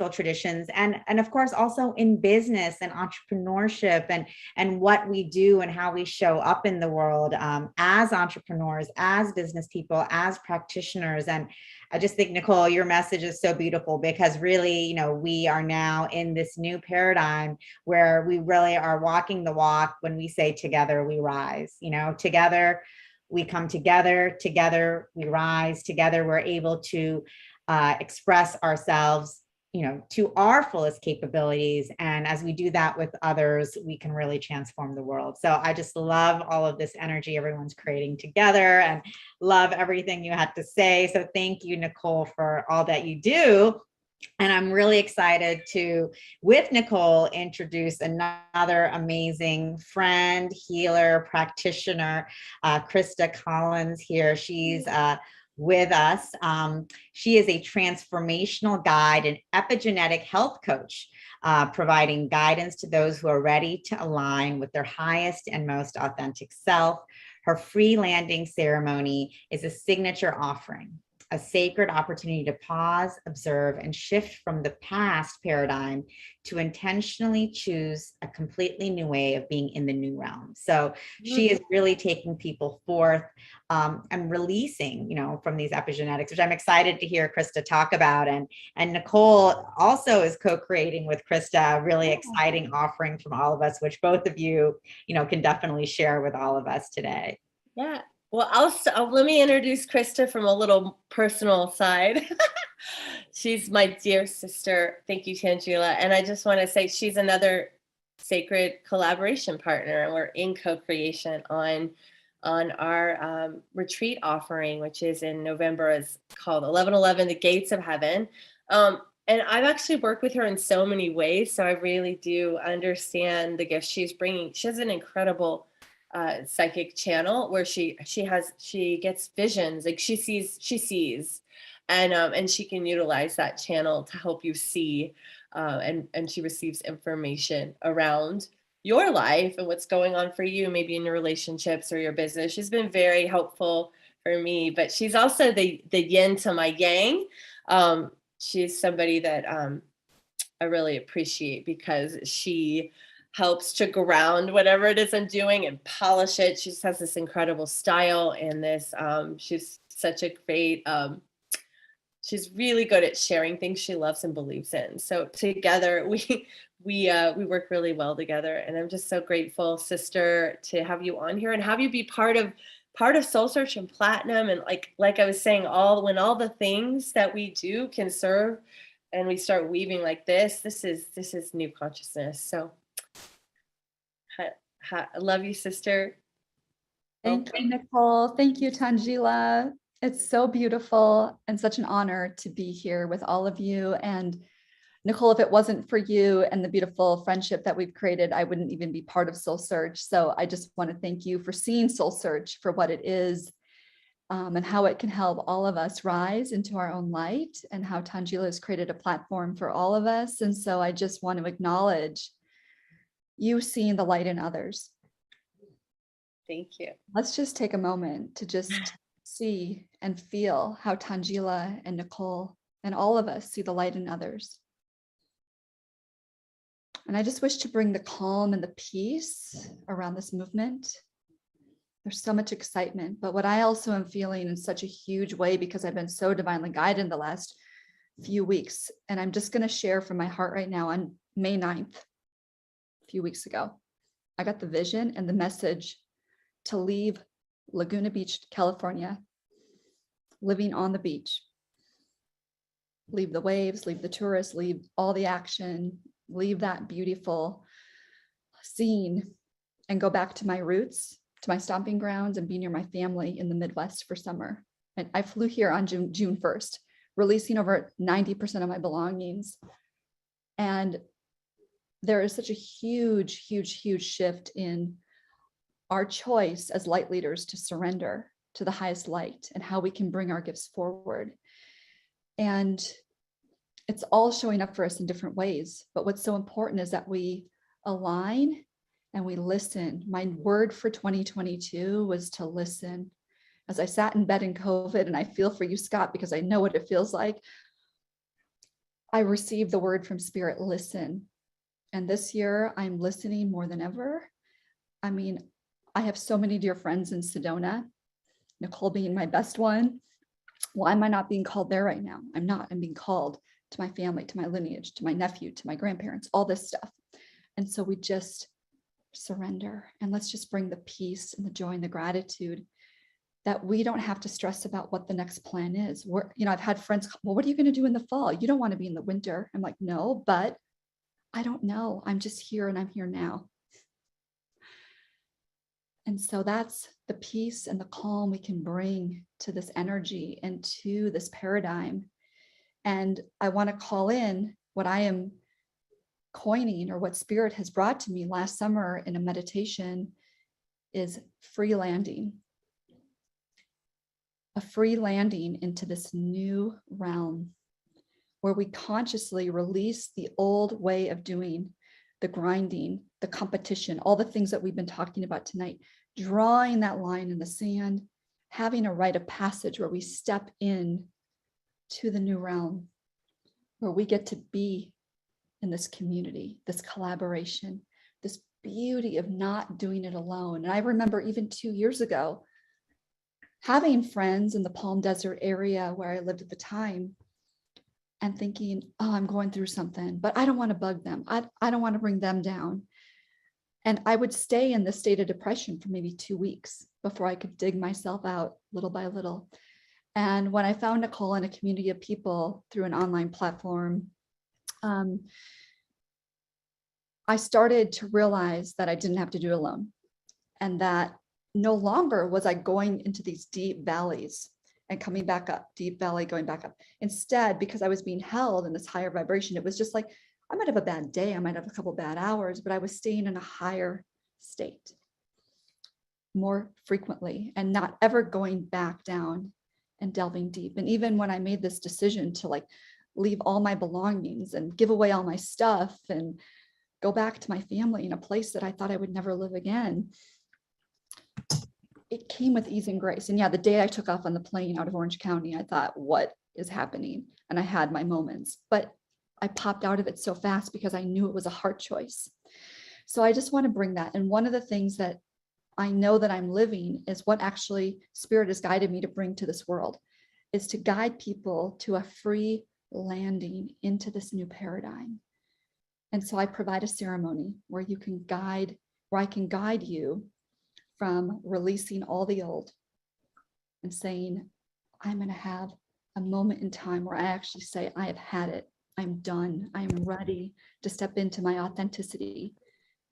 S3: traditions, and of course also in business and entrepreneurship and what we do and how we show up in the world as entrepreneurs, as business people, as practitioners. And I just think, Nicole, your message is so beautiful because really, we are now in this new paradigm where we really are walking the walk when we say together we rise, together we come together we rise, together we're able to express ourselves, to our fullest capabilities. And as we do that with others, we can really transform the world. So I just love all of this energy everyone's creating together and love everything you had to say. So thank you, Nicole, for all that you do. And I'm really excited to, with Nicole, introduce another amazing friend, healer, practitioner, Krista Collins here. She's with us. She is a transformational guide and epigenetic health coach, providing guidance to those who are ready to align with their highest and most authentic self. Her free landing ceremony is a signature offering. a sacred opportunity to pause, observe, and shift from the past paradigm to intentionally choose a completely new way of being in the new realm. So she is really taking people forth and releasing, from these epigenetics, which I'm excited to hear Krista talk about. And Nicole also is co-creating with Krista a really exciting offering from all of us, which both of you, can definitely share with all of us today.
S11: Yeah. Well, let me introduce Krista from a little personal side. She's my dear sister. Thank you, Tanjila. And I just want to say she's another sacred collaboration partner, and we're in co-creation on our retreat offering, which is in November. It's called 1111, The Gates of Heaven. And I've actually worked with her in so many ways, so I really do understand the gift she's bringing. She has an incredible psychic channel where she gets visions, like she sees, and she can utilize that channel to help you see, and she receives information around your life and what's going on for you, maybe in your relationships or your business. She's been very helpful for me, but she's also the yin to my yang. She's somebody that I really appreciate because she helps to ground whatever it is I'm doing and polish it. She just has this incredible style, and she's such a great, she's really good at sharing things she loves and believes in. So together we work really well together, and I'm just so grateful, sister, to have you on here and have you be part of SoulSearch and Platinum. And like I was saying, when all the things that we do can serve, and we start weaving like this is new consciousness. So I love you, sister.
S12: Thank you, Nicole. Thank you, Tanjila. It's so beautiful and such an honor to be here with all of you. And Nicole, if it wasn't for you and the beautiful friendship that we've created, I wouldn't even be part of SoulSearch. So I just want to thank you for seeing SoulSearch for what it is, and how it can help all of us rise into our own light, and how Tanjila has created a platform for all of us. And so I just want to acknowledge you seeing the light in others.
S11: Thank you.
S12: Let's just take a moment to just see and feel how Tanjila and Nicole and all of us see the light in others. And I just wish to bring the calm and the peace around this movement. There's so much excitement, but what I also am feeling in such a huge way, because I've been so divinely guided in the last few weeks, and I'm just going to share from my heart right now. On May 9th, a few weeks ago, I got the vision and the message to leave Laguna Beach, California, living on the beach, leave the waves, leave the tourists, leave all the action, leave that beautiful scene, and go back to my roots, to my stomping grounds, and be near my family in the Midwest for summer. And I flew here on June 1st, releasing over 90% of my belongings. And there is such a huge, huge, huge shift in our choice as light leaders to surrender to the highest light and how we can bring our gifts forward. And it's all showing up for us in different ways. But what's so important is that we align and we listen. My word for 2022 was to listen. As I sat in bed in COVID, and I feel for you, Scott, because I know what it feels like, I received the word from Spirit, listen. And this year I'm listening more than ever. I mean, I have so many dear friends in Sedona, Nicole being my best one. Why am I not being called there right now? I'm not. I'm being called to my family, to my lineage, to my nephew, to my grandparents, all this stuff. And so we just surrender, and let's just bring the peace and the joy and the gratitude that we don't have to stress about what the next plan is. I've had friends, well, what are you going to do in the fall? You don't want to be in the winter. I'm like, no, but I don't know. I'm just here, and I'm here now. And so that's the peace and the calm we can bring to this energy and to this paradigm. And I want to call in what I am coining, or what Spirit has brought to me last summer in a meditation, is free landing. A free landing into this new realm where we consciously release the old way of doing, the grinding, the competition, all the things that we've been talking about tonight, drawing that line in the sand, having a rite of passage where we step in to the new realm where we get to be in this community, this collaboration, this beauty of not doing it alone. And I remember even 2 years ago, having friends in the Palm Desert area where I lived at the time and thinking, oh, I'm going through something, but I don't want to bug them. I don't want to bring them down. And I would stay in this state of depression for maybe 2 weeks before I could dig myself out little by little. And when I found Nicole in a community of people through an online platform, I started to realize that I didn't have to do it alone, and that no longer was I going into these deep valleys and coming back up, deep valley, going back up. Instead, because I was being held in this higher vibration, it was just like, I might have a bad day, I might have a couple bad hours, but I was staying in a higher state more frequently and not ever going back down and delving deep. And even when I made this decision to like leave all my belongings and give away all my stuff and go back to my family in a place that I thought I would never live again, it came with ease and grace. And yeah, the day I took off on the plane out of Orange County, I thought, what is happening? And I had my moments, but I popped out of it so fast because I knew it was a heart choice. So I just want to bring that. And one of the things that I know that I'm living is what actually Spirit has guided me to bring to this world, is to guide people to a free landing into this new paradigm. And so I provide a ceremony where you can guide, where I can guide you from releasing all the old and saying, I'm going to have a moment in time where I actually say, I have had it. I'm done. I'm ready to step into my authenticity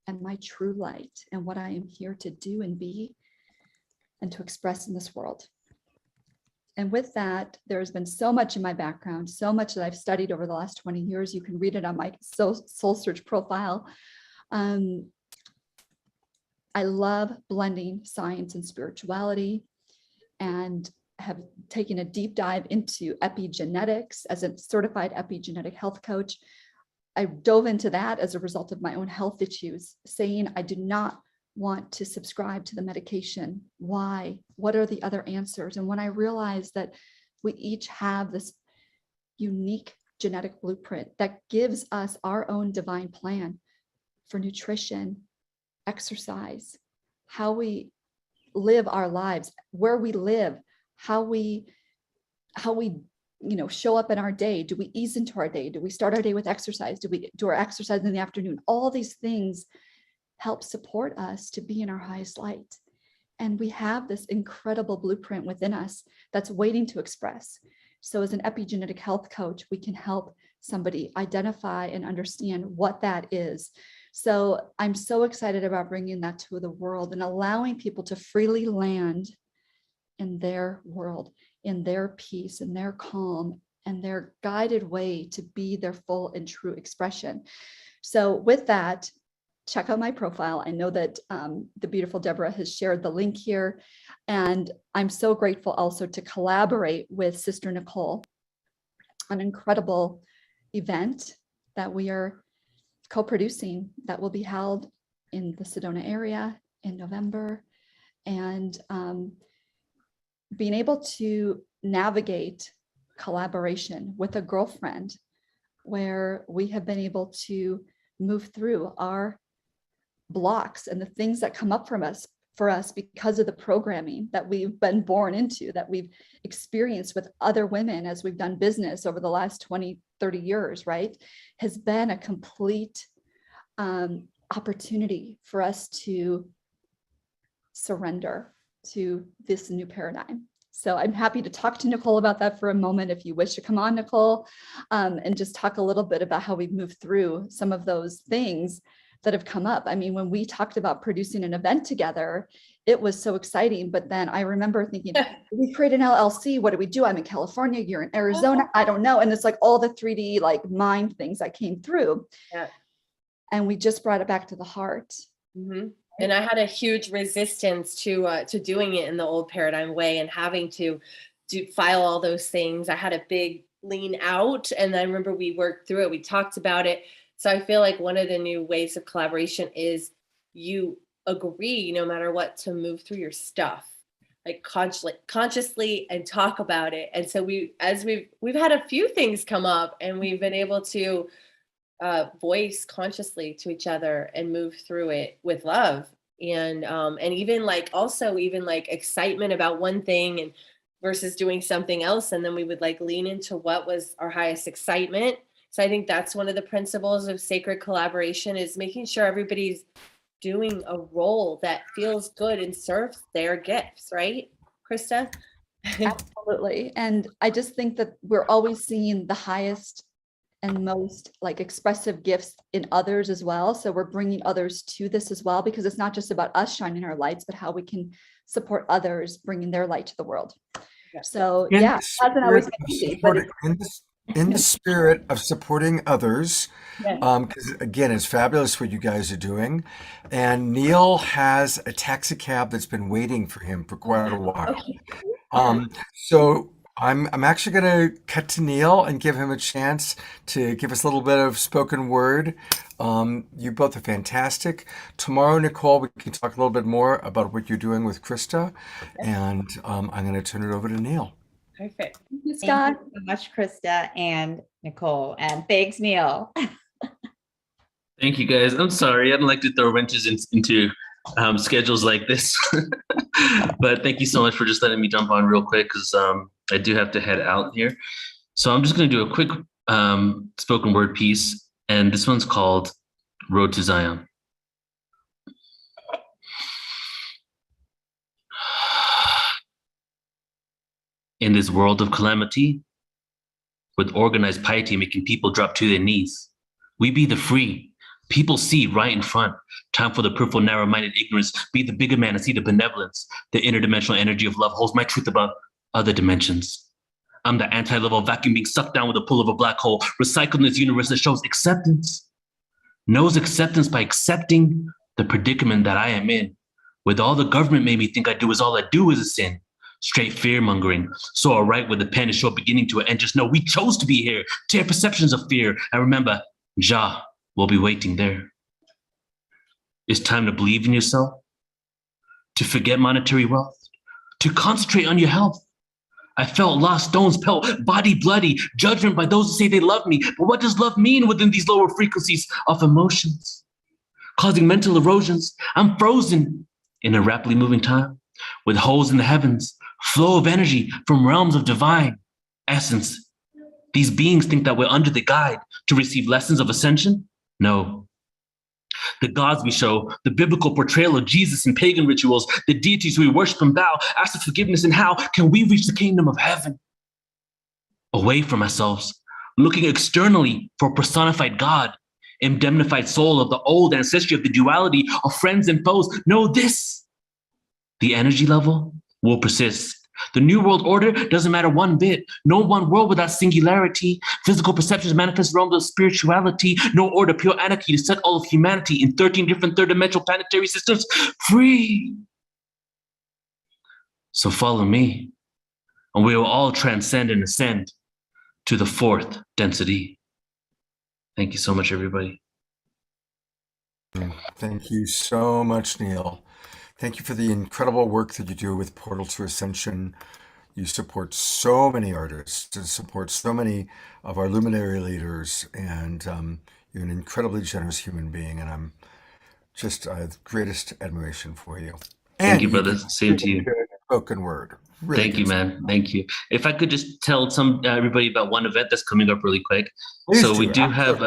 S12: and my true light and what I am here to do and be and to express in this world. And with that, there's been so much in my background, so much that I've studied over the last 20 years. You can read it on my SoulSearch profile. I love blending science and spirituality, and have taken a deep dive into epigenetics as a certified epigenetic health coach. I dove into that as a result of my own health issues, saying I do not want to subscribe to the medication. Why? What are the other answers? And when I realized that we each have this unique genetic blueprint that gives us our own divine plan for nutrition, exercise, how we live our lives, where we live, how we show up in our day. Do we ease into our day? Do we start our day with exercise? Do we do our exercise in the afternoon? All these things help support us to be in our highest light. And we have this incredible blueprint within us that's waiting to express. So as an epigenetic health coach, we can help somebody identify and understand what that is. So I'm so excited about bringing that to the world and allowing people to freely land in their world, in their peace, in their calm, and their guided way to be their full and true expression. So with that, check out my profile. I know that the beautiful Deborah has shared the link here, and I'm so grateful also to collaborate with Sister Nicole, an incredible event that we are co-producing that will be held in the Sedona area in November. And being able to navigate collaboration with a girlfriend where we have been able to move through our blocks and the things that come up for us because of the programming that we've been born into, that we've experienced with other women as we've done business over the last 20, 30 years, right, has been a complete opportunity for us to surrender to this new paradigm. So I'm happy to talk to Nicole about that for a moment if you wish to come on, Nicole, and just talk a little bit about how we've moved through some of those things that have come up. I mean, when we talked about producing an event together, it was so exciting. But then I remember thinking, we create an LLC, what do we do? I'm in California, you're in Arizona, I don't know. And it's like all the 3D like mind things that came through. Yeah. And we just brought it back to the heart.
S11: Mm-hmm. And I had a huge resistance to doing it in the old paradigm way and having to file all those things. I had a big lean out, and I remember we worked through it. We talked about it. So I feel like one of the new ways of collaboration is you agree, no matter what, to move through your stuff. like consciously and talk about it. And so we've had a few things come up, and we've been able to voice consciously to each other and move through it with love. And even like also even like excitement about one thing and versus doing something else. And then we would like lean into what was our highest excitement. So I think that's one of the principles of sacred collaboration, is making sure everybody's doing a role that feels good and serves their gifts, right, Krista?
S12: Absolutely. And I just think that we're always seeing the highest and most like expressive gifts in others as well. So we're bringing others to this as well, because it's not just about us shining our lights, but how we can support others bringing their light to the world. So yeah, it hasn't always been easy, but
S2: in the spirit of supporting others,
S12: yes.
S2: Because again, it's fabulous what you guys are doing. And Neil has a taxi cab that's been waiting for him for quite a while. So I'm actually going to cut to Neil and give him a chance to give us a little bit of spoken word. You both are fantastic. Tomorrow, Nicole, we can talk a little bit more about what you're doing with Krista. And I'm going to turn it over to Neil.
S11: Perfect.
S12: Thank you,
S3: Thank
S12: Scott.
S3: you so much, Krista and Nicole. And thanks, Neil.
S6: Thank you, guys. I'm sorry. I don't like to throw wrenches into schedules like this. But thank you so much for just letting me jump on real quick, because I do have to head out here. So I'm just going to do a quick spoken word piece. And this one's called Road to Zion. In this world of calamity, with organized piety making people drop to their knees, we be the free. People see right in front. Time for the peripheral, narrow-minded ignorance. Be the bigger man and see the benevolence. The interdimensional energy of love holds my truth above other dimensions. I'm the anti-level vacuum being sucked down with the pull of a black hole, recycled in this universe that shows acceptance. Knows acceptance by accepting the predicament that I am in. With all the government made me think I do is all I do is a sin. Straight fear-mongering. So I'll write with the pen and show a beginning to it, and just know we chose to be here. Tear perceptions of fear. And remember, Jah will be waiting there. It's time to believe in yourself, to forget monetary wealth, to concentrate on your health. I felt lost, stones pelt, body bloody, judgment by those who say they love me. But what does love mean within these lower frequencies of emotions? Causing mental erosions. I'm frozen in a rapidly moving time with holes in the heavens, flow of energy from realms of divine essence. These beings think that we're under the guide to receive lessons of ascension. No. The gods we show, the biblical portrayal of Jesus in pagan rituals, the deities we worship and bow, ask for forgiveness, and how can we reach the kingdom of heaven? Away from ourselves, looking externally for a personified God, indemnified soul of the old ancestry of the duality of friends and foes. Know this, the energy level will persist. The new world order doesn't matter one bit. No one world without singularity. Physical perceptions manifest realms of spirituality. No order, pure anarchy to set all of humanity in 13 different third-dimensional planetary systems free. So follow me, and we will all transcend and ascend to the fourth density. Thank you so much, everybody.
S2: Thank you so much, Neil. Thank you for the incredible work that you do with Portal to Ascension. You support so many artists and support so many of our luminary leaders, and you're an incredibly generous human being, and I'm just the greatest admiration for you.
S6: Thank you, brother. Same to you.
S2: Spoken word. Really
S6: Thank you, man. Thank you. If I could just tell everybody about one event that's coming up really quick.
S2: Please
S6: so
S2: do.
S6: we do have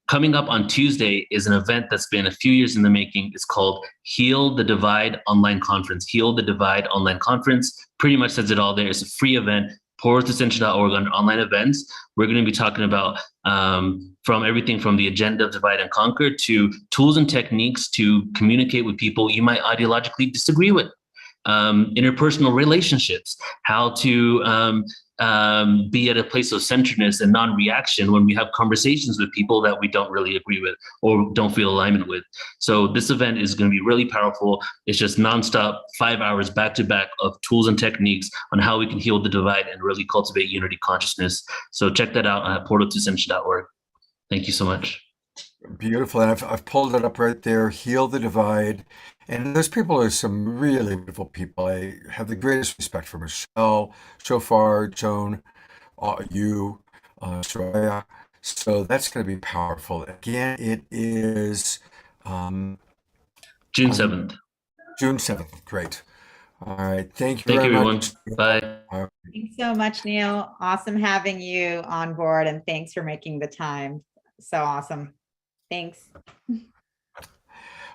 S6: coming up on Tuesday is an event that's been a few years in the making. It's called Heal the Divide Online Conference. Heal the Divide Online Conference pretty much says it all there. It's a free event, portaltoascension.org under online events. We're going to be talking about from everything from the agenda of divide and conquer to tools and techniques to communicate with people you might ideologically disagree with. Interpersonal relationships, how to be at a place of centeredness and non-reaction when we have conversations with people that we don't really agree with or don't feel alignment with. So this event is going to be really powerful. It's just nonstop, 5 hours back to back of tools and techniques on how we can heal the divide and really cultivate unity consciousness. So check that out at portaltoascension.org. Thank you so much.
S2: Beautiful. And I've pulled it up right there, Heal the Divide. And those people are some really beautiful people. I have the greatest respect for Michelle, Shofar, Joan, you, Soraya. So that's going to be powerful. Again, it is
S6: June 7th.
S2: June 7th. Great. All right. Thank you
S6: Thank you,
S2: very
S6: everyone.
S2: much.
S6: Bye.
S3: Thanks so much, Neil. Awesome having you on board, and thanks for making the time. So awesome. Thanks.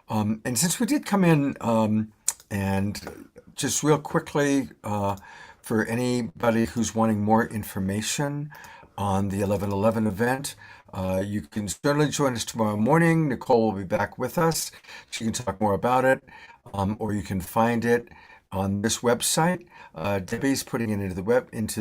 S2: And since we did come in, and just real quickly, for anybody who's wanting more information on the 11/11 event, you can certainly join us tomorrow morning. Nicole will be back with us. She can talk more about it, or you can find it on this website. Debbie's putting it into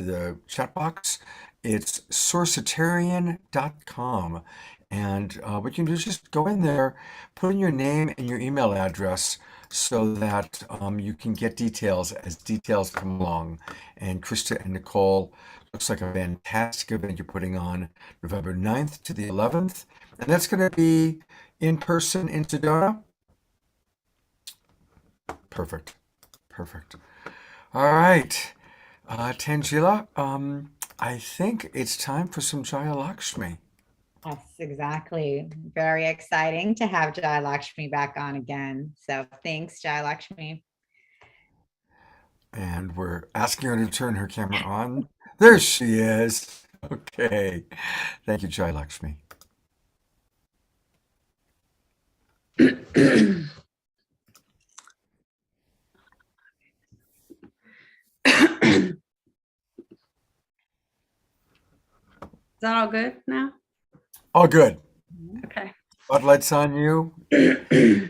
S2: the chat box. It's sourcitarian.com. And what you can do is just go in there, put in your name and your email address so that you can get details as details come along. And Krista and Nicole, looks like a fantastic event you're putting on November 9th to the 11th. And that's going to be in person in Sedona. Perfect. Perfect. All right. Tanjila, I think it's time for some Jaya Lakshmi.
S3: Yes, exactly. Very exciting to have Jai Lakshmi back on again. So thanks, Jai Lakshmi.
S2: And we're asking her to turn her camera on. There she is. Okay. Thank you, Jai Lakshmi.
S4: Is that all good now?
S2: All good.
S4: Okay.
S2: Spotlight's on you.
S4: Okay.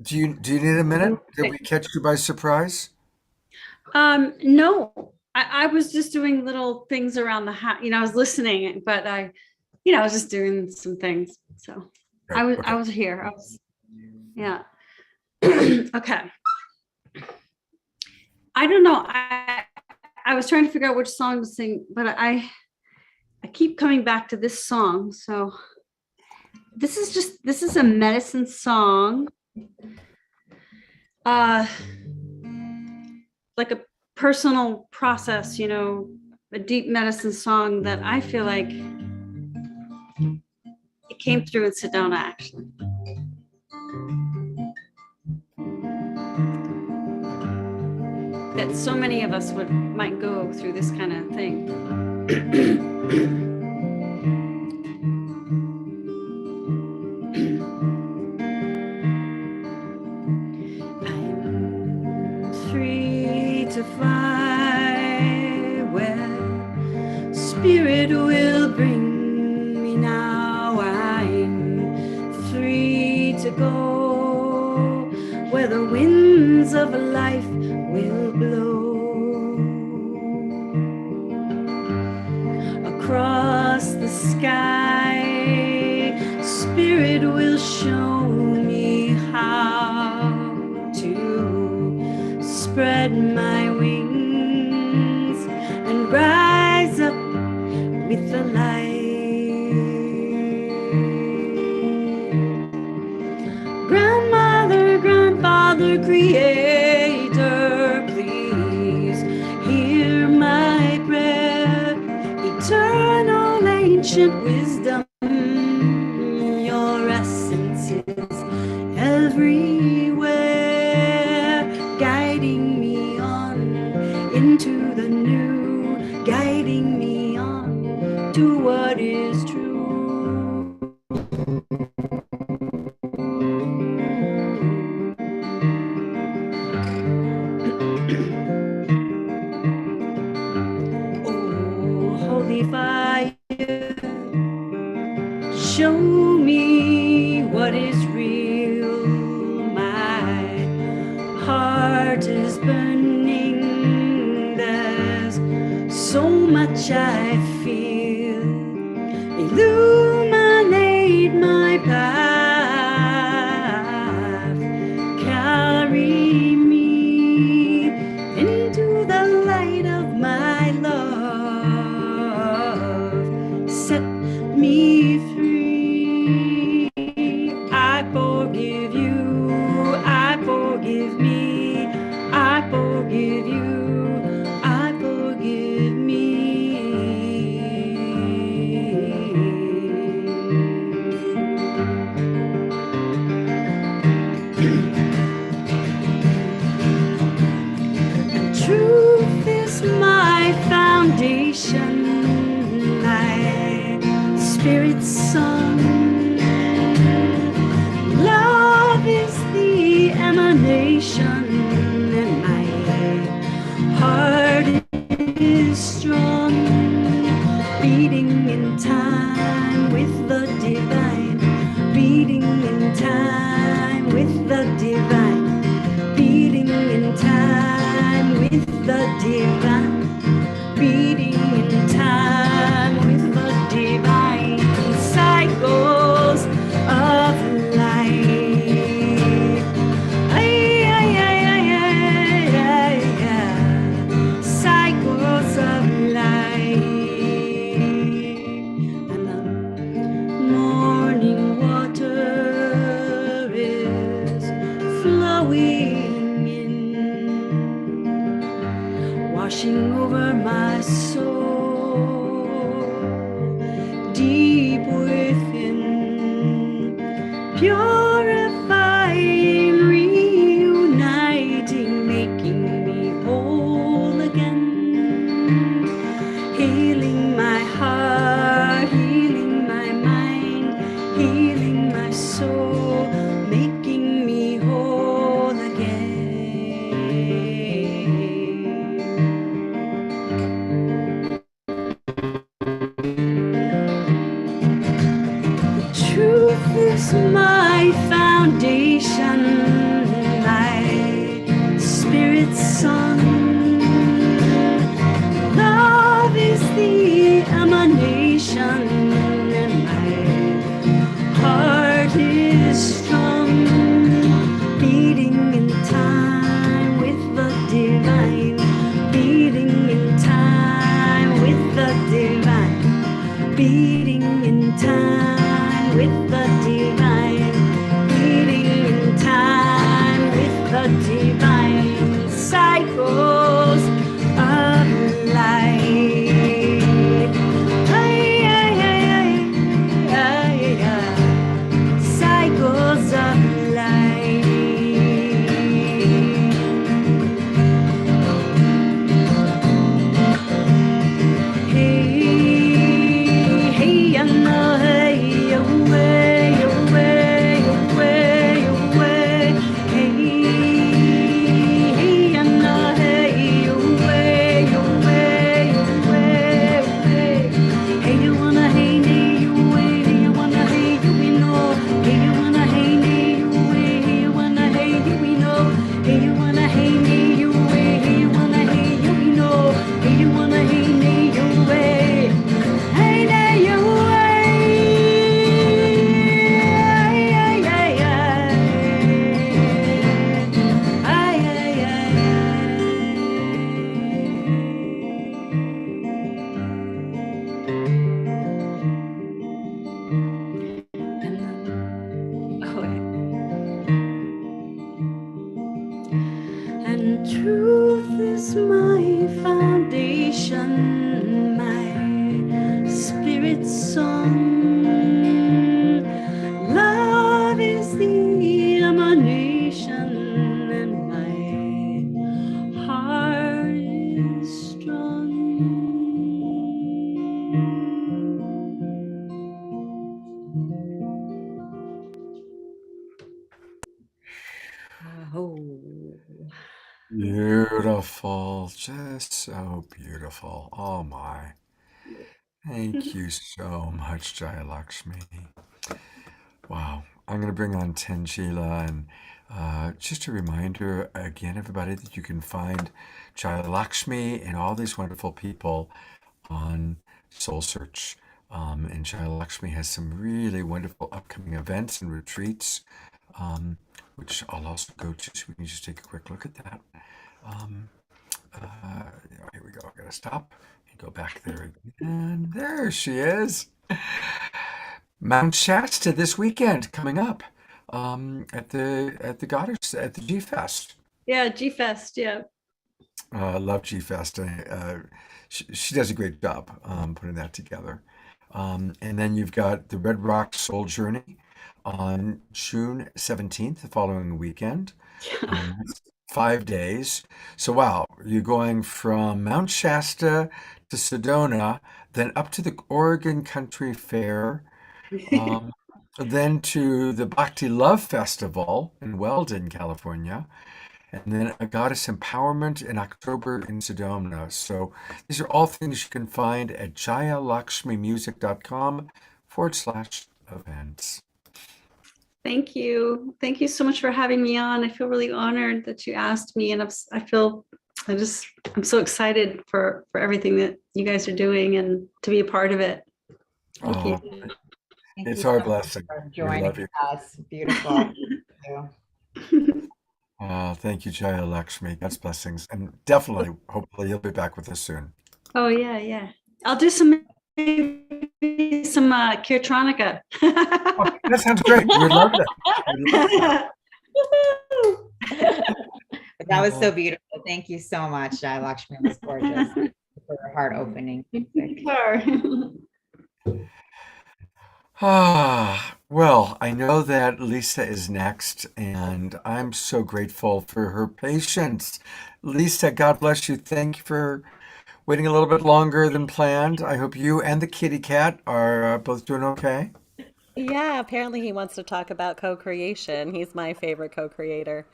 S2: Do you need a minute? Did we catch you by surprise?
S4: No, I was just doing little things around the house. I was listening, but I was just doing some things. So I was here. Yeah. Okay. I don't know. I was trying to figure out which song to sing, but I keep coming back to this song. So this is a medicine song. Like a personal process, a deep medicine song that I feel like it came through in Sedona, actually. That so many of us might go through this kind of thing. I'm free to fly where spirit will bring me now. I'm free to go where the winds of life will blow. Across the sky, spirit will show me how to spread my wings and rise up with the light. Grandmother, grandfather, creator, please hear my prayer. Eternal ancient wisdom, your essence is everywhere, guiding me on into the new, guiding me on to what is true. Oh, holy fire, show me what is real. My heart is burning. There's so much I feel. Illuminate my path. Carry me into the light of my love. Set me free. I forgive you spirit song. Love is the emanation, and my heart is strong, beating in time with the divine, beating in time with the divine, beating in time with the divine, beating in time with the divine cycles of life. Ay, ay, ay, ay, ay, ay, ay. Cycles of life. And the morning water is flowing in, washing over my soul, deep within, purifying, reuniting, making me whole again, healing my heart, healing my mind, healing my soul, making me whole again. Truth is my foundation, my spirit song. Love is the emanation, and my heart is strong, beating in time with the divine, beating in time with the divine, beating in time with the divine, beating in time with the divine cycles of life. Ay, ay, ay, ay, ay, ay. Cycles of life. Hey, hey, I know, hey, away, away, away, away. Hey, hey, I know, hey, away, away, away, away. Hey, you wanna, hey, nay, you away, hey, you wanna, hey, you we know. Hey, you wanna, hey, nay, you away, hey, you wanna, hey, you we know. Hey, you wanna, hey, nay, you away, hey, you wanna, hey, you we know. Hey, you wanna, hey, nay, you away. Hey, nay, you away. Ay, ay, ay, ay. Ay, ay, ay, and truth is my foundation, my spirit song. Love is the emanation, and my heart is strong. Oh.
S2: Beautiful. Just so beautiful. Oh my. Thank you so much, Jaya Lakshmi. Wow. I'm going to bring on Tanjila, and just a reminder again, everybody, that you can find Jaya Lakshmi and all these wonderful people on SoulSearch. And Jaya Lakshmi has some really wonderful upcoming events and retreats, which I'll also go to, so we can just take a quick look at that. Here we go. I gotta stop and go back there again. There she is. Mount Shasta this weekend coming up at the Goddess at the G Fest.
S4: Yeah, G Fest. Yeah.
S2: Love G Fest. She does a great job putting that together. And then you've got the Red Rock Soul Journey on June 17th, the following weekend. 5 days. So wow, you're going from Mount Shasta to Sedona, then up to the Oregon Country Fair, Um, then to the Bhakti Love Festival in Weldon, California, and then a Goddess Empowerment in October in Sedona. So these are all things you can find at jayalakshmimusic.com/events.
S4: Thank you. Thank you so much for having me on. I feel really honored that you asked me, and I'm so excited for everything that you guys are doing and to be a part of it. Thank you.
S3: Thank
S2: It's
S3: you
S2: our
S3: so much
S2: blessing.
S3: for
S2: We
S3: joining
S2: love you.
S3: us. Beautiful. Thank you.
S2: Thank you, Jaya Lakshmi. God's blessings. And definitely, hopefully, you'll be back with us soon.
S4: Oh yeah. I'll do some Kirtronica.
S2: Oh, that sounds great. We would love that. We'd love that.
S3: But that was so beautiful. Thank you so much, Lakshmi. It was gorgeous. For your heart opening.
S2: Well, I know that Lisa is next, and I'm so grateful for her patience. Lisa, God bless you. Thank you for waiting a little bit longer than planned. I hope you and the kitty cat are both doing okay.
S13: Yeah, apparently he wants to talk about co-creation. He's my favorite co-creator.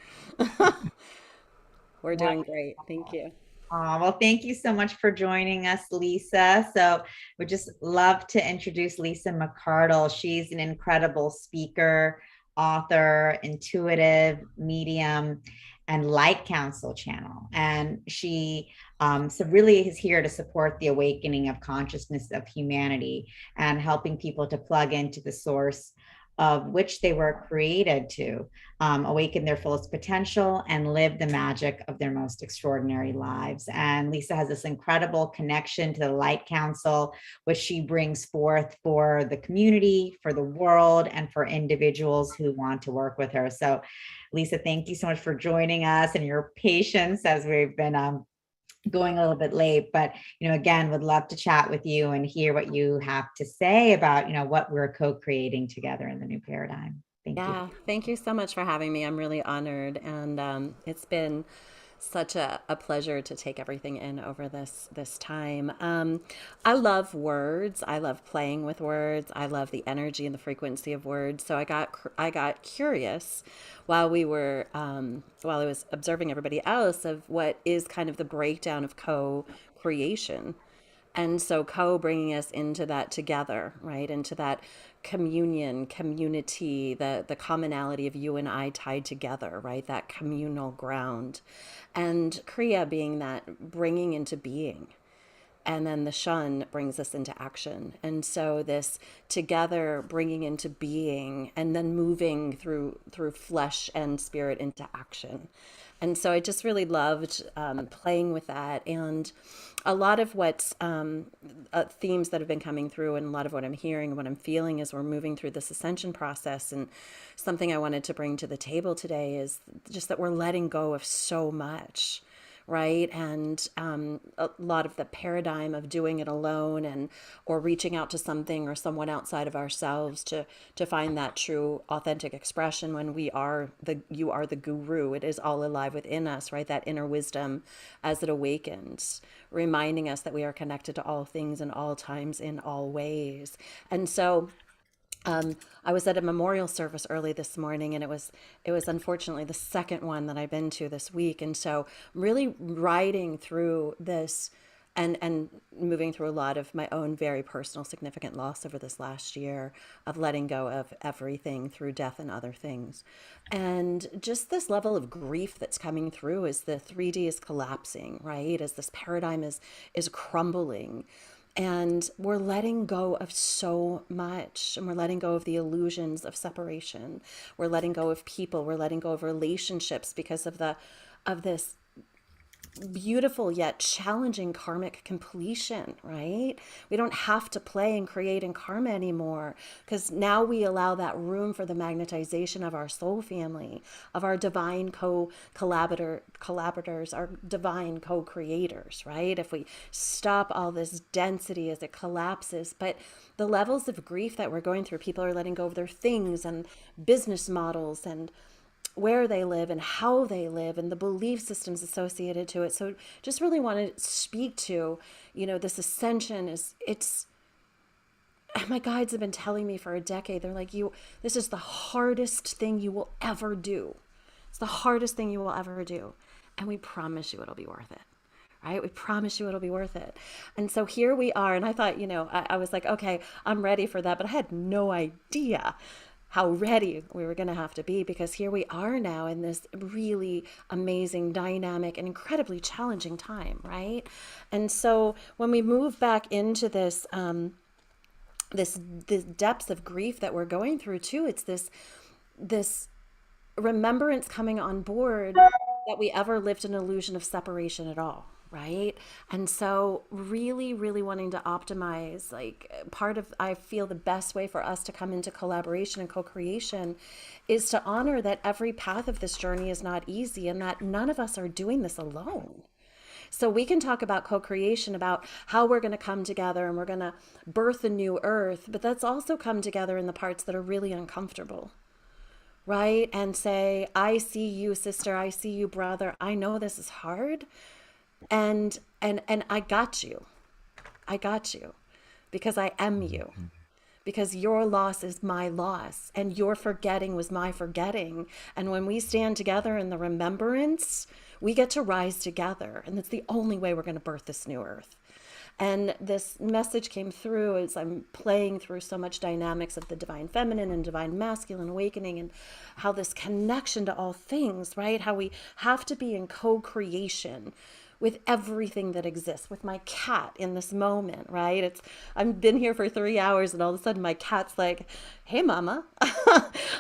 S13: We're doing great. Thank you.
S3: Well, thank you so much for joining us, Lisa. So we'd just love to introduce Lisa McCardle. She's an incredible speaker, author, intuitive, medium, and light council channel. And she so really is here to support the awakening of consciousness of humanity and helping people to plug into the source of which they were created to awaken their fullest potential and live the magic of their most extraordinary lives. And Lisa has this incredible connection to the Light Council, which she brings forth for the community, for the world, and for individuals who want to work with her. So Lisa, thank you so much for joining us and your patience as we've been going a little bit late, but again, would love to chat with you and hear what you have to say about what we're co-creating together in the new paradigm. Thank you.
S13: Thank you so much for having me. I'm really honored, and it's been such a pleasure to take everything in over this time. I love words. I love playing with words. I love the energy and the frequency of words. So I got curious while I was observing everybody else of what is kind of the breakdown of co-creation. And so bringing us into that together, right? Into that communion, community, the commonality of you and I tied together, right? That communal ground. And Kriya being that bringing into being. And then the shun brings us into action. And so this together bringing into being and then moving through flesh and spirit into action. And so I just really loved playing with that. And a lot of what's themes that have been coming through and a lot of what I'm hearing and what I'm feeling as we're moving through this ascension process, and something I wanted to bring to the table today is just that we're letting go of so much, right? And a lot of the paradigm of doing it alone or reaching out to something or someone outside of ourselves to find that true authentic expression when you are the guru. It is all alive within us, right? That inner wisdom as it awakens, reminding us that we are connected to all things in all times in all ways. And so I was at a memorial service early this morning, and it was unfortunately the second one that I've been to this week. And so really riding through this and moving through a lot of my own very personal significant loss over this last year of letting go of everything through death and other things. And just this level of grief that's coming through as the 3D is collapsing, right? As this paradigm is crumbling. And we're letting go of so much, and we're letting go of the illusions of separation. We're letting go of people. We're letting go of relationships because of this beautiful yet challenging karmic completion, right? We don't have to play and create in karma anymore, because now we allow that room for the magnetization of our soul family, of our divine collaborators, our divine co-creators, right? If we stop all this density as it collapses, but the levels of grief that we're going through, people are letting go of their things and business models and where they live and how they live and the belief systems associated to it. So just really want to speak to, this ascension it's my guides have been telling me for a decade, they're like, this is the hardest thing you will ever do. It's the hardest thing you will ever do. And we promise you it'll be worth it. Right? We promise you it'll be worth it. And so here we are. And I thought, I was like, okay, I'm ready for that. But I had no idea how ready we were going to have to be, because here we are now in this really amazing, dynamic, and incredibly challenging time. Right? And so when we move back into this, this depths of grief that we're going through too, it's this remembrance coming on board that we ever lived an illusion of separation at all, right? And so really, really wanting to optimize, like I feel the best way for us to come into collaboration and co-creation is to honor that every path of this journey is not easy, and that none of us are doing this alone. So we can talk about co-creation, about how we're going to come together and we're going to birth a new earth, but let's also come together in the parts that are really uncomfortable, right? And say, I see you, sister. I see you, brother. I know this is hard. And I got you. I got you because I am you. Because your loss is my loss and your forgetting was my forgetting. And when we stand together in the remembrance, we get to rise together. And that's the only way we're going to birth this new earth. And this message came through as I'm playing through so much dynamics of the divine feminine and divine masculine awakening, and how this connection to all things, right? How we have to be in co-creation with everything that exists, with my cat in this moment, right? I've been here for 3 hours and all of a sudden my cat's like, hey mama,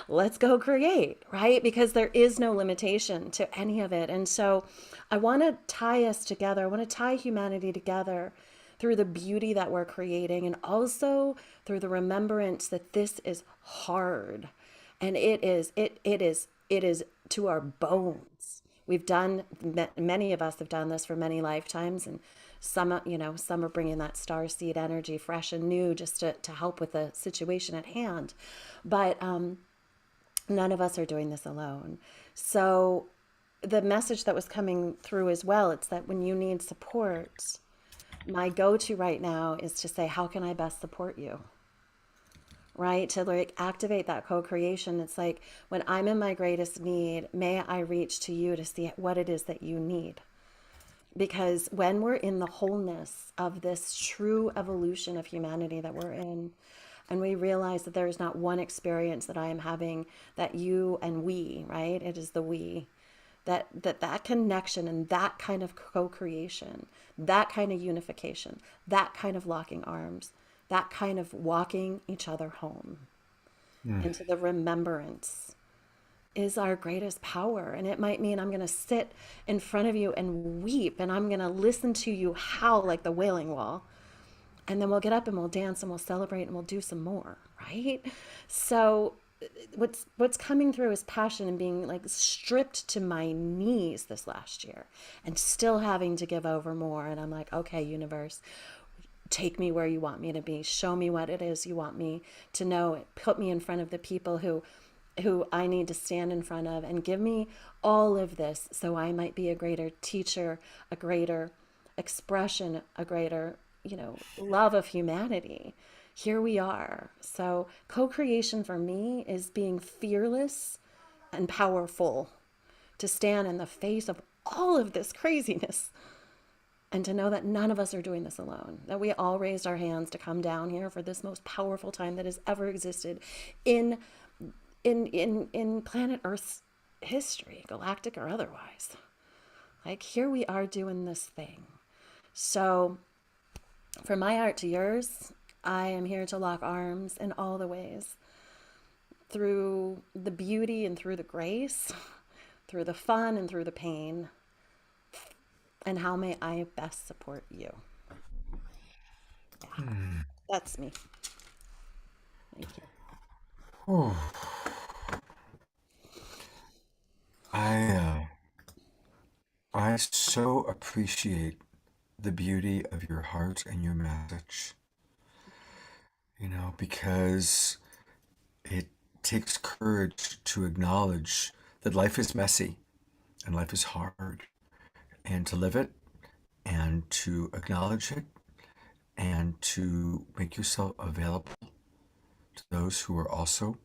S13: let's go create, right? Because there is no limitation to any of it. And so I want to tie us together. I want to tie humanity together through the beauty that we're creating, and also through the remembrance that this is hard. And it is to our bones. Many of us have done this for many lifetimes, and some are bringing that star seed energy fresh and new just to help with the situation at hand. But none of us are doing this alone. So the message that was coming through as well, it's that when you need support, my go-to right now is to say, how can I best support you? Right? To like activate that co-creation. It's like, when I'm in my greatest need, may I reach to you to see what it is that you need. Because when we're in the wholeness of this true evolution of humanity that we're in, and we realize that there is not one experience that I am having that you and we, right? It is the we. That connection and that kind of co-creation, that kind of unification, that kind of locking arms, that kind of walking each other home into the remembrance is our greatest power. And it might mean I'm going to sit in front of you and weep, and I'm going to listen to you howl like the Wailing Wall. And then we'll get up and we'll dance and we'll celebrate and we'll do some more, right? So what's coming through is passion, and being like stripped to my knees this last year and still having to give over more. And I'm like, okay, universe, take me where you want me to be. Show me what it is you want me to know. Put me in front of the people who I need to stand in front of, and give me all of this so I might be a greater teacher, a greater expression, a greater, love of humanity. Here we are. So co-creation for me is being fearless and powerful, to stand in the face of all of this craziness, and to know that none of us are doing this alone, that we all raised our hands to come down here for this most powerful time that has ever existed in planet Earth's history, galactic or otherwise. Like, here we are doing this thing. So from my heart to yours, I am here to lock arms in all the ways, through the beauty and through the grace, through the fun and through the pain. And how may I best support you? Yeah, that's me. Thank you.
S2: Oh. I so appreciate the beauty of your heart and your message, because it takes courage to acknowledge that life is messy and life is hard, and to live it and to acknowledge it and to make yourself available to those who are also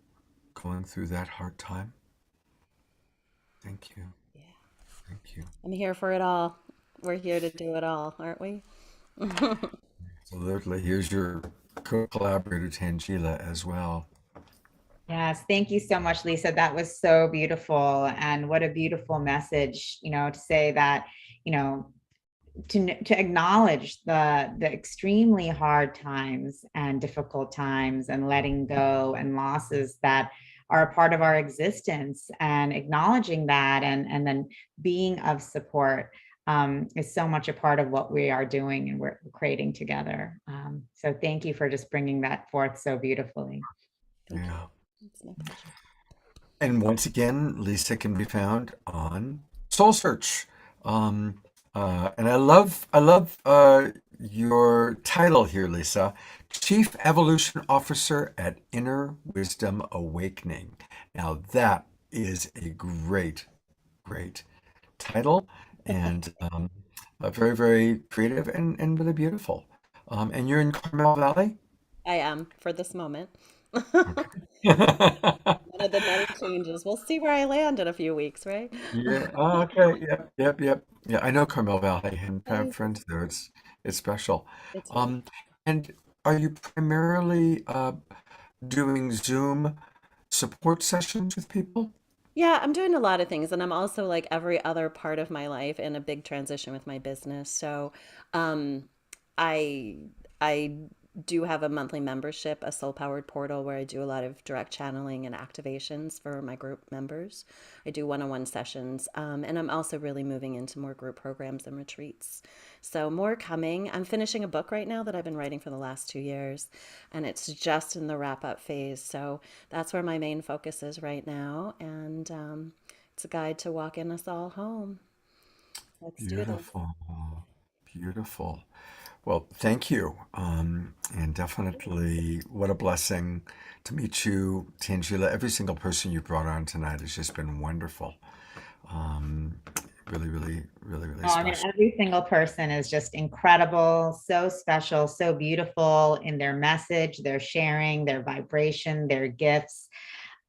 S2: going through that hard time. Thank you.
S13: Yeah.
S2: Thank you.
S13: I'm here for it all. We're here to do it all, aren't we?
S2: Absolutely. Here's your co-collaborator, Tanjila, as well.
S3: Yes, thank you so much, Lisa. That was so beautiful. And what a beautiful message, to say that, to acknowledge the extremely hard times and difficult times and letting go and losses that are a part of our existence, and acknowledging that, and then being of support is so much a part of what we are doing and we're creating together. So thank you for just bringing that forth so beautifully.
S13: Thank you.
S2: Yeah.
S13: It's my pleasure.
S2: And once again, Lisa can be found on SoulSearch. And I love your title here, Lisa, Chief Evolution Officer at Inner Wisdom Awakening. Now that is a great, great title, and very, very creative and really beautiful. And you're in Carmel Valley?
S13: I am for this moment.
S2: Okay.
S13: One of the many changes. We'll see where I land in a few weeks, right?
S2: Yeah. Oh, okay. Yep. Yeah, I know Carmel Valley and I have
S13: Nice.
S2: friends there. It's special.
S13: It's really
S2: And are you primarily doing Zoom support sessions with people?
S13: Yeah, I'm doing a lot of things, and I'm also like every other part of my life in a big transition with my business. So, um, I I do have a monthly membership, a soul powered portal where I do a lot of direct channeling and activations for my group members. I do one-on-one sessions, and I'm also really moving into more group programs and retreats. So more coming. I'm finishing a book right now that I've been writing for the last 2 years, and it's just in the wrap up phase. So that's where my main focus is right now, and it's a guide to walking us all home. Let's do this.
S2: Beautiful. Beautiful. Well, thank you. And definitely what a blessing to meet you, Tanjila. Every single person you brought on tonight has just been wonderful. Really, really, really, really
S3: Oh, I mean,
S2: special.
S3: every single person is just incredible, so special, so beautiful in their message, their sharing, their vibration, their gifts.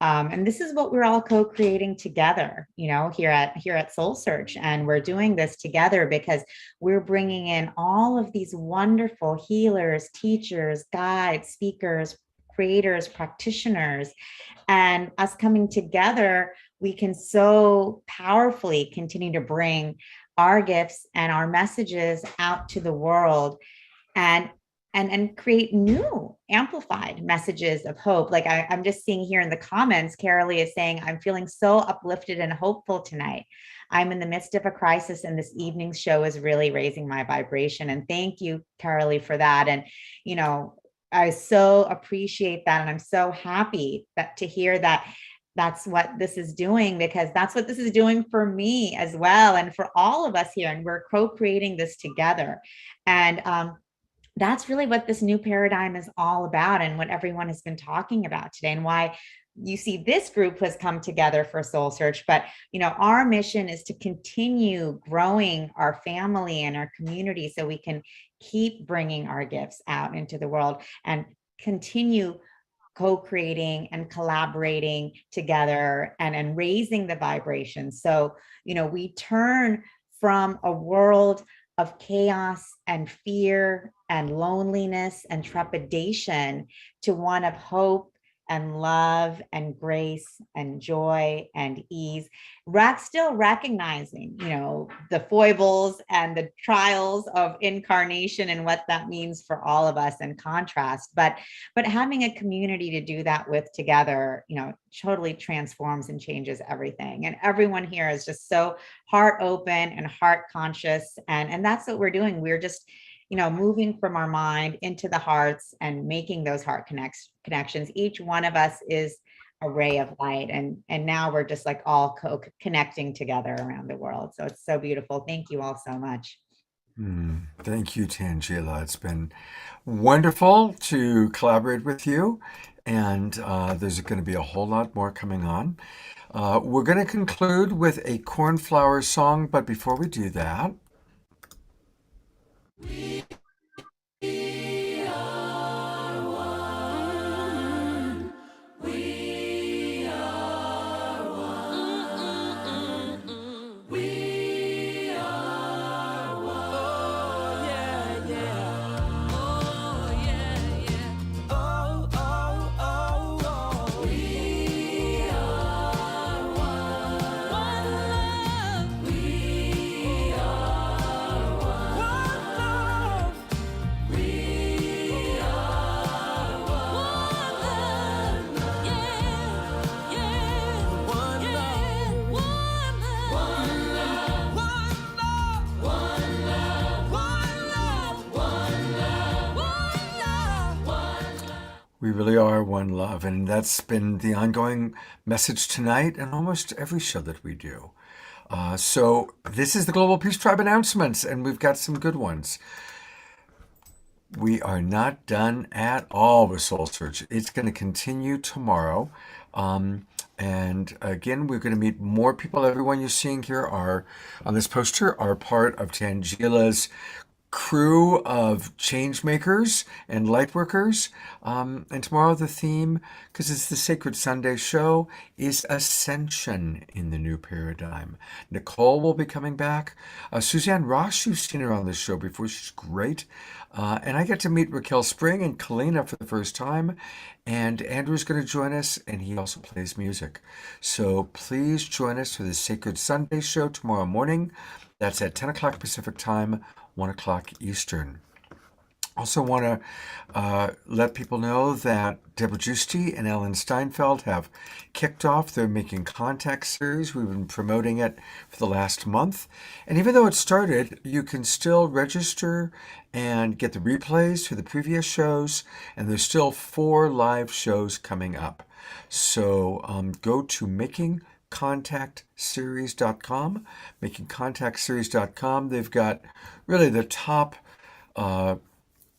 S3: And this is what we're all co-creating together, here at Soul Search. And we're doing this together because we're bringing in all of these wonderful healers, teachers, guides, speakers, creators, practitioners, and us coming together, we can so powerfully continue to bring our gifts and our messages out to the world, and create new amplified messages of hope. Like I'm just seeing here in the comments, Carolyn is saying, I'm feeling so uplifted and hopeful tonight. I'm in the midst of a crisis, and this evening's show is really raising my vibration. And thank you, Carolyn, for that. And, I so appreciate that. And I'm so happy to hear that that's what this is doing, because that's what this is doing for me as well, and for all of us here. And we're co-creating this together. And that's really what this new paradigm is all about, and what everyone has been talking about today, and why you see this group has come together for Soul Search. But our mission is to continue growing our family and our community, so we can keep bringing our gifts out into the world and continue co-creating and collaborating together, and raising the vibration. So we turn from a world of chaos and fear and loneliness and trepidation to one of hope and love and grace and joy and ease. Still recognizing, the foibles and the trials of incarnation and what that means for all of us in contrast, but having a community to do that with together, totally transforms and changes everything. And everyone here is just so heart open and heart conscious. And that's what we're doing. We're just, moving from our mind into the hearts and making those heart connections. Each one of us is a ray of light. And now we're just like all connecting together around the world. So it's so beautiful. Thank you all so much.
S2: Thank you, Tanjila. It's been wonderful to collaborate with you. And there's going to be a whole lot more coming on. We're going to conclude with a cornflower song. But before we do that, We really are one love. And that's been the ongoing message tonight and almost every show that we do. So this is the Global Peace Tribe announcements, and we've got some good ones. We are not done at all with Soul Search. It's going to continue tomorrow. And again, we're going to meet more people. Everyone you're seeing here are on this poster are part of Tanjila's crew of change makers and light workers. And tomorrow the theme, because it's the Sacred Sunday show, is Ascension in the New Paradigm. Nicole will be coming back. Suzanne Ross, you've seen her on this show before. She's great. And I get to meet Raquel Spring and Kalina for the first time. And Andrew's going to join us, and he also plays music. So please join us for the Sacred Sunday show tomorrow morning. That's at 10 o'clock Pacific time, 1 o'clock Eastern. Also want to let people know that Deborah Giusti and Ellen Steinfeld have kicked off their Making Contact series. We've been promoting it for the last month. And even though it started, you can still register and get the replays for the previous shows. And there's still 4 live shows coming up. So go to makingcontactseries.com, makingcontactseries.com. They've got really the top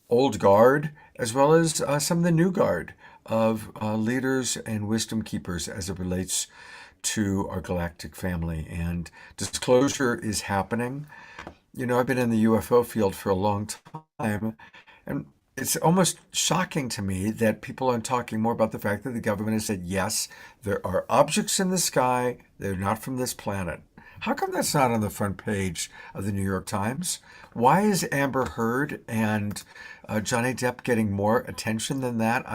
S2: old guard, as well as some of the new guard of leaders and wisdom keepers as it relates to our galactic family. And disclosure is happening. You know, I've been in the UFO field for a long time, and it's almost shocking to me that people are talking more about the fact that the government has said, yes, there are objects in the sky, they're not from this planet. How come that's not on the front page of the New York Times? Why is Amber Heard and Johnny Depp getting more attention than that?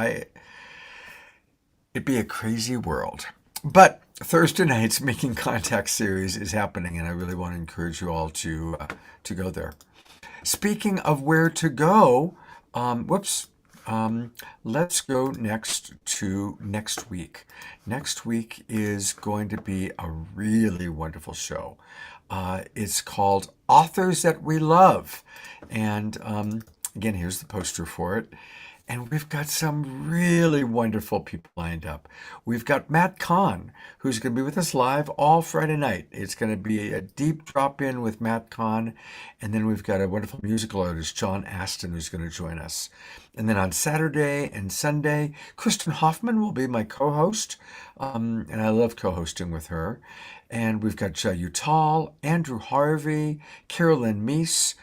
S2: It'd be a crazy world. But Thursday night's Making Contact series is happening, and I really want to encourage you all to go there. Speaking of where to go, let's go next to next week. Next week is going to be a really wonderful show. It's called Authors That We Love. And again, here's the poster for it. And we've got some really wonderful people lined up. We've got Matt Kahn, who's going to be with us live all Friday night. It's going to be a deep drop-in with Matt Kahn. And then we've got a wonderful musical artist, John Aston, who's going to join us. And then on Saturday and Sunday, Kristen Hoffman will be my co-host. And I love co-hosting with her. And we've got Jay Uttal, Andrew Harvey, Carolyn Meese,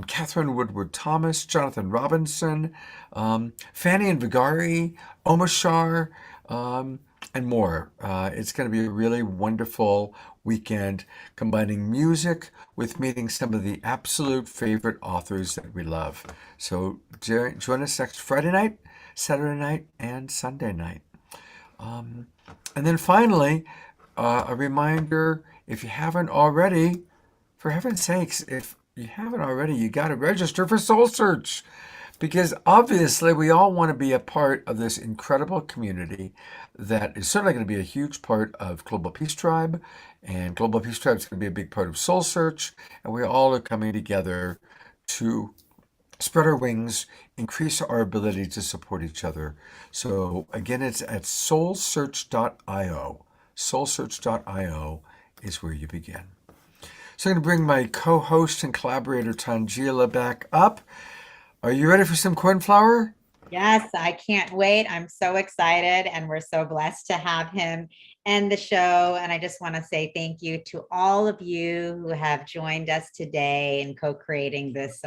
S2: Catherine Woodward Thomas, Jonathan Robinson, Fanny and Vigari, Omashar, and more. It's going to be a really wonderful weekend, combining music with meeting some of the absolute favorite authors that we love. So join us next Friday night, Saturday night, and Sunday night. And then finally, a reminder, if you haven't already, for heaven's sakes, if you haven't already, you got to register for Soul Search, because obviously we all want to be a part of this incredible community that is certainly going to be a huge part of Global Peace Tribe, and Global Peace Tribe is going to be a big part of Soul Search, and we all are coming together to spread our wings, increase our ability to support each other. So again, it's at soulsearch.io. Soulsearch.io is where you begin. So I'm going to bring my co-host and collaborator, Tanjila, back up. Are you ready for some cornflower?
S3: Yes, I can't wait. I'm so excited, and we're so blessed to have him end the show. And I just want to say thank you to all of you who have joined us today in co-creating this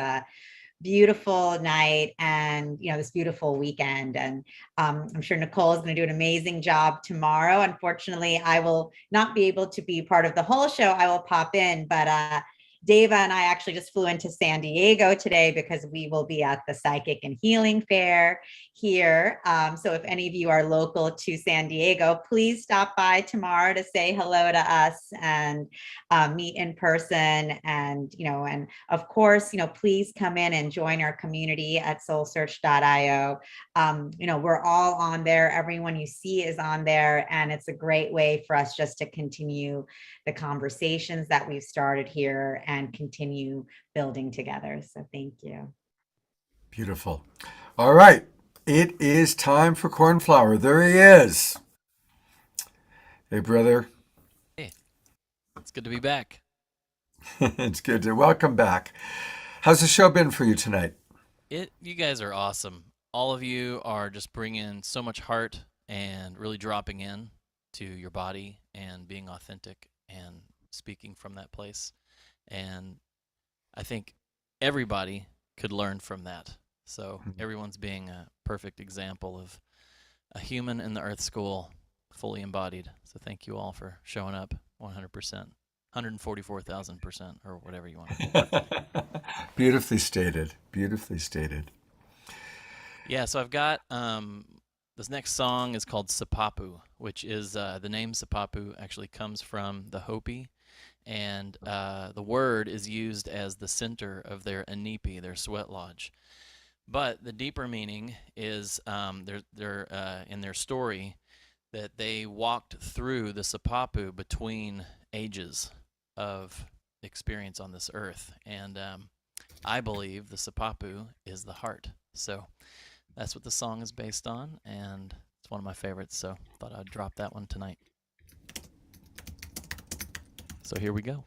S3: beautiful night and this beautiful weekend. And I'm sure Nicole is going to do an amazing job tomorrow. Unfortunately, I will not be able to be part of the whole show. I will pop in, but Deva and I actually just flew into San Diego today because we will be at the Psychic and Healing Fair here. So if any of you are local to San Diego, please stop by tomorrow to say hello to us and meet in person. And, and of course, please come in and join our community at soulsearch.io. We're all on there. Everyone you see is on there. And it's a great way for us just to continue the conversations that we've started here and continue building together. So thank you.
S2: Beautiful. All right. It is time for Cornflower. There he is. Hey, brother.
S9: Hey, it's good to be back.
S2: It's good to welcome back. How's the show been for you tonight?
S9: You guys are awesome. All of you are just bringing so much heart and really dropping in to your body and being authentic and speaking from that place. And I think everybody could learn from that. So everyone's being a perfect example of a human in the Earth School, fully embodied. So thank you all for showing up 100%. 144,000% or whatever you want.
S2: Beautifully stated. Beautifully stated.
S9: Yeah, so I've got this next song is called Sipapu, which is the name Sipapu actually comes from the Hopi, and the word is used as the center of their inipi, their sweat lodge. But the deeper meaning is they're in their story that they walked through the Sipapu between ages of experience on this earth, and I believe the Sipapu is the heart. So that's what the song is based on, and it's one of my favorites, so thought I'd drop that one tonight. So here we go.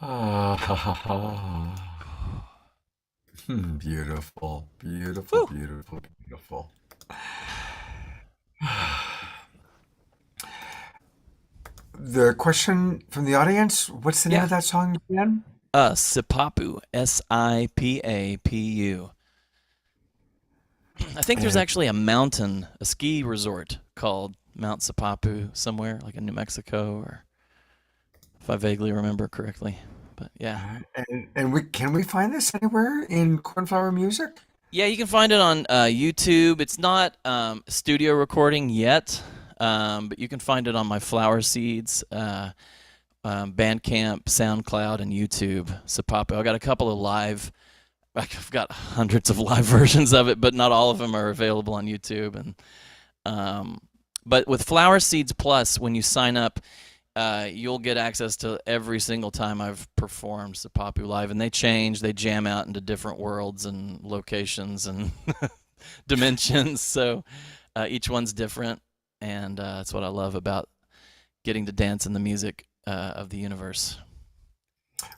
S2: Ah, beautiful, beautiful, beautiful, beautiful. The question from the audience, what's the name of that song again?
S9: Sipapu, Sipapu. I think there's
S2: And
S9: actually a mountain, a ski resort called Mount Sipapu somewhere, like in New Mexico, or if I vaguely remember correctly. But yeah.
S2: can we find this anywhere in Cornflower Music?
S9: Yeah, you can find it on YouTube. It's not studio recording yet, but you can find it on my Flower Seeds, Bandcamp, SoundCloud, and YouTube. Sipapu. I got a couple of live. I've got hundreds of live versions of it, but not all of them are available on YouTube. And but with Flower Seeds Plus, when you sign up, you'll get access to every single time I've performed Sipapu live, and they jam out into different worlds and locations and dimensions. So each one's different, and that's what I love about getting to dance in the music of the universe.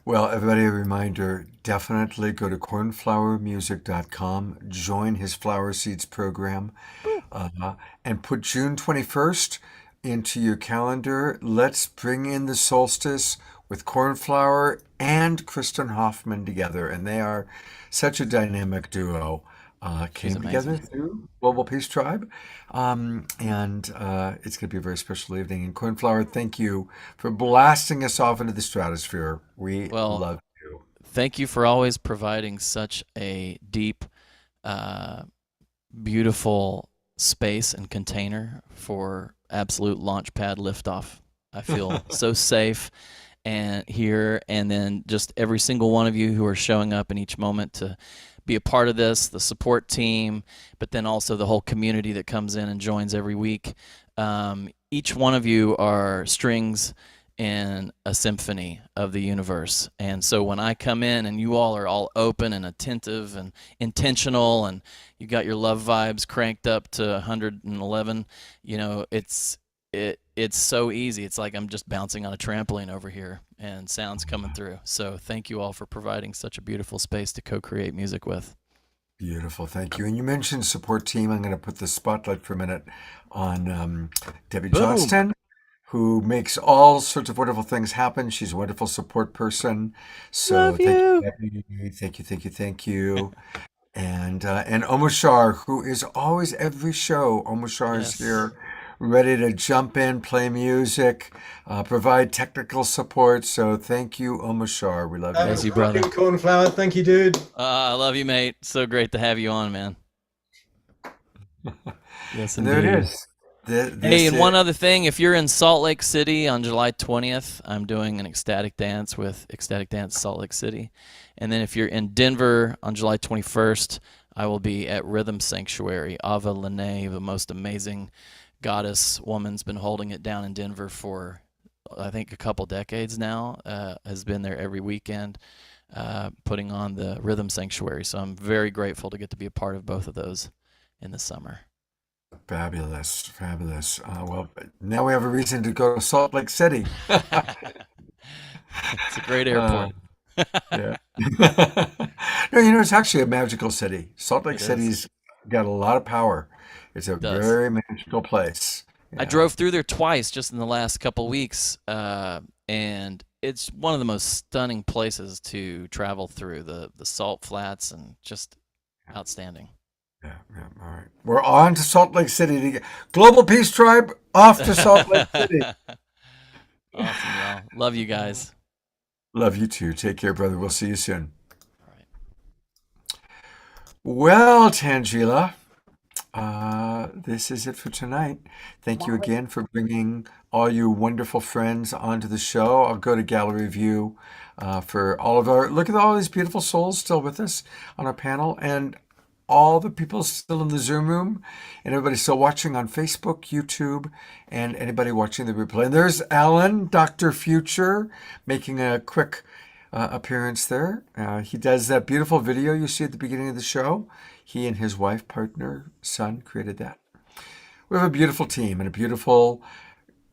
S2: Well, everybody, a reminder, definitely go to cornflowermusic.com, join his Flower Seeds program, and put June 21st into your calendar. Let's bring in the solstice with Cornflower and Kristen Hoffman together, and they are such a dynamic duo. Came together through Global Peace Tribe, and it's going to be a very special evening. And Cornflower, thank you for blasting us off into the stratosphere. We love you.
S9: Thank you for always providing such a deep, beautiful space and container for absolute launch pad liftoff. I feel so safe and here, and then just every single one of you who are showing up in each moment to be a part of this, the support team, but then also the whole community that comes in and joins every week. Each one of you are strings in a symphony of the universe. And so when I come in and you all are all open and attentive and intentional, and you got your love vibes cranked up to 111, you know, it's so easy. It's like I'm just bouncing on a trampoline over here and sounds coming through. So thank you all for providing such a beautiful space to co-create music with.
S2: Beautiful, thank you. And you mentioned support team. I'm going to put the spotlight for a minute on Debbie Johnston, who makes all sorts of wonderful things happen. She's a wonderful support person. So thank you, Debbie. Thank you. And Omashar, who is always every show. Omashar is here, ready to jump in, play music, provide technical support. So thank you, Omashar. We love you.
S9: Thank you, brother.
S14: Cornflower, thank you, dude.
S9: I love you, mate. So great to have you on, man. Yes,
S2: and
S9: indeed.
S2: there it is.
S9: Hey, and one other thing, if you're in Salt Lake City on July 20th, I'm doing an ecstatic dance with Ecstatic Dance Salt Lake City. And then if you're in Denver on July 21st, I will be at Rhythm Sanctuary. Ava Lene, the most amazing goddess woman's been holding it down in Denver for, I think, a couple decades now, has been there every weekend putting on the Rhythm Sanctuary. So I'm very grateful to get to be a part of both of those in the summer.
S2: Fabulous, fabulous. Well, now we have a reason to go to Salt Lake City.
S9: It's a great airport.
S2: Yeah. No, it's actually a magical city. Salt Lake City's got a lot of power. It's a very magical place.
S9: I drove through there twice just in the last couple weeks, and it's one of the most stunning places to travel through, the salt flats, and just outstanding.
S2: Yeah, all right. We're on to Salt Lake City. Global Peace Tribe, off to Salt Lake City.
S9: Awesome, y'all. Love you guys.
S2: Love you too. Take care, brother. We'll see you soon.
S9: All right.
S2: Well, Tanjila, this is it for tonight. Thank you again for bringing all you wonderful friends onto the show. I'll go to gallery view for all of our, look at all these beautiful souls still with us on our panel, and all the people still in the Zoom room, and everybody still watching on Facebook, YouTube, and anybody watching the replay. And there's Alan, Dr. Future, making a quick appearance there. He does that beautiful video you see at the beginning of the show. He and his wife, partner, son created that. We have a beautiful team and a beautiful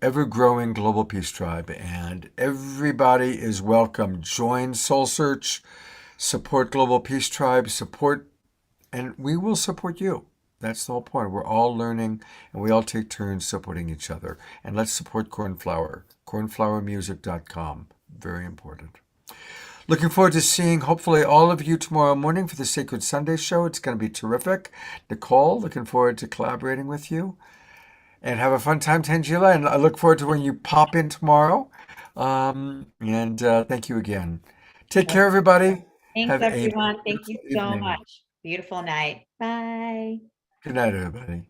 S2: ever-growing Global Peace Tribe, and everybody is welcome. Join SoulSearch, support Global Peace Tribe, and we will support you. That's the whole point. We're all learning, and we all take turns supporting each other. And let's support Cornflower, cornflowermusic.com. Very important. Looking forward to seeing, hopefully, all of you tomorrow morning for the Sacred Sunday show. It's going to be terrific. Nicole, looking forward to collaborating with you. And have a fun time, Tanjila. And I look forward to when you pop in tomorrow. Thank you again. Take care, everybody.
S3: Thanks,
S2: Have a
S3: everyone. Thank you
S2: beautiful
S3: so
S2: evening.
S3: much. Beautiful night. Bye.
S2: Good night, everybody.